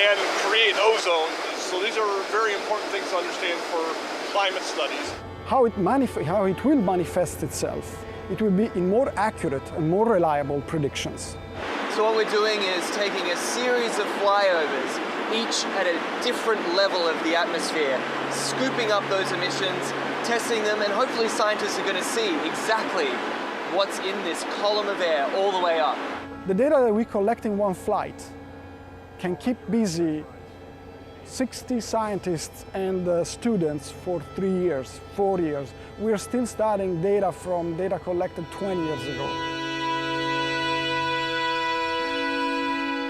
and create ozone. So these are very important things to understand for climate studies. How it will manifest itself, it will be in more accurate and more reliable predictions. So what we're doing is taking a series of flyovers, each at a different level of the atmosphere, scooping up those emissions, testing them, and hopefully scientists are going to see exactly what's in this column of air all the way up. The data that we collect in one flight can keep busy 60 scientists and students for 3 years, 4 years. We're still studying data from data collected 20 years ago.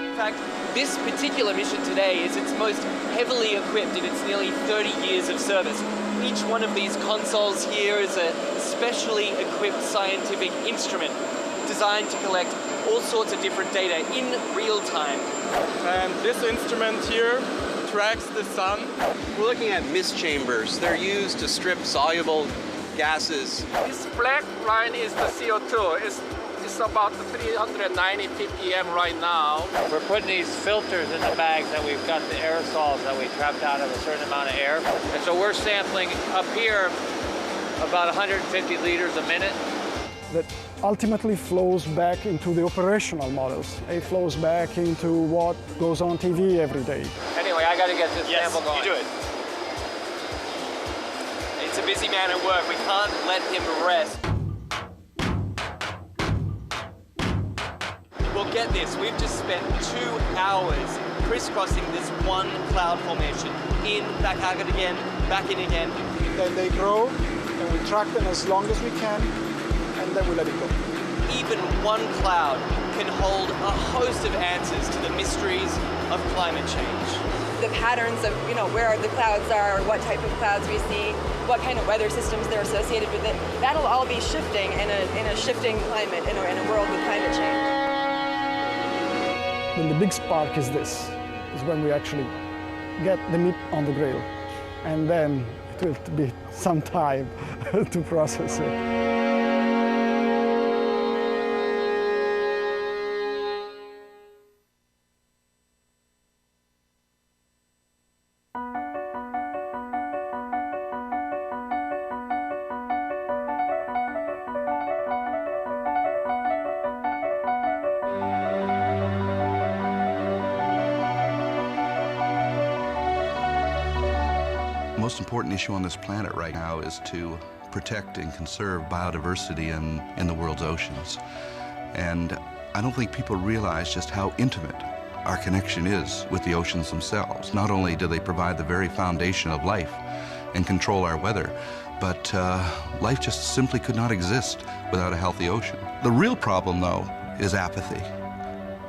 In fact, this particular mission today is its most heavily equipped in its nearly 30 years of service. Each one of these consoles here is a specially equipped scientific instrument designed to collect all sorts of different data in real time. And this instrument here tracks the sun. We're looking at mist chambers. They're used to strip soluble gases. This black line is the CO2. It's about 390 ppm right now. We're putting these filters in the bags that we've got the aerosols that we trapped out of a certain amount of air. And so we're sampling up here about 150 liters a minute. That ultimately flows back into the operational models. It flows back into what goes on TV every day. Anyway, I got to get this sample going. You do it. It's a busy man at work. We can't let him rest. Well, get this. We've just spent 2 hours crisscrossing this one cloud formation. In, back out again, back in again. Then they grow, and we track them as long as we can, and then we let it go. Even one cloud can hold a host of answers to the mysteries of climate change. The patterns of, where the clouds are, what type of clouds we see, what kind of weather systems they're associated with it, that'll all be shifting in a shifting climate, in a world with climate change. Then the big spark is this, is when we actually get the meat on the grill. And then it will be some time to process it. The most important issue on this planet right now is to protect and conserve biodiversity in the world's oceans. And I don't think people realize just how intimate our connection is with the oceans themselves. Not only do they provide the very foundation of life and control our weather, but life just simply could not exist without a healthy ocean. The real problem, though, is apathy.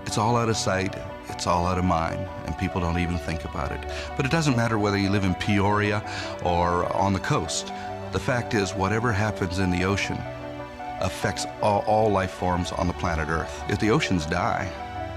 It's all out of sight, it's all out of mind, and people don't even think about it. But it doesn't matter whether you live in Peoria or on the coast. The fact is, whatever happens in the ocean affects all life forms on the planet Earth. If the oceans die,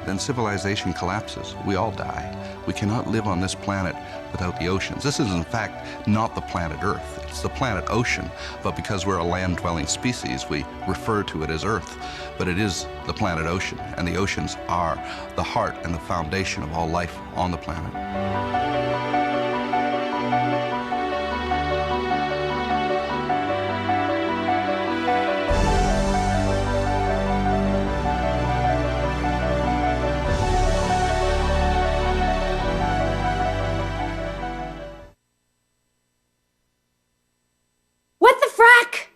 then civilization collapses. We all die. We cannot live on this planet without the oceans. This is, in fact, not the planet Earth. It's the planet ocean, but because we're a land-dwelling species, we refer to it as Earth. But it is the planet ocean, and the oceans are the heart and the foundation of all life on the planet.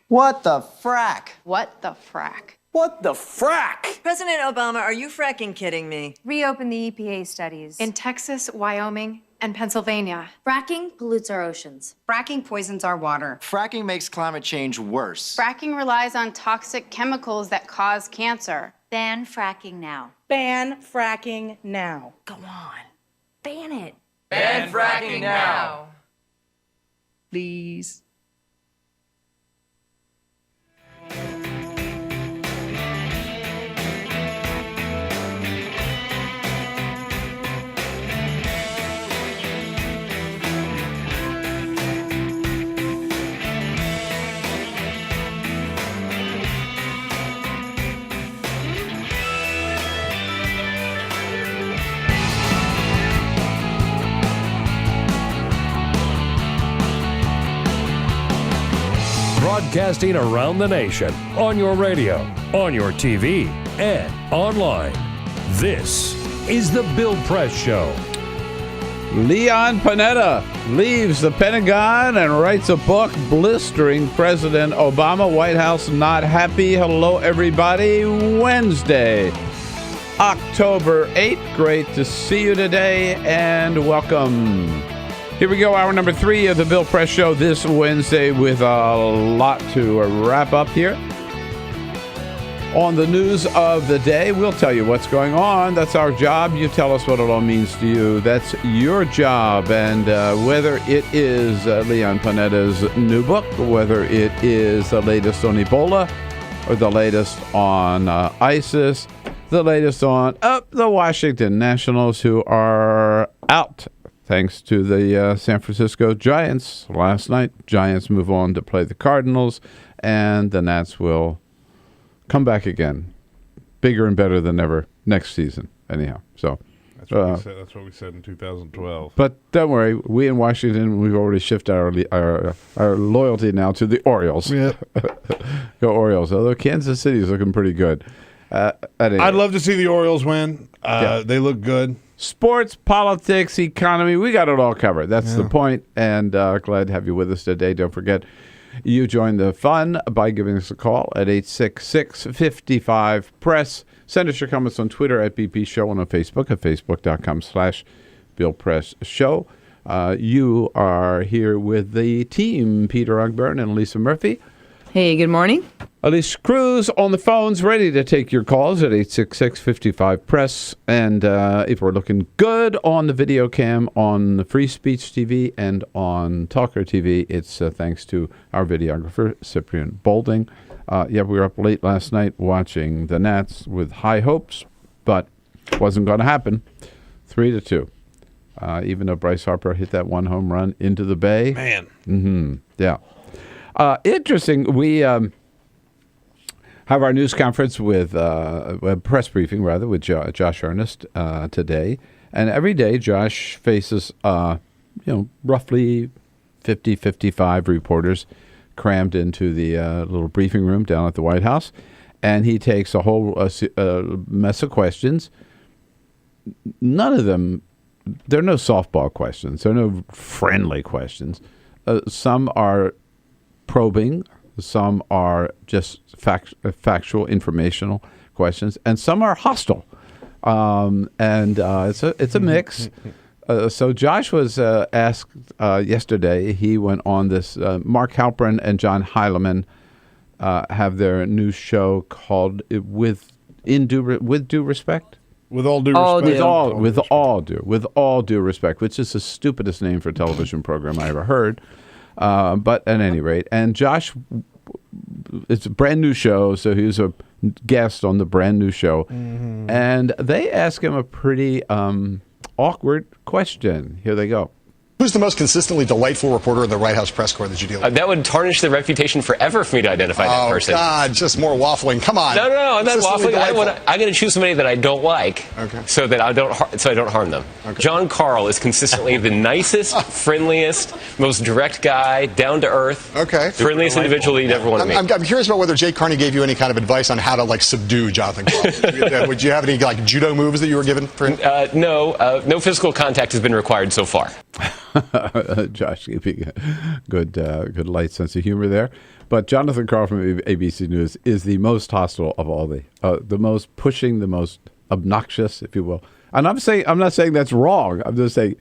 What the frack? What the frack? What the frack? President Obama, are you fracking kidding me? Reopen the EPA studies. In Texas, Wyoming, and Pennsylvania. Fracking pollutes our oceans. Fracking poisons our water. Fracking makes climate change worse. Fracking relies on toxic chemicals that cause cancer. Ban fracking now. Ban fracking now. Go on. Ban it. Ban fracking now. please. Broadcasting around the nation, on your radio, on your TV, and online. This is The Bill Press Show. Leon Panetta leaves the Pentagon and writes a book blistering President Obama. White House not happy. Hello, everybody. Wednesday, October 8th. Great to see you today, and welcome. Here we go, hour number 3 of the Bill Press Show this Wednesday with a lot to wrap up here. On the news of the day, we'll tell you what's going on. That's our job. You tell us what it all means to you. That's your job. And whether it is Leon Panetta's new book, whether it is the latest on Ebola, or the latest on ISIS, the latest on the Washington Nationals, who are out thanks to the San Francisco Giants last night. Giants move on to play the Cardinals, and the Nats will come back again, bigger and better than ever next season. Anyhow, so that's what we said. That's what we said in 2012. But don't worry, we in Washington, we've already shifted our loyalty now to the Orioles. Yeah. Go Orioles! Although Kansas City is looking pretty good. I'd love to see the Orioles win. They look good. Sports, politics, economy, we got it all covered. That's the point, and glad to have you with us today. Don't forget, you join the fun by giving us a call at 866-55-PRESS. Send us your comments on Twitter at BP Show and on Facebook at facebook.com/BillPressShow. You are here with the team, Peter Ogburn and Lisa Murphy. Hey, good morning. Alicia Cruz on the phones, ready to take your calls at 866-55-PRESS. And if we're looking good on the video cam on the Free Speech TV and on TawkrTV, it's thanks to our videographer, Cyprian Bolding. We were up late last night watching the Nats with high hopes, but it wasn't going to happen. 3-2. Even though Bryce Harper hit that one home run into the Bay. Man. Mm-hmm. Yeah. Interesting. We have our news conference with a press briefing, rather, with Josh Earnest today. And every day, Josh faces, roughly 50, 55 reporters crammed into the little briefing room down at the White House. And he takes a whole mess of questions. None of them, there are no softball questions. There are no friendly questions. Some are probing, some are just factual, informational questions, and some are hostile. It's a mix. So Josh was asked yesterday. He went on this. Mark Halperin and John Heilemann have their new show called With Due Respect. With all due respect. With all due respect, which is the stupidest name for a television program I ever heard. But at any rate, and Josh, it's a brand new show, so he was a guest on the brand new show. Mm-hmm. And they ask him a pretty awkward question. Here they go. Who's the most consistently delightful reporter in the White House press corps that you deal with? That would tarnish the reputation forever for me to identify that person. Oh, God, just more waffling. Come on. No, I'm not waffling. I'm going to choose somebody that I don't like, so that I don't harm them. Okay. John Karl is consistently the nicest, friendliest, most direct guy, down to earth, friendliest individual you'd ever want to meet. I'm curious about whether Jay Carney gave you any kind of advice on how to subdue Jonathan Karl. Would you have any judo moves that you were given for him? No physical contact has been required so far. Josh giving a good light sense of humor there. But Jonathan Karl from ABC News is the most hostile of all the most pushing, the most obnoxious, if you will. And I'm not saying that's wrong. I'm just saying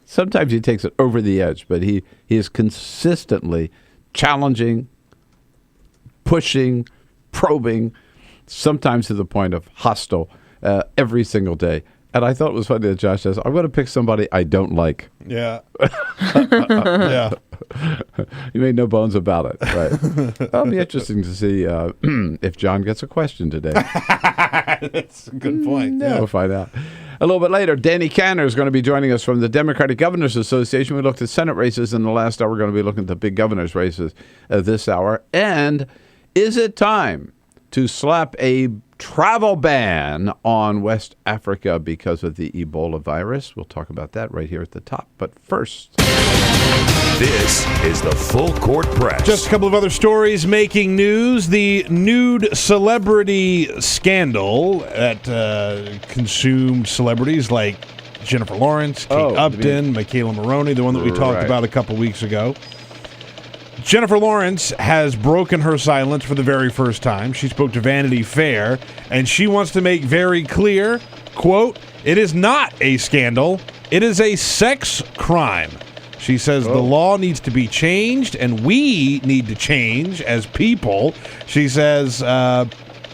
sometimes he takes it over the edge, but he is consistently challenging, pushing, probing, sometimes to the point of hostile every single day. And I thought it was funny that Josh says, I'm going to pick somebody I don't like. Yeah. Yeah. You made no bones about it, right? That'll be interesting to see if John gets a question today. That's a good point. We'll find out. A little bit later, Danny Canner is going to be joining us from the Democratic Governors Association. We looked at Senate races in the last hour. We're going to be looking at the big governors races this hour. And is it time to slap a travel ban on West Africa because of the Ebola virus? We'll talk about that right here at the top. But first, this is the Full Court Press. Just a couple of other stories making news. The nude celebrity scandal that consumed celebrities like Jennifer Lawrence, Kate Upton, Michaela Maroney, the one that we talked about a couple weeks ago. Jennifer Lawrence has broken her silence for the very first time. She spoke to Vanity Fair, and she wants to make very clear, quote, "It is not a scandal. It is a sex crime." She says the law needs to be changed, and we need to change as people. She says,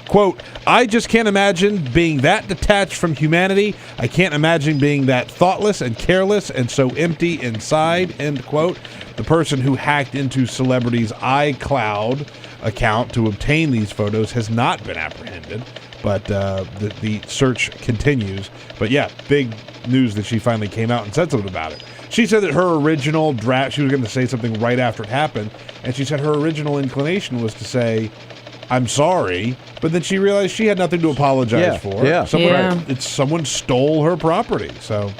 quote, "I just can't imagine being that detached from humanity. I can't imagine being that thoughtless and careless and so empty inside," end quote. The person who hacked into celebrities' iCloud account to obtain these photos has not been apprehended, but the search continues. But yeah, big news that she finally came out and said something about it. She said that her original draft, she was going to say something right after it happened, and she said her original inclination was to say, "I'm sorry," but then she realized she had nothing to apologize for. Yeah. Someone stole her property, so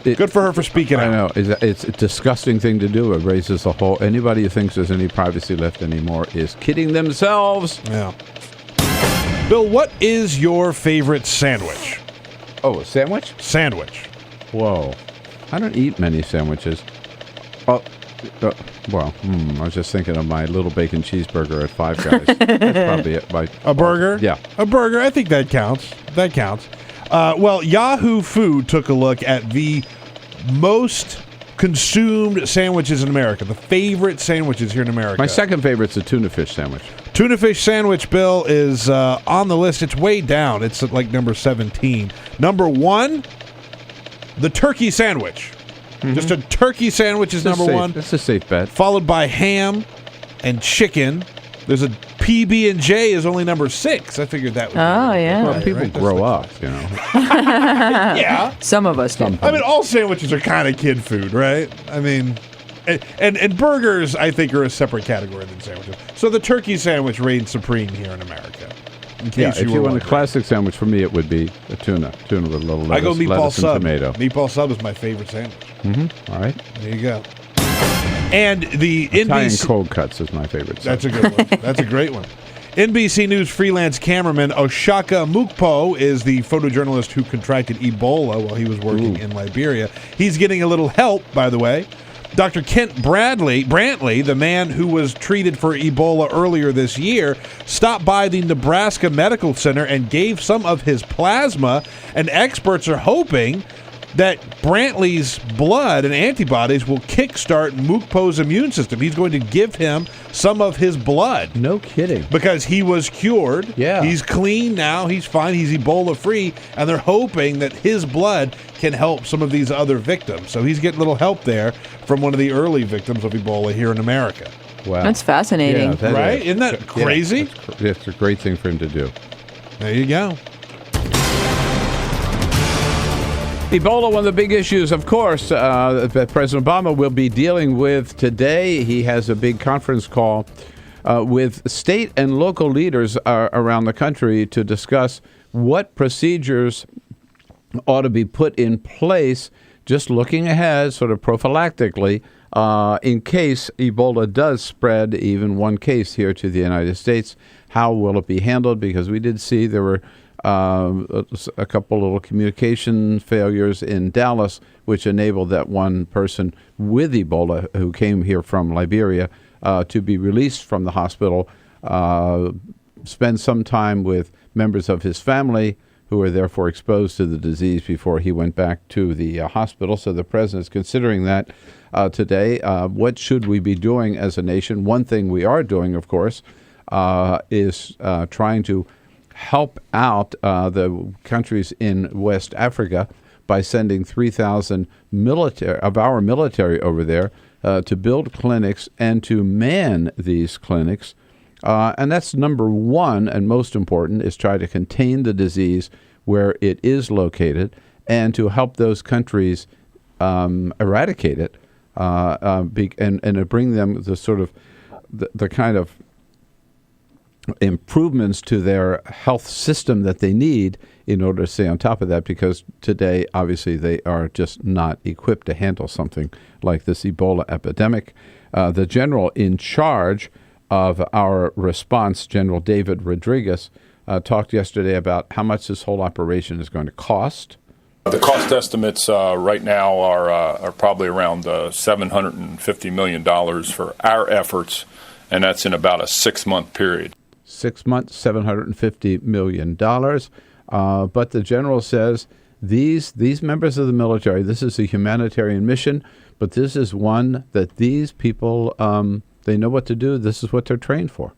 good for her for speaking out. I know. It's a disgusting thing to do. It raises the whole... Anybody who thinks there's any privacy left anymore is kidding themselves. Yeah. Bill, what is your favorite sandwich? Oh, a sandwich? Sandwich. Whoa. I don't eat many sandwiches. I was just thinking of my little bacon cheeseburger at Five Guys. That's probably it. A burger? Yeah. A burger. I think that counts. That counts. Well, Yahoo Food took a look at the most consumed sandwiches in America, the favorite sandwiches here in America. My second favorite's a tuna fish sandwich. Tuna fish sandwich, Bill, is on the list. It's way down. It's at like number 17. Number 1, the turkey sandwich. Mm-hmm. Just a turkey sandwich is number 1. That's a safe bet. Followed by ham and chicken. There's a PB&J is only number 6. I figured that would be Well, right, people right? grow up, you know. Yeah. Some of us do. I mean, all sandwiches are kind of kid food, right? I mean, and burgers, I think, are a separate category than sandwiches. So the turkey sandwich reigns supreme here in America. If you want a classic sandwich, for me, it would be a tuna with a little lettuce, I go meatball sub. and tomato. Meatball sub is my favorite sandwich. Mm-hmm. All right. There you go. And the Italian NBC cold cuts is my favorite. That's a good one. That's a great one. NBC News freelance cameraman Oshaka Mukpo is the photojournalist who contracted Ebola while he was working in Liberia. He's getting a little help, by the way. Dr. Kent Brantley, the man who was treated for Ebola earlier this year, stopped by the Nebraska Medical Center and gave some of his plasma, and experts are hoping that Brantley's blood and antibodies will kickstart Mukpo's immune system. He's going to give him some of his blood. No kidding. Because he was cured. Yeah. He's clean now. He's fine. He's Ebola-free. And they're hoping that his blood can help some of these other victims. So he's getting a little help there from one of the early victims of Ebola here in America. Wow. That's fascinating. Yeah, right? Isn't that crazy? It's a great thing for him to do. There you go. Ebola, one of the big issues, of course, that President Obama will be dealing with today. He has a big conference call with state and local leaders around the country to discuss what procedures ought to be put in place, just looking ahead, sort of prophylactically, in case Ebola does spread, even one case here to the United States. How will it be handled? Because we did see there were a couple little communication failures in Dallas, which enabled that one person with Ebola who came here from Liberia to be released from the hospital, spend some time with members of his family who were therefore exposed to the disease before he went back to the hospital. So the president is considering that today. What should we be doing as a nation? One thing we are doing, of course, is trying to help out the countries in West Africa by sending 3,000 of our military over there to build clinics and to man these clinics. And that's number one and most important, is try to contain the disease where it is located and to help those countries eradicate it and to bring them the sort of the kind of improvements to their health system that they need in order to stay on top of that, because today, obviously, they are just not equipped to handle something like this Ebola epidemic. The general in charge of our response, General David Rodriguez, talked yesterday about how much this whole operation is going to cost. The cost estimates right now are probably around $750 million for our efforts, and that's in about a 6-month period. 6 months, $750 million. But the general says these members of the military, this is a humanitarian mission, but this is one that these people, they know what to do. This is what they're trained for.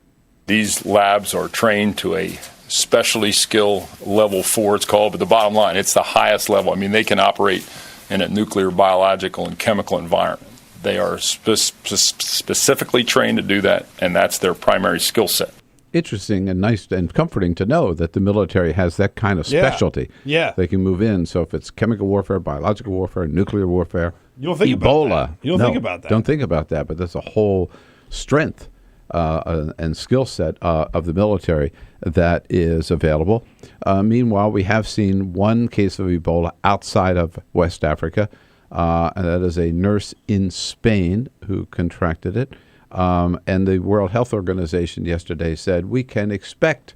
These labs are trained to a specialty skill level 4, it's called, but the bottom line, it's the highest level. I mean, they can operate in a nuclear, biological, and chemical environment. They are specifically trained to do that, and that's their primary skill set. Interesting and nice and comforting to know that the military has that kind of specialty. Yeah. They can move in. So if it's chemical warfare, biological warfare, nuclear warfare, you don't think Ebola. About that. You don't think about that. Don't think about that. But that's a whole strength and skill set of the military that is available. Meanwhile, we have seen one case of Ebola outside of West Africa, and that is a nurse in Spain who contracted it. And the World Health Organization yesterday said we can expect,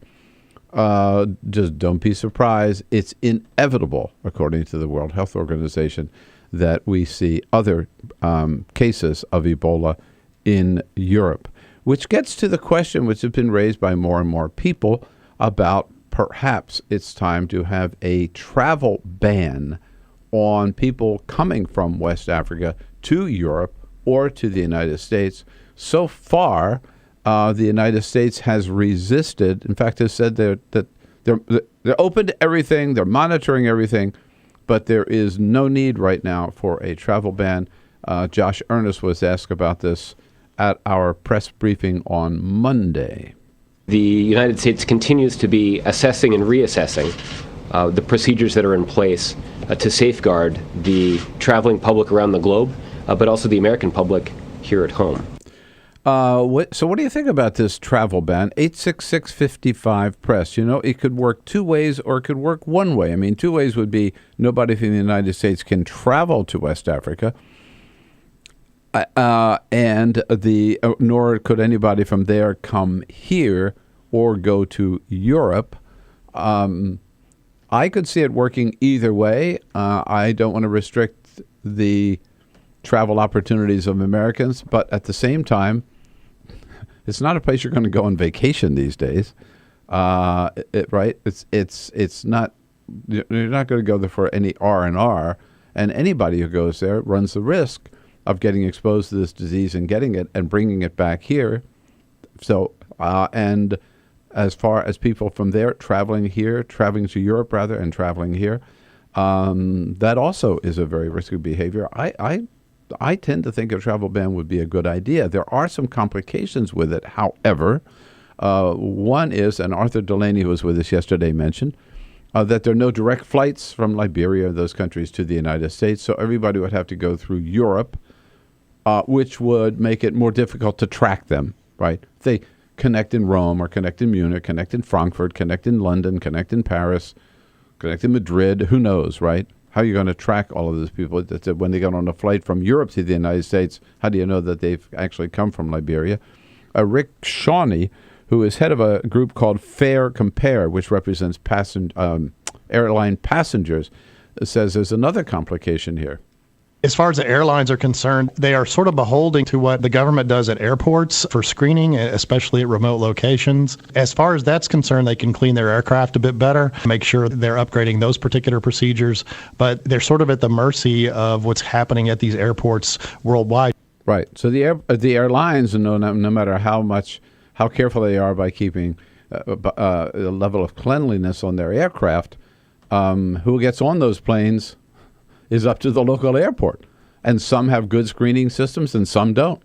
just don't be surprised, it's inevitable, according to the World Health Organization, that we see other cases of Ebola in Europe, which gets to the question which has been raised by more and more people about perhaps it's time to have a travel ban on people coming from West Africa to Europe or to the United States. So far, the United States has resisted. In fact, has said that they're open to everything, they're monitoring everything, but there is no need right now for a travel ban. Josh Earnest was asked about this at our press briefing on Monday. The United States continues to be assessing and reassessing the procedures that are in place to safeguard the traveling public around the globe, but also the American public here at home. So what do you think about this travel ban? 866-55-PRESS. You know, it could work two ways or it could work one way. I mean, two ways would be nobody from the United States can travel to West Africa, and nor could anybody from there come here or go to Europe. I could see it working either way. I don't want to restrict the travel opportunities of Americans, but at the same time, it's not a place you're going to go on vacation these days, right? It's not. You're not going to go there for any R&R, and anybody who goes there runs the risk of getting exposed to this disease and getting it and bringing it back here. So, and as far as people from there traveling to Europe rather, and traveling here, that also is a very risky behavior. I tend to think a travel ban would be a good idea. There are some complications with it, however. One is, and Arthur Delaney, who was with us yesterday, mentioned that there are no direct flights from Liberia or those countries to the United States, so everybody would have to go through Europe, which would make it more difficult to track them, right? If they connect in Rome or connect in Munich, connect in Frankfurt, connect in London, connect in Paris, connect in Madrid, who knows, right? How are you going to track all of these people that when they get on a flight from Europe to the United States? How do you know that they've actually come from Liberia? Rick Shawnee, who is head of a group called Fair Compare, which represents airline passengers, says there's another complication here. As far as the airlines are concerned, they are sort of beholden to what the government does at airports for screening, especially at remote locations. As far as that's concerned, they can clean their aircraft a bit better, make sure they're upgrading those particular procedures, but they're sort of at the mercy of what's happening at these airports worldwide. Right. So the airlines, no matter how careful they are by keeping a level of cleanliness on their aircraft, who gets on those planes is up to the local airport. and some have good screening systems and some don't.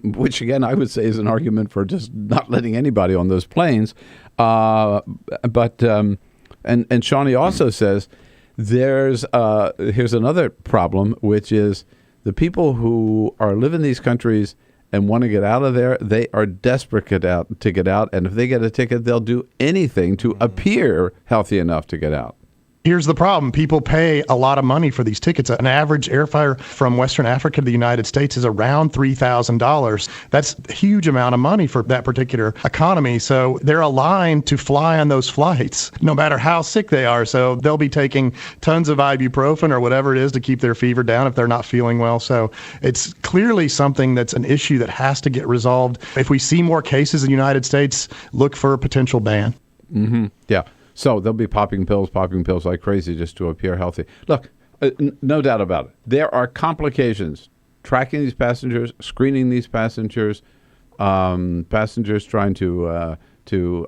Which again, I would say is an argument for just not letting anybody on those planes. But Shawnee also says here's another problem, which is the people who are live in these countries and want to get out of there, they are desperate to get out. And if they get a ticket, they'll do anything to appear healthy enough to get out. Here's the problem. People pay a lot of money for these tickets. An average airfare from Western Africa to the United States is around $3,000. That's a huge amount of money for that particular economy. So they're aligned to fly on those flights, no matter how sick they are. So they'll be taking tons of ibuprofen or whatever it is to keep their fever down if they're not feeling well. So it's clearly something that's an issue that has to get resolved. If we see more cases in the United States, look for a potential ban. Mm-hmm. Yeah. So they'll be popping pills like crazy just to appear healthy. Look, no doubt about it. There are complications tracking these passengers, screening these passengers, passengers trying to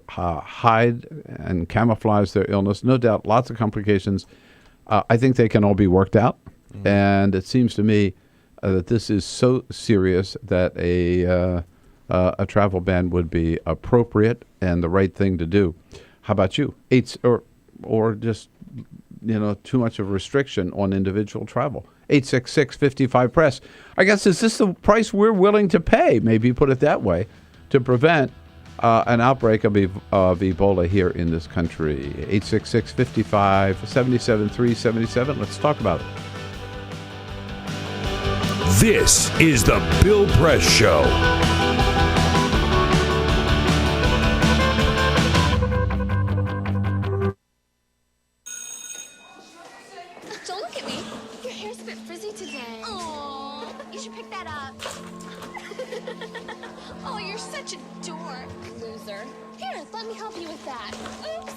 hide and camouflage their illness. No doubt, lots of complications. I think they can all be worked out. Mm-hmm. And it seems to me that this is so serious that a travel ban would be appropriate and the right thing to do. How about you? Or just, too much of a restriction on individual travel. 866-55-PRESS. I guess, is this the price we're willing to pay, maybe put it that way, to prevent an outbreak of Ebola here in this country? 866-55-77-377. Let's talk about it. This is the Bill Press Show. Don't look at me. Your hair's a bit frizzy today. Oh, you should pick that up. Oh, you're such a dork, loser. Here, let me help you with that. Oops.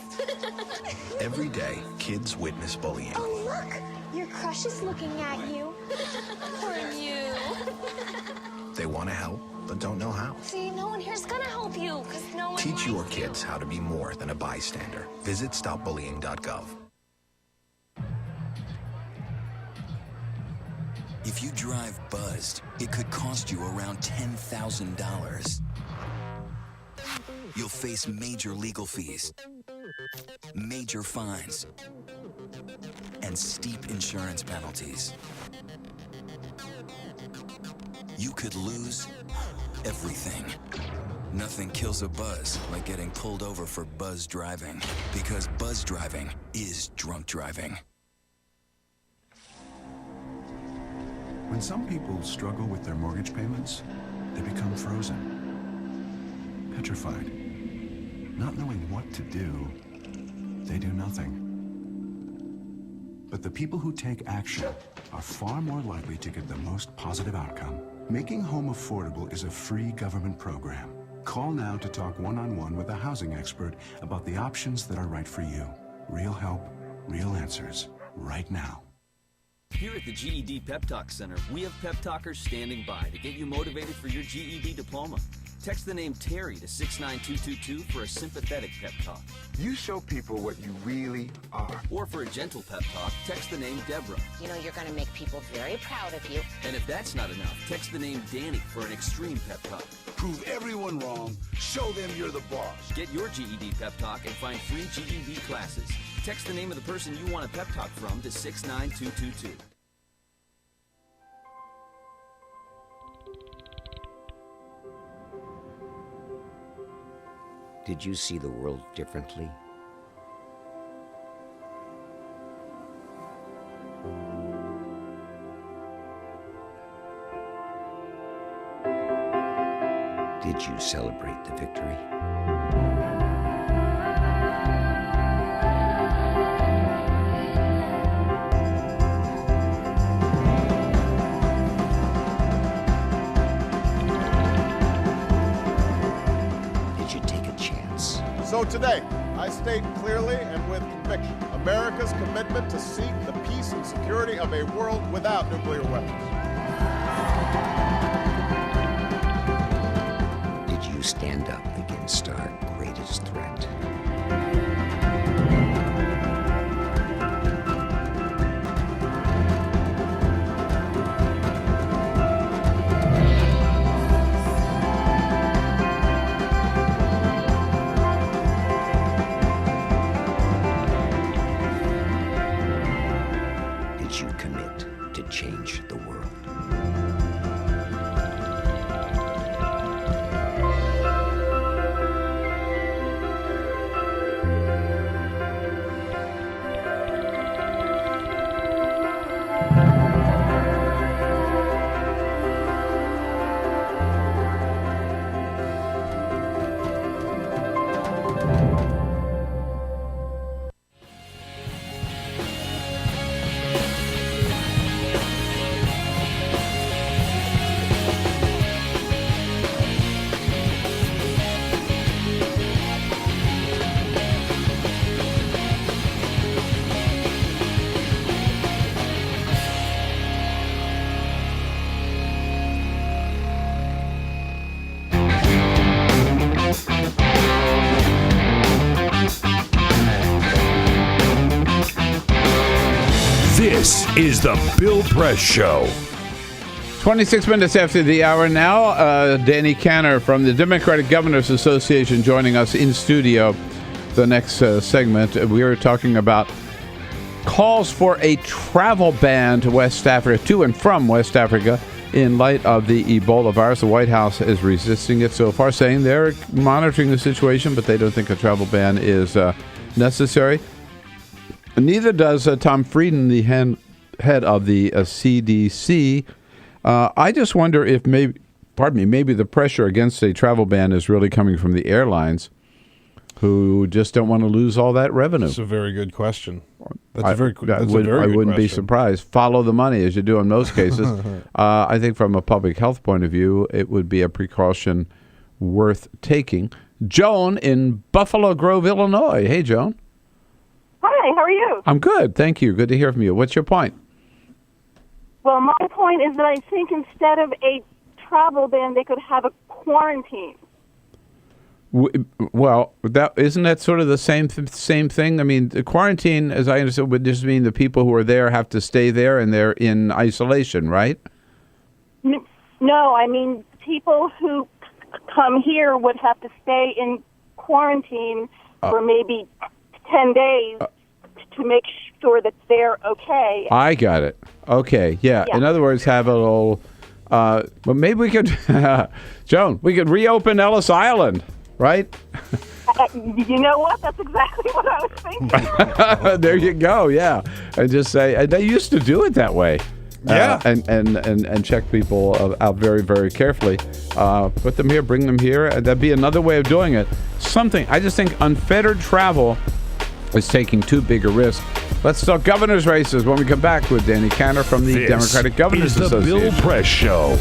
Every day, kids witness bullying. Oh, look. Your crush is looking at you. Poor you. They want to help, but don't know how. See, no one here's gonna help you, because no one Teach your kids how to be more than a bystander. Visit stopbullying.gov. If you drive buzzed, it could cost you around $10,000. You'll face major legal fees, major fines, and steep insurance penalties. You could lose everything. Nothing kills a buzz like getting pulled over for buzz driving, because buzz driving is drunk driving. When some people struggle with their mortgage payments, they become frozen, petrified. Not knowing what to do, they do nothing. But the people who take action are far more likely to get the most positive outcome. Making home affordable is a free government program. Call now to talk one-on-one with a housing expert about the options that are right for you. Real help, real answers, right now. Here at the GED Pep Talk Center, we have pep talkers standing by to get you motivated for your GED diploma. Text the name Terry to 69222 for a sympathetic pep talk. You show people what you really are. Or for a gentle pep talk, text the name Deborah. You know you're going to make people very proud of you. And if that's not enough, text the name Danny for an extreme pep talk. Prove everyone wrong. Show them you're the boss. Get your GED pep talk and find free GED classes. Text the name of the person you want a pep talk from to 69222. Did you see the world differently? Did you celebrate the victory? So today, I state clearly and with conviction America's commitment to seek the peace and security of a world without nuclear weapons. Did you stand up against our greatest threat? is the Bill Press Show. 26 minutes after the hour now. Danny Cantor from the Democratic Governors Association joining us in studio. The next segment, we are talking about calls for a travel ban to West Africa, to and from West Africa, in light of the Ebola virus. The White House is resisting it so far, saying they're monitoring the situation, but they don't think a travel ban is necessary. Neither does Tom Frieden, the head of the CDC. I just wonder if maybe the pressure against a travel ban is really coming from the airlines, who just don't want to lose all that revenue. That's a very good question. I wouldn't be surprised. Follow the money, as you do in most cases. I think from a public health point of view, it would be a precaution worth taking. Joan in Buffalo Grove, Illinois. Hey, Joan. Hi, how are you? I'm good, thank you. Good to hear from you. What's your point? Well, my point is that I think instead of a travel ban, they could have a quarantine. Well, isn't that sort of the same thing? I mean, the quarantine, as I understand, would just mean the people who are there have to stay there and they're in isolation, right? No, I mean people who come here would have to stay in quarantine for maybe 10 days to make sure that they're okay. I got it. Okay, yeah. In other words, have a little. Well, maybe we could, Joan. We could reopen Ellis Island. Right? You know what? That's exactly what I was thinking. There you go. Yeah, and just say they used to do it that way. Yeah, and check people out very, very carefully. Put them here, bring them here. That'd be another way of doing it. I just think unfettered travel is taking too big a risk. Let's talk governors' races when we come back with Danny Cantor from the Democratic Governors Association. This is the Bill Press Show.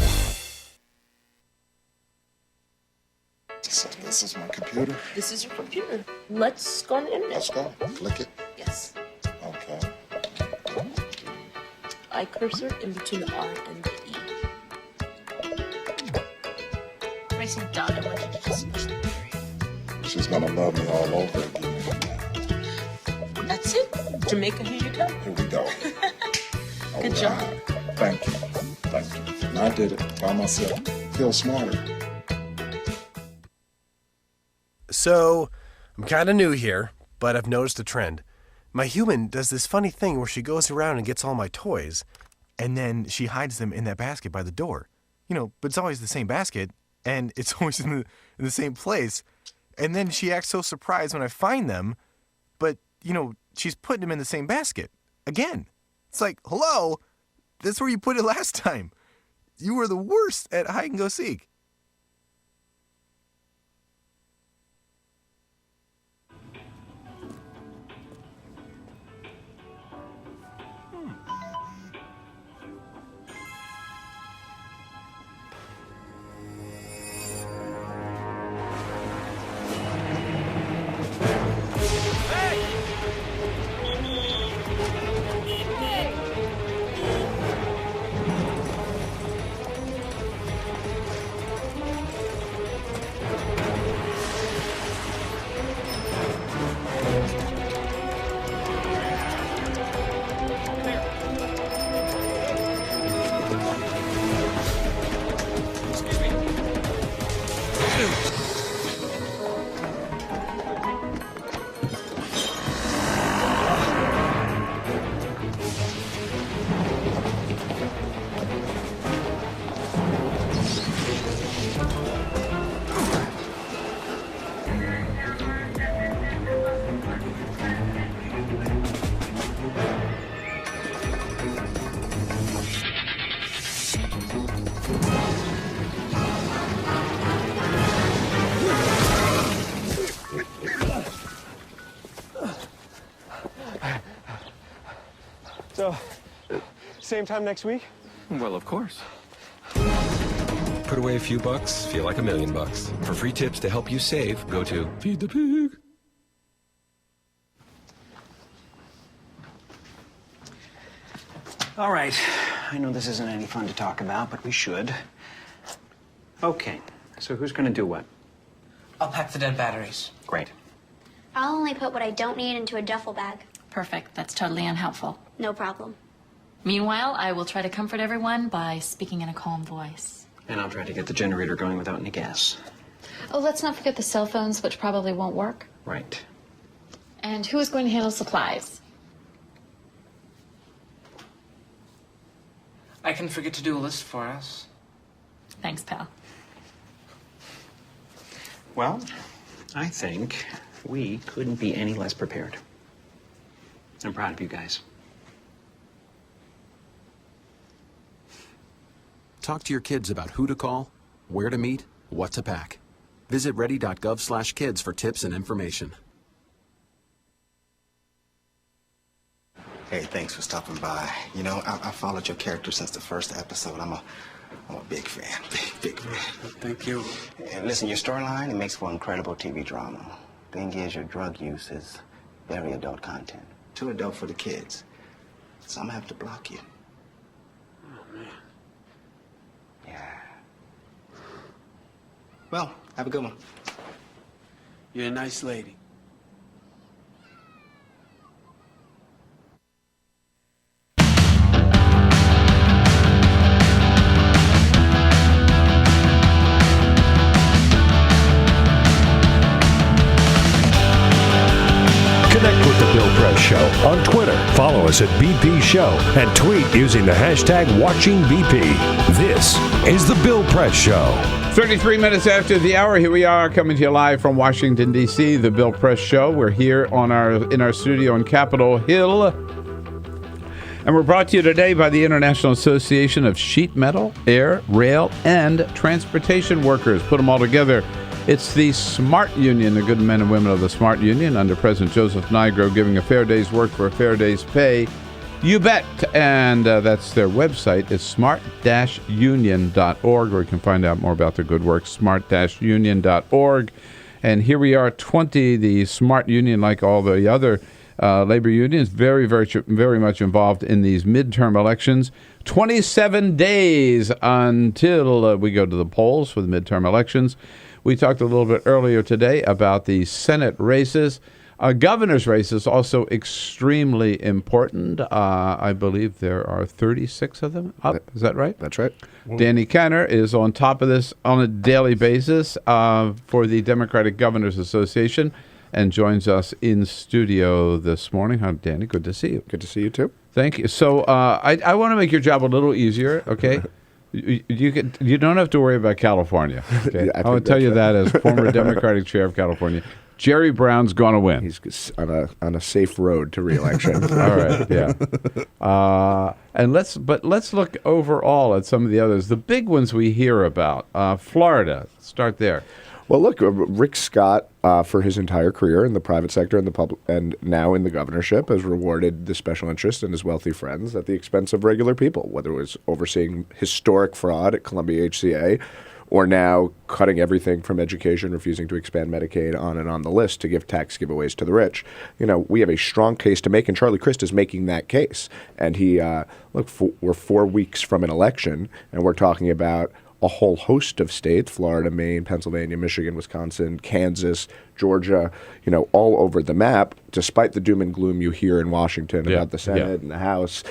This is my computer. This is your computer. Let's go on the internet. Let's go. Click it. Yes. Okay. I cursor in between the R and the E. Pressing down, I want you to just push the period. She's gonna love me all over again. That's it. Jamaica, here you go. Here we go. Good job. Thank you. Thank you. And I did it by myself. Feel smarter. So, I'm kind of new here, but I've noticed a trend. My human does this funny thing where she goes around and gets all my toys, and then she hides them in that basket by the door. But it's always the same basket, and it's always in the same place. And then she acts so surprised when I find them, but, she's putting them in the same basket. Again. It's like, hello? That's where you put it last time. You were the worst at hide and go seek. So, same time next week? Well, of course. Put away a few bucks, feel like $1 million. For free tips to help you save, go to Feed the Pig. All right. I know this isn't any fun to talk about, but we should. Okay. So who's going to do what? I'll pack the dead batteries. Great. I'll only put what I don't need into a duffel bag. Perfect. That's totally unhelpful. No problem. Meanwhile, I will try to comfort everyone by speaking in a calm voice. And I'll try to get the generator going without any gas. Oh, let's not forget the cell phones, which probably won't work. Right. And who is going to handle supplies? I can forget to do a list for us. Thanks, pal. Well, I think we couldn't be any less prepared. I'm proud of you guys. Talk to your kids about who to call, where to meet, what to pack. Visit ready.gov/kids for tips and information. Hey, thanks for stopping by. You know, I followed your character since the first episode. I'm a big fan, big fan. Thank you. And listen, your storyline, it makes for incredible TV drama. Thing is, your drug use is very adult content. Too adult for the kids. So I'm gonna have to block you. Oh, man. Yeah. Well, have a good one. You're a nice lady. Connect with The Bill Press Show on Twitter. Follow us at BP Show and tweet using the hashtag WatchingBP. This is The Bill Press Show. 33 minutes after the hour, here we are coming to you live from Washington, D.C., The Bill Press Show. We're here in our studio on Capitol Hill. And we're brought to you today by the International Association of Sheet Metal, Air, Rail, and Transportation Workers. Put them all together. It's the SMART Union, the good men and women of the SMART Union, under President Joseph Nigro, giving a fair day's work for a fair day's pay. You bet. And that's their website. It's smart-union.org, where you can find out more about their good work, smart-union.org. And here we are, the SMART Union, like all the other labor unions, very much involved in these midterm elections. 27 days until we go to the polls for the midterm elections. We talked a little bit earlier today about the Senate races. Governor's race is also extremely important. I believe there are 36 of them up. Is that right? That's right. Danny Kanner is on top of this on a daily basis for the Democratic Governors Association and joins us in studio this morning. Hi, Danny. Good to see you. Good to see you, too. Thank you. So I want to make your job a little easier, okay? You don't have to worry about California. Okay? Yeah, I will tell you that as former Democratic chair of California. Jerry Brown's going to win. He's on a safe road to re-election. All right, yeah. And let's look overall at some of the others. The big ones we hear about. Florida. Start there. Well, look, Rick Scott, for his entire career in the private sector and the public, and now in the governorship, has rewarded the special interest and his wealthy friends at the expense of regular people, whether it was overseeing historic fraud at Columbia HCA, or now cutting everything from education, refusing to expand Medicaid, on and on the list to give tax giveaways to the rich. You know, we have a strong case to make, and Charlie Crist is making that case. And we're 4 weeks from an election, and we're talking about a whole host of states, Florida, Maine, Pennsylvania, Michigan, Wisconsin, Kansas, Georgia, all over the map, despite the doom and gloom you hear in Washington about the Senate and the House.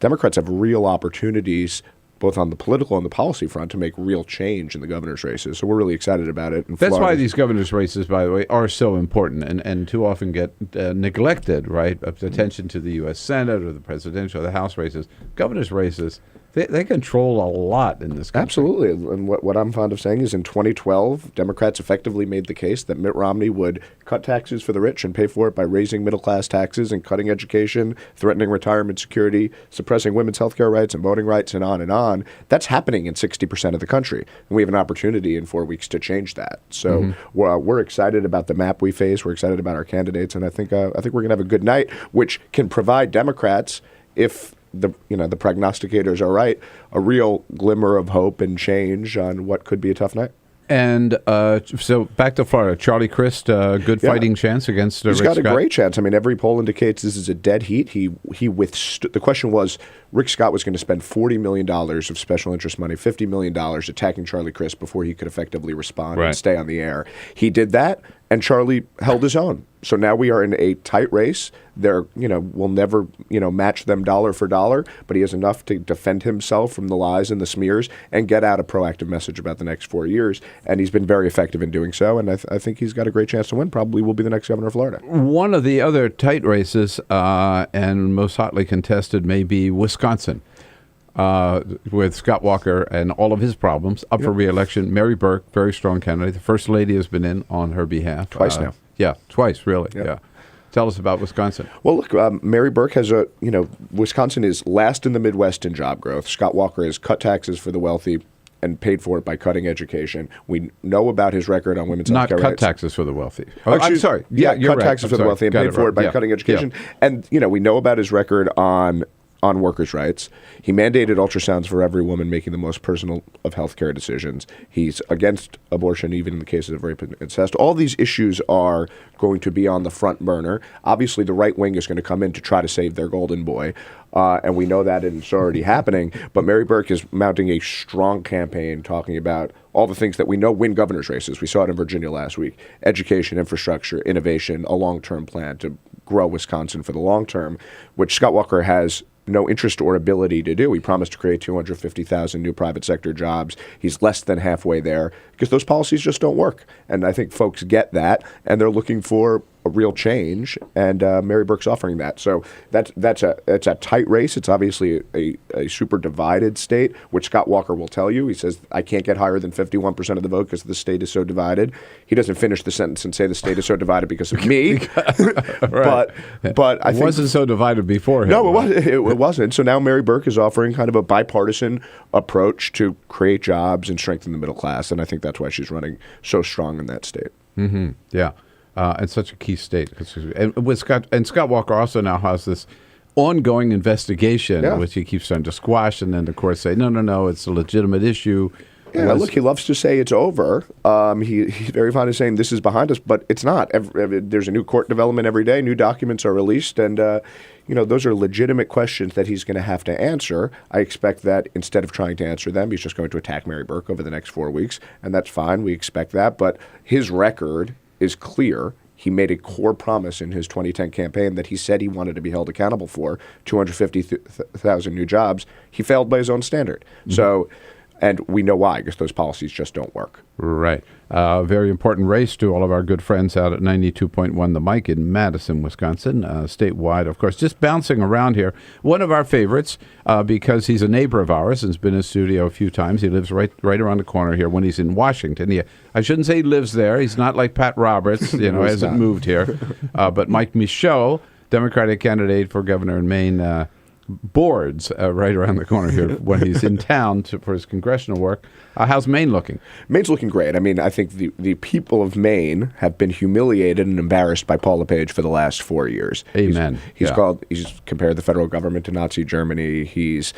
Democrats have real opportunities, both on the political and the policy front, to make real change in the governor's races. So we're really excited about it. That's why these governor's races, by the way, are so important and too often get neglected, right? Attention to the U.S. Senate or the presidential or the House races. Governor's races, they control a lot in this country. Absolutely. And what I'm fond of saying is in 2012, Democrats effectively made the case that Mitt Romney would cut taxes for the rich and pay for it by raising middle-class taxes and cutting education, threatening retirement security, suppressing women's health care rights and voting rights, and on and on. That's happening in 60% of the country. And we have an opportunity in 4 weeks to change that. So we're excited about the map we face. We're excited about our candidates. And I think we're going to have a good night, which can provide Democrats, if the prognosticators are right, a real glimmer of hope and change on what could be a tough night. And so back to Florida, Charlie Crist, good fighting chance against Rick Scott. He's got a great chance. I mean, every poll indicates this is a dead heat. He withstood. The question was, Rick Scott was going to spend $40 million of special interest money, $50 million attacking Charlie Crist before he could effectively respond and stay on the air. He did that, And Charlie held his own. So now we are in a tight race. We'll never, match them dollar for dollar, but he has enough to defend himself from the lies and the smears and get out a proactive message about the next 4 years. And he's been very effective in doing so. And I think he's got a great chance to win. Probably will be the next governor of Florida. One of the other tight races and most hotly contested may be Wisconsin. With Scott Walker and all of his problems, up for re-election. Mary Burke, very strong candidate. The First Lady has been in on her behalf. Twice now. Yeah, twice, really. Yeah. Tell us about Wisconsin. Well, look, Mary Burke has Wisconsin is last in the Midwest in job growth. Scott Walker has cut taxes for the wealthy and paid for it by cutting education. We know about his record on women's health care rights. Not cut taxes for the wealthy. I'm sorry. Yeah, you're cut right. taxes for the wealthy and paid for it by cutting education. And, we know about his record on workers' rights. He mandated ultrasounds for every woman making the most personal of healthcare decisions. He's against abortion, even in the cases of rape and incest. All these issues are going to be on the front burner. Obviously, the right wing is going to come in to try to save their golden boy, and we know that it's already happening. But Mary Burke is mounting a strong campaign talking about all the things that we know win governor's races. We saw it in Virginia last week. Education, infrastructure, innovation, a long-term plan to grow Wisconsin for the long term, which Scott Walker has no interest or ability to do. He promised to create 250,000 new private sector jobs. He's less than halfway there because those policies just don't work. And I think folks get that, and they're looking for a real change, and Mary Burke's offering that. So it's a tight race. It's obviously a super divided state, which Scott Walker will tell you. He says, I can't get higher than 51% of the vote because the state is so divided. He doesn't finish the sentence and say the state is so divided because of me. Right. But I think it wasn't so divided before him. No, it wasn't. So now Mary Burke is offering kind of a bipartisan approach to create jobs and strengthen the middle class, and I think that's why she's running so strong in that state. Mm-hmm. Yeah. It's such a key state. And Scott Walker also now has this ongoing investigation, which he keeps trying to squash, and then the courts say, no, it's a legitimate issue. Yeah, look, he loves to say it's over. He's very fond of saying this is behind us, but it's not. There's a new court development every day. New documents are released, and those are legitimate questions that he's going to have to answer. I expect that instead of trying to answer them, he's just going to attack Mary Burke over the next 4 weeks, and that's fine. We expect that, but his record is clear. He made a core promise in his 2010 campaign that he said he wanted to be held accountable for, 250,000 new jobs. He failed by his own standard. Mm-hmm. So, and we know why, because those policies just don't work. Right. Very important race to all of our good friends out at 92.1 The Mic in Madison, Wisconsin, statewide, of course. Just bouncing around here. One of our favorites, because he's a neighbor of ours and has been in studio a few times. He lives right around the corner here when he's in Washington. I shouldn't say he lives there. He's not like Pat Roberts, hasn't moved here. But Mike Michaud, Democratic candidate for governor in Maine, boards right around the corner here when he's in town for his congressional work. How's Maine looking? Maine's looking great. I mean, I think the people of Maine have been humiliated and embarrassed by Paul LePage for the last 4 years. Amen. He's compared the federal government to Nazi Germany. He's,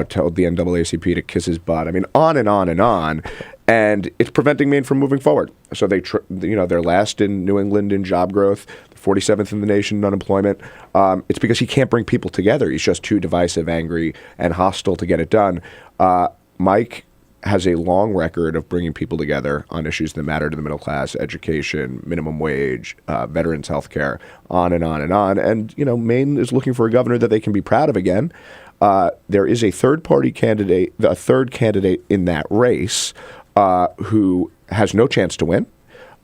told the NAACP to kiss his butt. I mean, on and on and on. And it's preventing Maine from moving forward. So they're last in New England in job growth, 47th in the nation in unemployment. It's because he can't bring people together. He's just too divisive, angry, and hostile to get it done. Mike has a long record of bringing people together on issues that matter to the middle class: education, minimum wage, veterans health care, on and on and on. And, Maine is looking for a governor that they can be proud of again. There is a third candidate in that race who has no chance to win.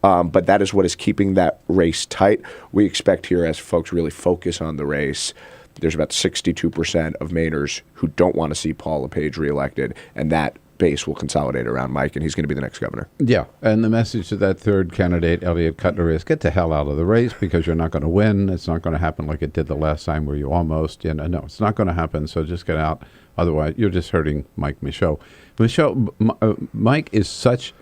But that is what is keeping that race tight. We expect here, as folks really focus on the race, there's about 62% of Mainers who don't want to see Paul LePage reelected, and that base will consolidate around Mike, and he's going to be the next governor. Yeah, and the message to that third candidate, Elliot Cutler, is get the hell out of the race because you're not going to win. It's not going to happen like it did the last time where you almost, no, it's not going to happen, so just get out. Otherwise, you're just hurting Mike Michaud. Mike is such,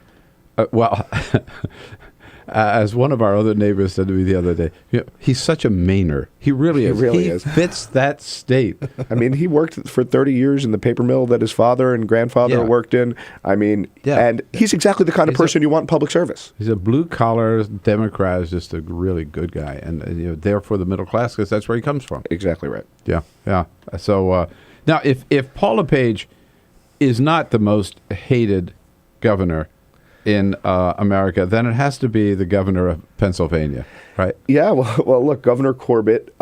as one of our other neighbors said to me the other day, he's such a Mainer. He really is. He fits that state. I mean, he worked for 30 years in the paper mill that his father and grandfather worked in. I mean, and he's exactly the kind of person you want in public service. He's a blue-collar Democrat, is just a really good guy, and there for the middle class, because that's where he comes from. Exactly right. Yeah. So now, if Paul LePage is not the most hated governor in America, then it has to be the governor of Pennsylvania, right? Yeah, well, look, Governor Corbett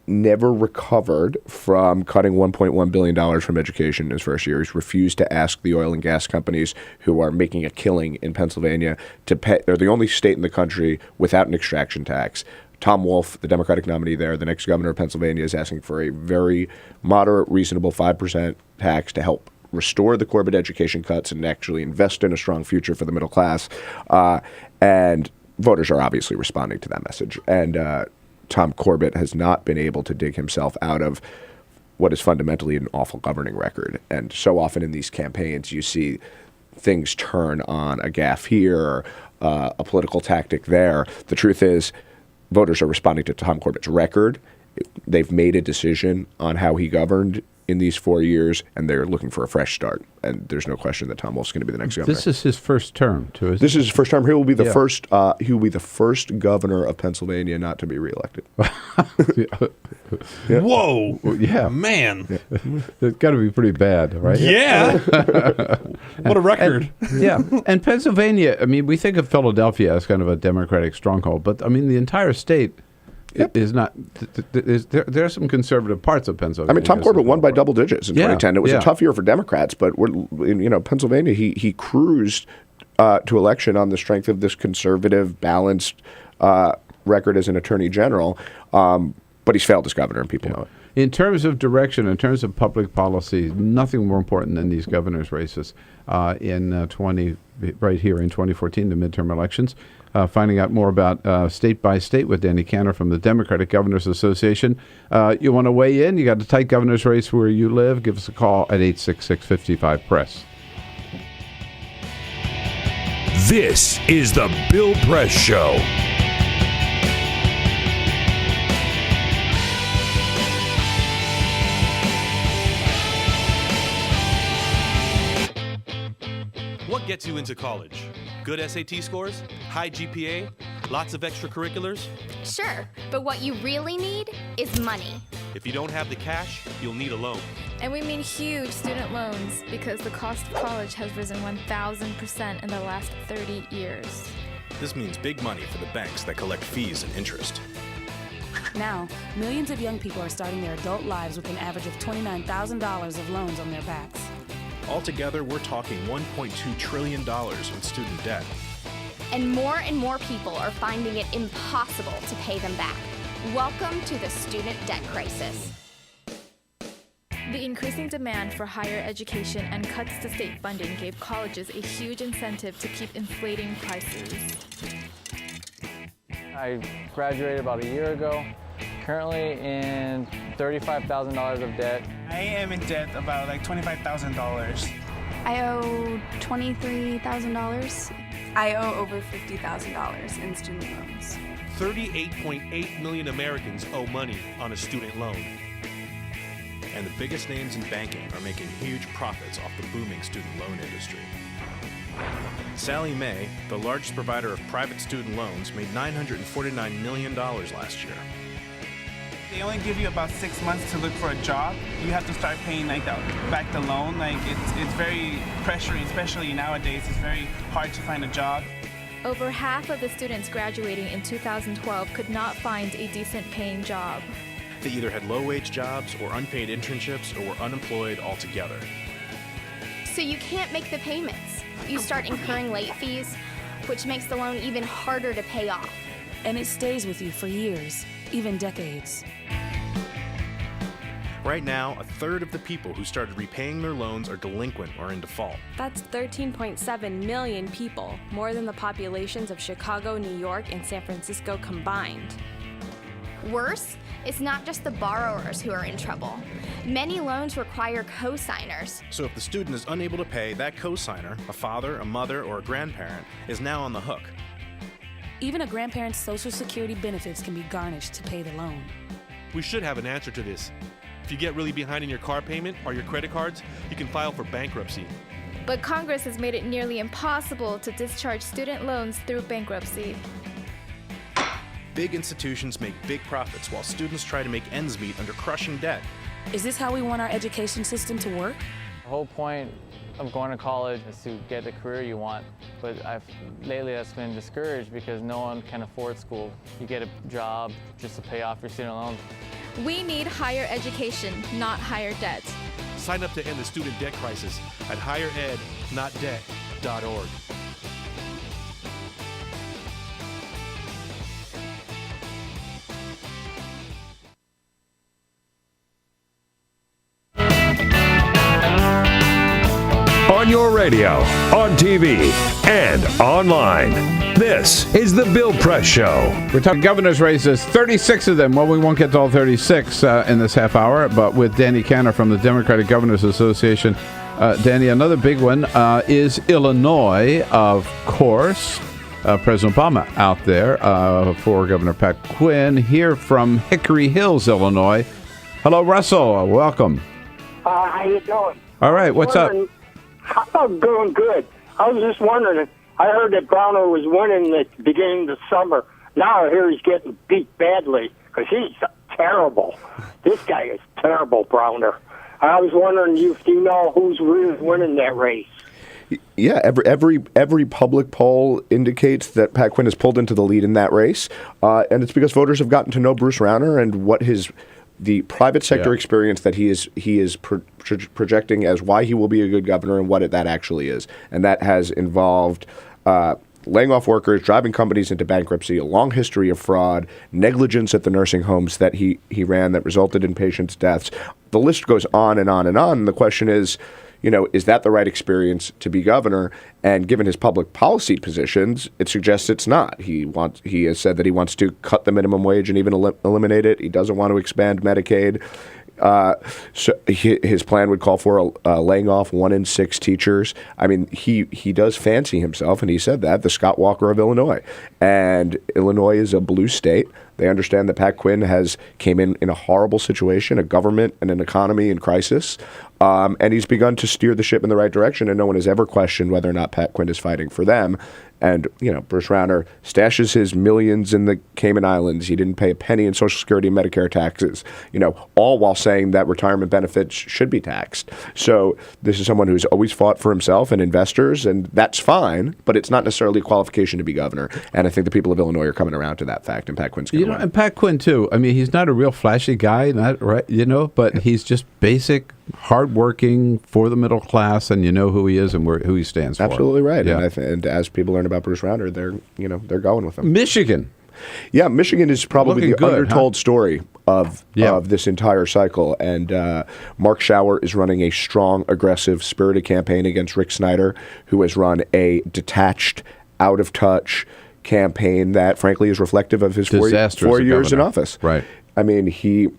never recovered from cutting $1.1 billion from education in his first year. He's refused to ask the oil and gas companies who are making a killing in Pennsylvania to pay. They're the only state in the country without an extraction tax. Tom Wolf, the Democratic nominee there, the next governor of Pennsylvania, is asking for a very moderate, reasonable 5% tax to help restore the Corbett education cuts and actually invest in a strong future for the middle class. And voters are obviously responding to that message. And Tom Corbett has not been able to dig himself out of what is fundamentally an awful governing record. And so often in these campaigns, you see things turn on a gaffe here, or a political tactic there. The truth is, voters are responding to Tom Corbett's record. They've made a decision on how he governed in these 4 years, and they're looking for a fresh start. And there's no question that Tom Wolf's going to be the next governor. This is his first term, too. Isn't This is his first term. He will be the first. He will be the first governor of Pennsylvania not to be reelected. Yeah. Whoa! Yeah, man, it's got to be pretty bad, right? Yeah. What a record! And Pennsylvania. I mean, we think of Philadelphia as kind of a Democratic stronghold, but I mean, the entire state. Is not. There are some conservative parts of Pennsylvania. I mean, Tom Corbett won by double digits in 2010. It was a tough year for Democrats, but Pennsylvania, he cruised to election on the strength of this conservative, balanced record as an attorney general. But he's failed as governor, and people know it. In terms of direction, in terms of public policy, nothing more important than these governor's races right here in 2014, the midterm elections. Finding out more about state by state with Danny Cantor from the Democratic Governors Association. You want to weigh in? You got a tight governor's race where you live? Give us a call at 866-55-PRESS. This is the Bill Press Show. What gets you into college? Good SAT scores? High GPA? Lots of extracurriculars? Sure, but what you really need is money. If you don't have the cash, you'll need a loan. And we mean huge student loans because the cost of college has risen 1,000% in the last 30 years. This means big money for the banks that collect fees and interest. Now, millions of young people are starting their adult lives with an average of $29,000 of loans on their backs. Altogether, we're talking $1.2 trillion in student debt. And more people are finding it impossible to pay them back. Welcome to the student debt crisis. The increasing demand for higher education and cuts to state funding gave colleges a huge incentive to keep inflating prices. I graduated about a year ago. Currently in $35,000 of debt. I am in debt about like $25,000. I owe $23,000. I owe over $50,000 in student loans. 38.8 million Americans owe money on a student loan. And the biggest names in banking are making huge profits off the booming student loan industry. Sallie Mae, the largest provider of private student loans, made $949 million last year. They only give you about 6 months to look for a job. You have to start paying back the loan. It's very pressuring, especially nowadays. It's very hard to find a job. Over half of the students graduating in 2012 could not find a decent paying job. They either had low-wage jobs or unpaid internships or were unemployed altogether. So you can't make the payments. You start incurring late fees, which makes the loan even harder to pay off. And it stays with you for years, even decades. Right now, a third of the people who started repaying their loans are delinquent or in default. That's 13.7 million people, more than the populations of Chicago, New York, and San Francisco combined. Worse, it's not just the borrowers who are in trouble. Many loans require co-signers. So if the student is unable to pay, that co-signer, a father, a mother, or a grandparent, is now on the hook. Even a grandparent's Social Security benefits can be garnished to pay the loan. We should have an answer to this. If you get really behind in your car payment or your credit cards, you can file for bankruptcy. But Congress has made it nearly impossible to discharge student loans through bankruptcy. Big institutions make big profits while students try to make ends meet under crushing debt. Is this how we want our education system to work? The whole point of going to college is to get the career you want. But lately that's been discouraged because no one can afford school. You get a job just to pay off your student loans. We need higher education, not higher debt. Sign up to end the student debt crisis at higherednotdebt.org. On your radio, on TV, and online. This is The Bill Press Show. We're talking governor's races, 36 of them. Well, we won't get to all 36 in this half hour, but with Danny Cantor from the Democratic Governors Association. Danny, another big one is Illinois, of course. President Obama out there for Governor Pat Quinn, here from Hickory Hills, Illinois. Hello, Russell. Welcome. How you doing? All right, what's up? I'm doing good. I was just wondering, I heard that Browner was winning at the beginning of the summer. Now I hear he's getting beat badly because he's terrible. This guy is terrible, Browner. I was wondering if you know who's really winning that race. Yeah, every public poll indicates that Pat Quinn has pulled into the lead in that race, and it's because voters have gotten to know Bruce Rauner and what the private sector experience that he is projecting as why he will be a good governor and what that actually is. And that has involved laying off workers, driving companies into bankruptcy, a long history of fraud, negligence at the nursing homes that he ran that resulted in patients' deaths. The list goes on and on and on. And the question is, is that the right experience to be governor? And given his public policy positions, it suggests it's not. He has said that he wants to cut the minimum wage and even eliminate it. He doesn't want to expand Medicaid. So his plan would call for laying off 1 in 6 teachers. I mean, he does fancy himself, and he said that, the Scott Walker of Illinois. And Illinois is a blue state. They understand that Pat Quinn came in a horrible situation, a government and an economy in crisis, and he's begun to steer the ship in the right direction, and no one has ever questioned whether or not Pat Quinn is fighting for them. And, Bruce Rauner stashes his millions in the Cayman Islands. He didn't pay a penny in Social Security and Medicare taxes, all while saying that retirement benefits should be taxed. So this is someone who's always fought for himself and investors, and that's fine, but it's not necessarily a qualification to be governor. And I think the people of Illinois are coming around to that fact, and Pat Quinn's going to win. And Pat Quinn, too. I mean, he's not a real flashy guy, but he's just basic, hardworking, for the middle class, and you know who he is and who he stands for. Absolutely right. Yeah. And as people learn about Bruce Rauner, they're going with him. Michigan. Yeah, Michigan is probably the undertold story of this entire cycle. And Mark Schauer is running a strong, aggressive, spirited campaign against Rick Snyder, who has run a detached, out-of-touch campaign that, frankly, is reflective of his 4 years in office. Right. I mean, he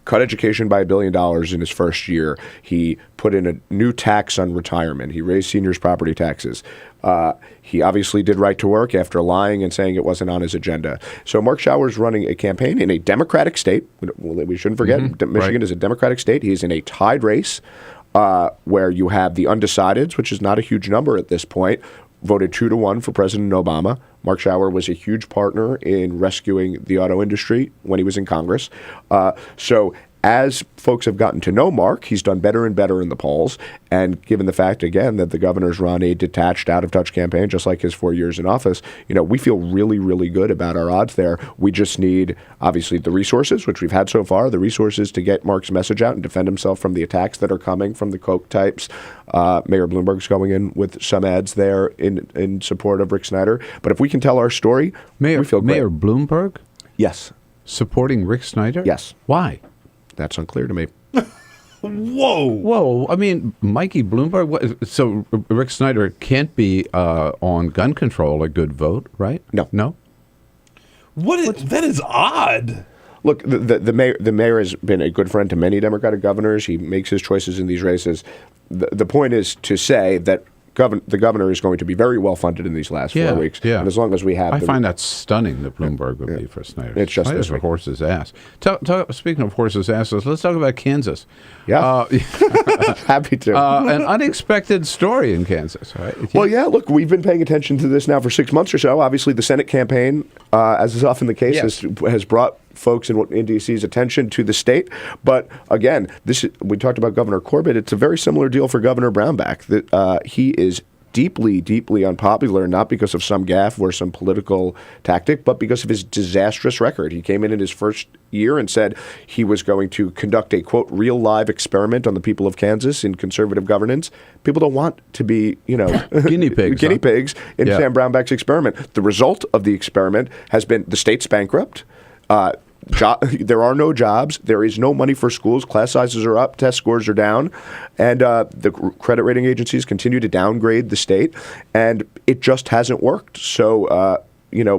cut education by $1 billion in his first year. He put in a new tax on retirement. He raised seniors' property taxes. He obviously did right to work after lying and saying it wasn't on his agenda. So Mark Schauer is running a campaign in a Democratic state. We shouldn't forget, Michigan is a Democratic state. He's in a tied race where you have the undecideds, which is not a huge number at this point, voted 2-1 for President Obama. Mark Schauer was a huge partner in rescuing the auto industry when he was in Congress. So as folks have gotten to know Mark, he's done better and better in the polls. And given the fact, again, that the governor's run a detached, out-of-touch campaign, just like his 4 years in office, we feel really, really good about our odds there. We just need, obviously, the resources, which we've had so far, the resources to get Mark's message out and defend himself from the attacks that are coming from the Koch types. Mayor Bloomberg's going in with some ads there in support of Rick Snyder. But if we can tell our story, we feel great. Mayor Bloomberg? Yes. Supporting Rick Snyder? Yes. Why? That's unclear to me. Whoa. I mean, Mikey Bloomberg. So Rick Snyder can't be on gun control a good vote, right? No. That is odd. Look, the mayor has been a good friend to many Democratic governors. He makes his choices in these races. The point is to say that the governor is going to be very well funded in these last 4 weeks. Yeah. And as long as we have... I find that stunning that Bloomberg would be for Snyder. It's just Snyder's a horse's ass. Speaking of horse's asses, let's talk about Kansas. Yeah. Happy to. An unexpected story in Kansas, right? Well, yeah, look, we've been paying attention to this now for 6 months or so. Obviously, the Senate campaign, as is often the case, has brought folks in DC's attention to the state. But again, we talked about Governor Corbett. It's a very similar deal for Governor Brownback. That he is deeply, deeply unpopular, not because of some gaffe or some political tactic, but because of his disastrous record. He came in his first year and said he was going to conduct a, quote, real live experiment on the people of Kansas in conservative governance. People don't want to be, guinea pigs in Sam Brownback's experiment. The result of the experiment has been the state's bankrupt. There are no jobs. There is no money for schools. Class sizes are up. Test scores are down. And the credit rating agencies continue to downgrade the state. And it just hasn't worked. So,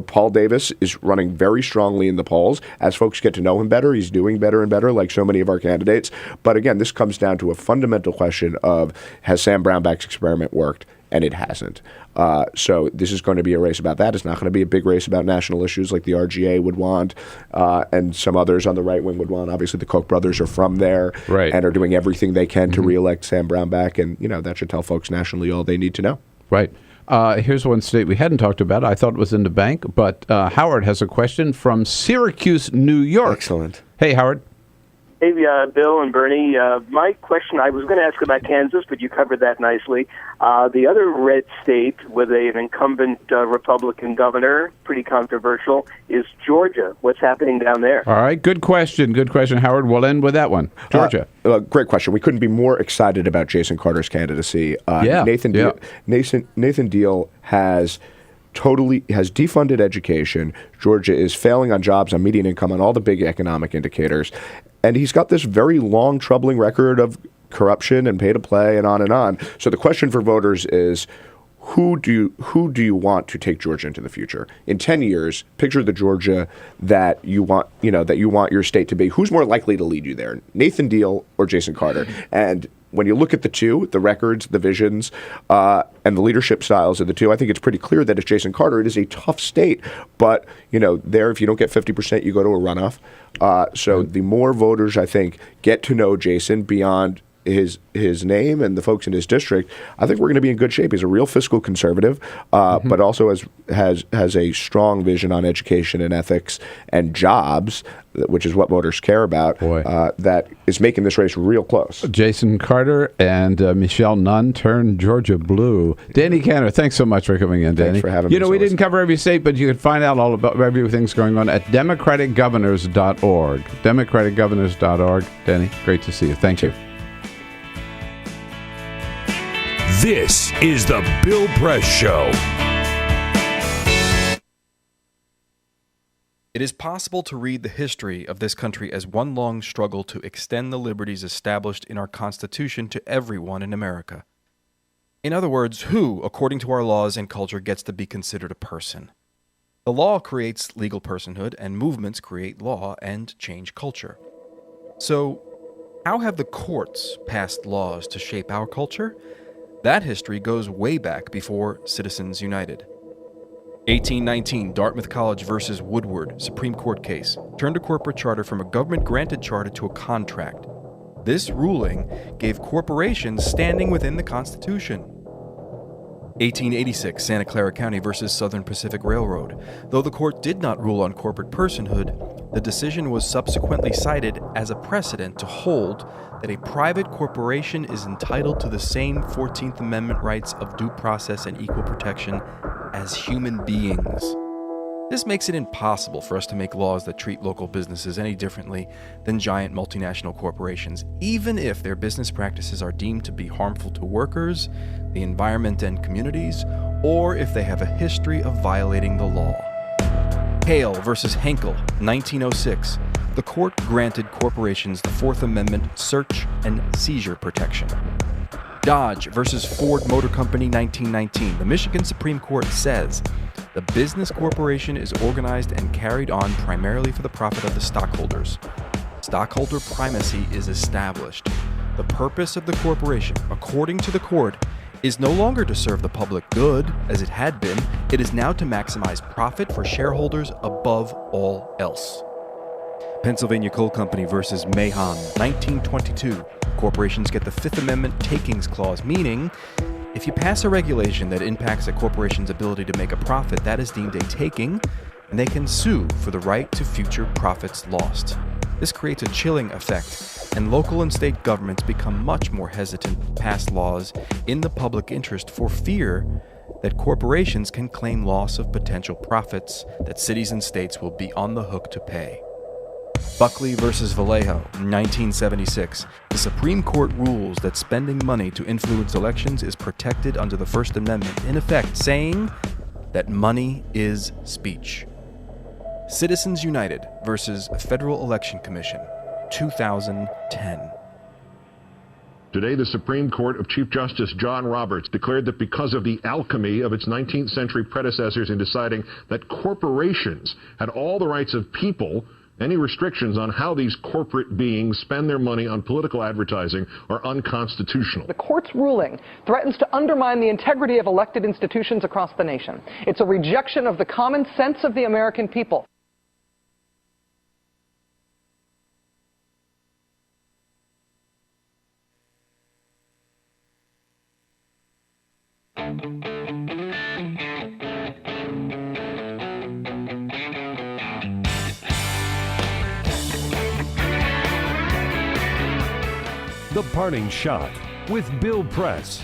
Paul Davis is running very strongly in the polls. As folks get to know him better, he's doing better and better, like so many of our candidates. But again, this comes down to a fundamental question of, has Sam Brownback's experiment worked? And it hasn't. So this is going to be a race about that. It's not going to be a big race about national issues like the RGA would want and some others on the right wing would want. Obviously, the Koch brothers are from there and are doing everything they can to reelect Sam Brownback. And, that should tell folks nationally all they need to know. Right. Here's one state we hadn't talked about. I thought it was in the bank, but Howard has a question from Syracuse, New York. Excellent. Hey, Howard. Hey, Bill and Bernie. My question, I was going to ask about Kansas, but you covered that nicely. The other red state with an incumbent Republican governor, pretty controversial, is Georgia. What's happening down there? All right, good question. Good question, Howard. We'll end with that one. Georgia. Great question. We couldn't be more excited about Jason Carter's candidacy. Nathan Deal has defunded education. Georgia is failing on jobs, on median income, on all the big economic indicators. And he's got this very long, troubling record of corruption and pay to play and on and on. So the question for voters is, who do you want to take Georgia into the future? In 10 years, picture the Georgia that you want your state to be. Who's more likely to lead you there, Nathan Deal or Jason Carter? And when you look at the two, the records, the visions, and the leadership styles of the two, I think it's pretty clear that it's Jason Carter. It is a tough state, but there, if you don't get 50%, you go to a runoff. So the more voters, I think, get to know Jason beyond his name and the folks in his district, I think we're going to be in good shape. He's a real fiscal conservative, but also has a strong vision on education and ethics and jobs, which is what voters care about, that is making this race real close. Jason Carter and Michelle Nunn turned Georgia blue. Danny Cantor, thanks so much for coming in, Danny. Thanks for having me. We didn't cover every state, but you can find out all about everything's going on at democraticgovernors.org. Democraticgovernors.org. Danny, great to see you. Thank you. This is the Bill Press Show. It is possible to read the history of this country as one long struggle to extend the liberties established in our Constitution to everyone in America. In other words, who, according to our laws and culture, gets to be considered a person? The law creates legal personhood, and movements create law and change culture. So, how have the courts passed laws to shape our culture? That history goes way back before Citizens United. 1819, Dartmouth College versus Woodward, Supreme Court case, turned a corporate charter from a government-granted charter to a contract. This ruling gave corporations standing within the Constitution. 1886, Santa Clara County versus Southern Pacific Railroad. Though the court did not rule on corporate personhood, the decision was subsequently cited as a precedent to hold that a private corporation is entitled to the same 14th Amendment rights of due process and equal protection as human beings. This makes it impossible for us to make laws that treat local businesses any differently than giant multinational corporations, even if their business practices are deemed to be harmful to workers, the environment and communities, or if they have a history of violating the law. Hale versus Henkel, 1906. The court granted corporations the Fourth Amendment search and seizure protection. Dodge versus Ford Motor Company, 1919. The Michigan Supreme Court says the business corporation is organized and carried on primarily for the profit of the stockholders. Stockholder primacy is established. The purpose of the corporation, according to the court, is no longer to serve the public good, as it had been. It is now to maximize profit for shareholders above all else. Pennsylvania Coal Company versus Mahon, 1922. Corporations get the Fifth Amendment takings clause, meaning if you pass a regulation that impacts a corporation's ability to make a profit, that is deemed a taking, and they can sue for the right to future profits lost. This creates a chilling effect, and local and state governments become much more hesitant to pass laws in the public interest for fear that corporations can claim loss of potential profits that cities and states will be on the hook to pay. Buckley versus Vallejo, 1976. The Supreme Court rules that spending money to influence elections is protected under the First Amendment, in effect saying that money is speech. Citizens United versus Federal Election Commission, 2010. Today, the Supreme Court of Chief Justice John Roberts declared that because of the alchemy of its 19th century predecessors in deciding that corporations had all the rights of people, any restrictions on how these corporate beings spend their money on political advertising are unconstitutional. The court's ruling threatens to undermine the integrity of elected institutions across the nation. It's a rejection of the common sense of the American people. The Parting Shot with Bill Press.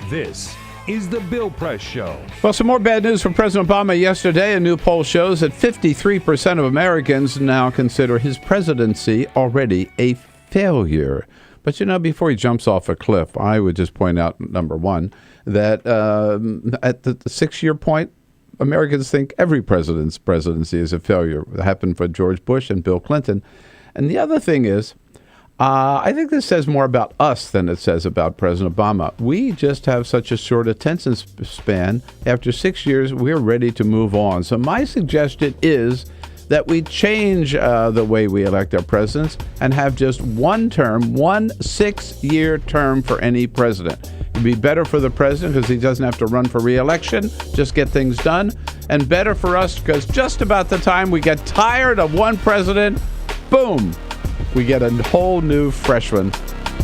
This is the Bill Press Show. Well, some more bad news from President Obama yesterday. A new poll shows that 53% of Americans now consider his presidency already a failure. But, you know, before he jumps off a cliff, I would just point out, number one, that at the 6-year point, Americans think every president's presidency is a failure. It happened for George Bush and Bill Clinton. And the other thing is, I think this says more about us than it says about President Obama. We just have such a short attention span. After 6 years, we're ready to move on. So my suggestion is that we change the way we elect our presidents and have just one 6-year term for any president. It'd be better for the president because he doesn't have to run for re-election, just get things done. And better for us because just about the time we get tired of one president, boom, we get a whole new fresh one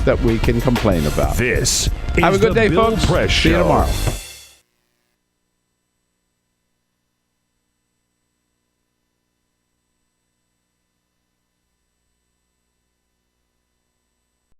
that we can complain about. This is Have a good the day, Bill folks. Press See you Show. tomorrow.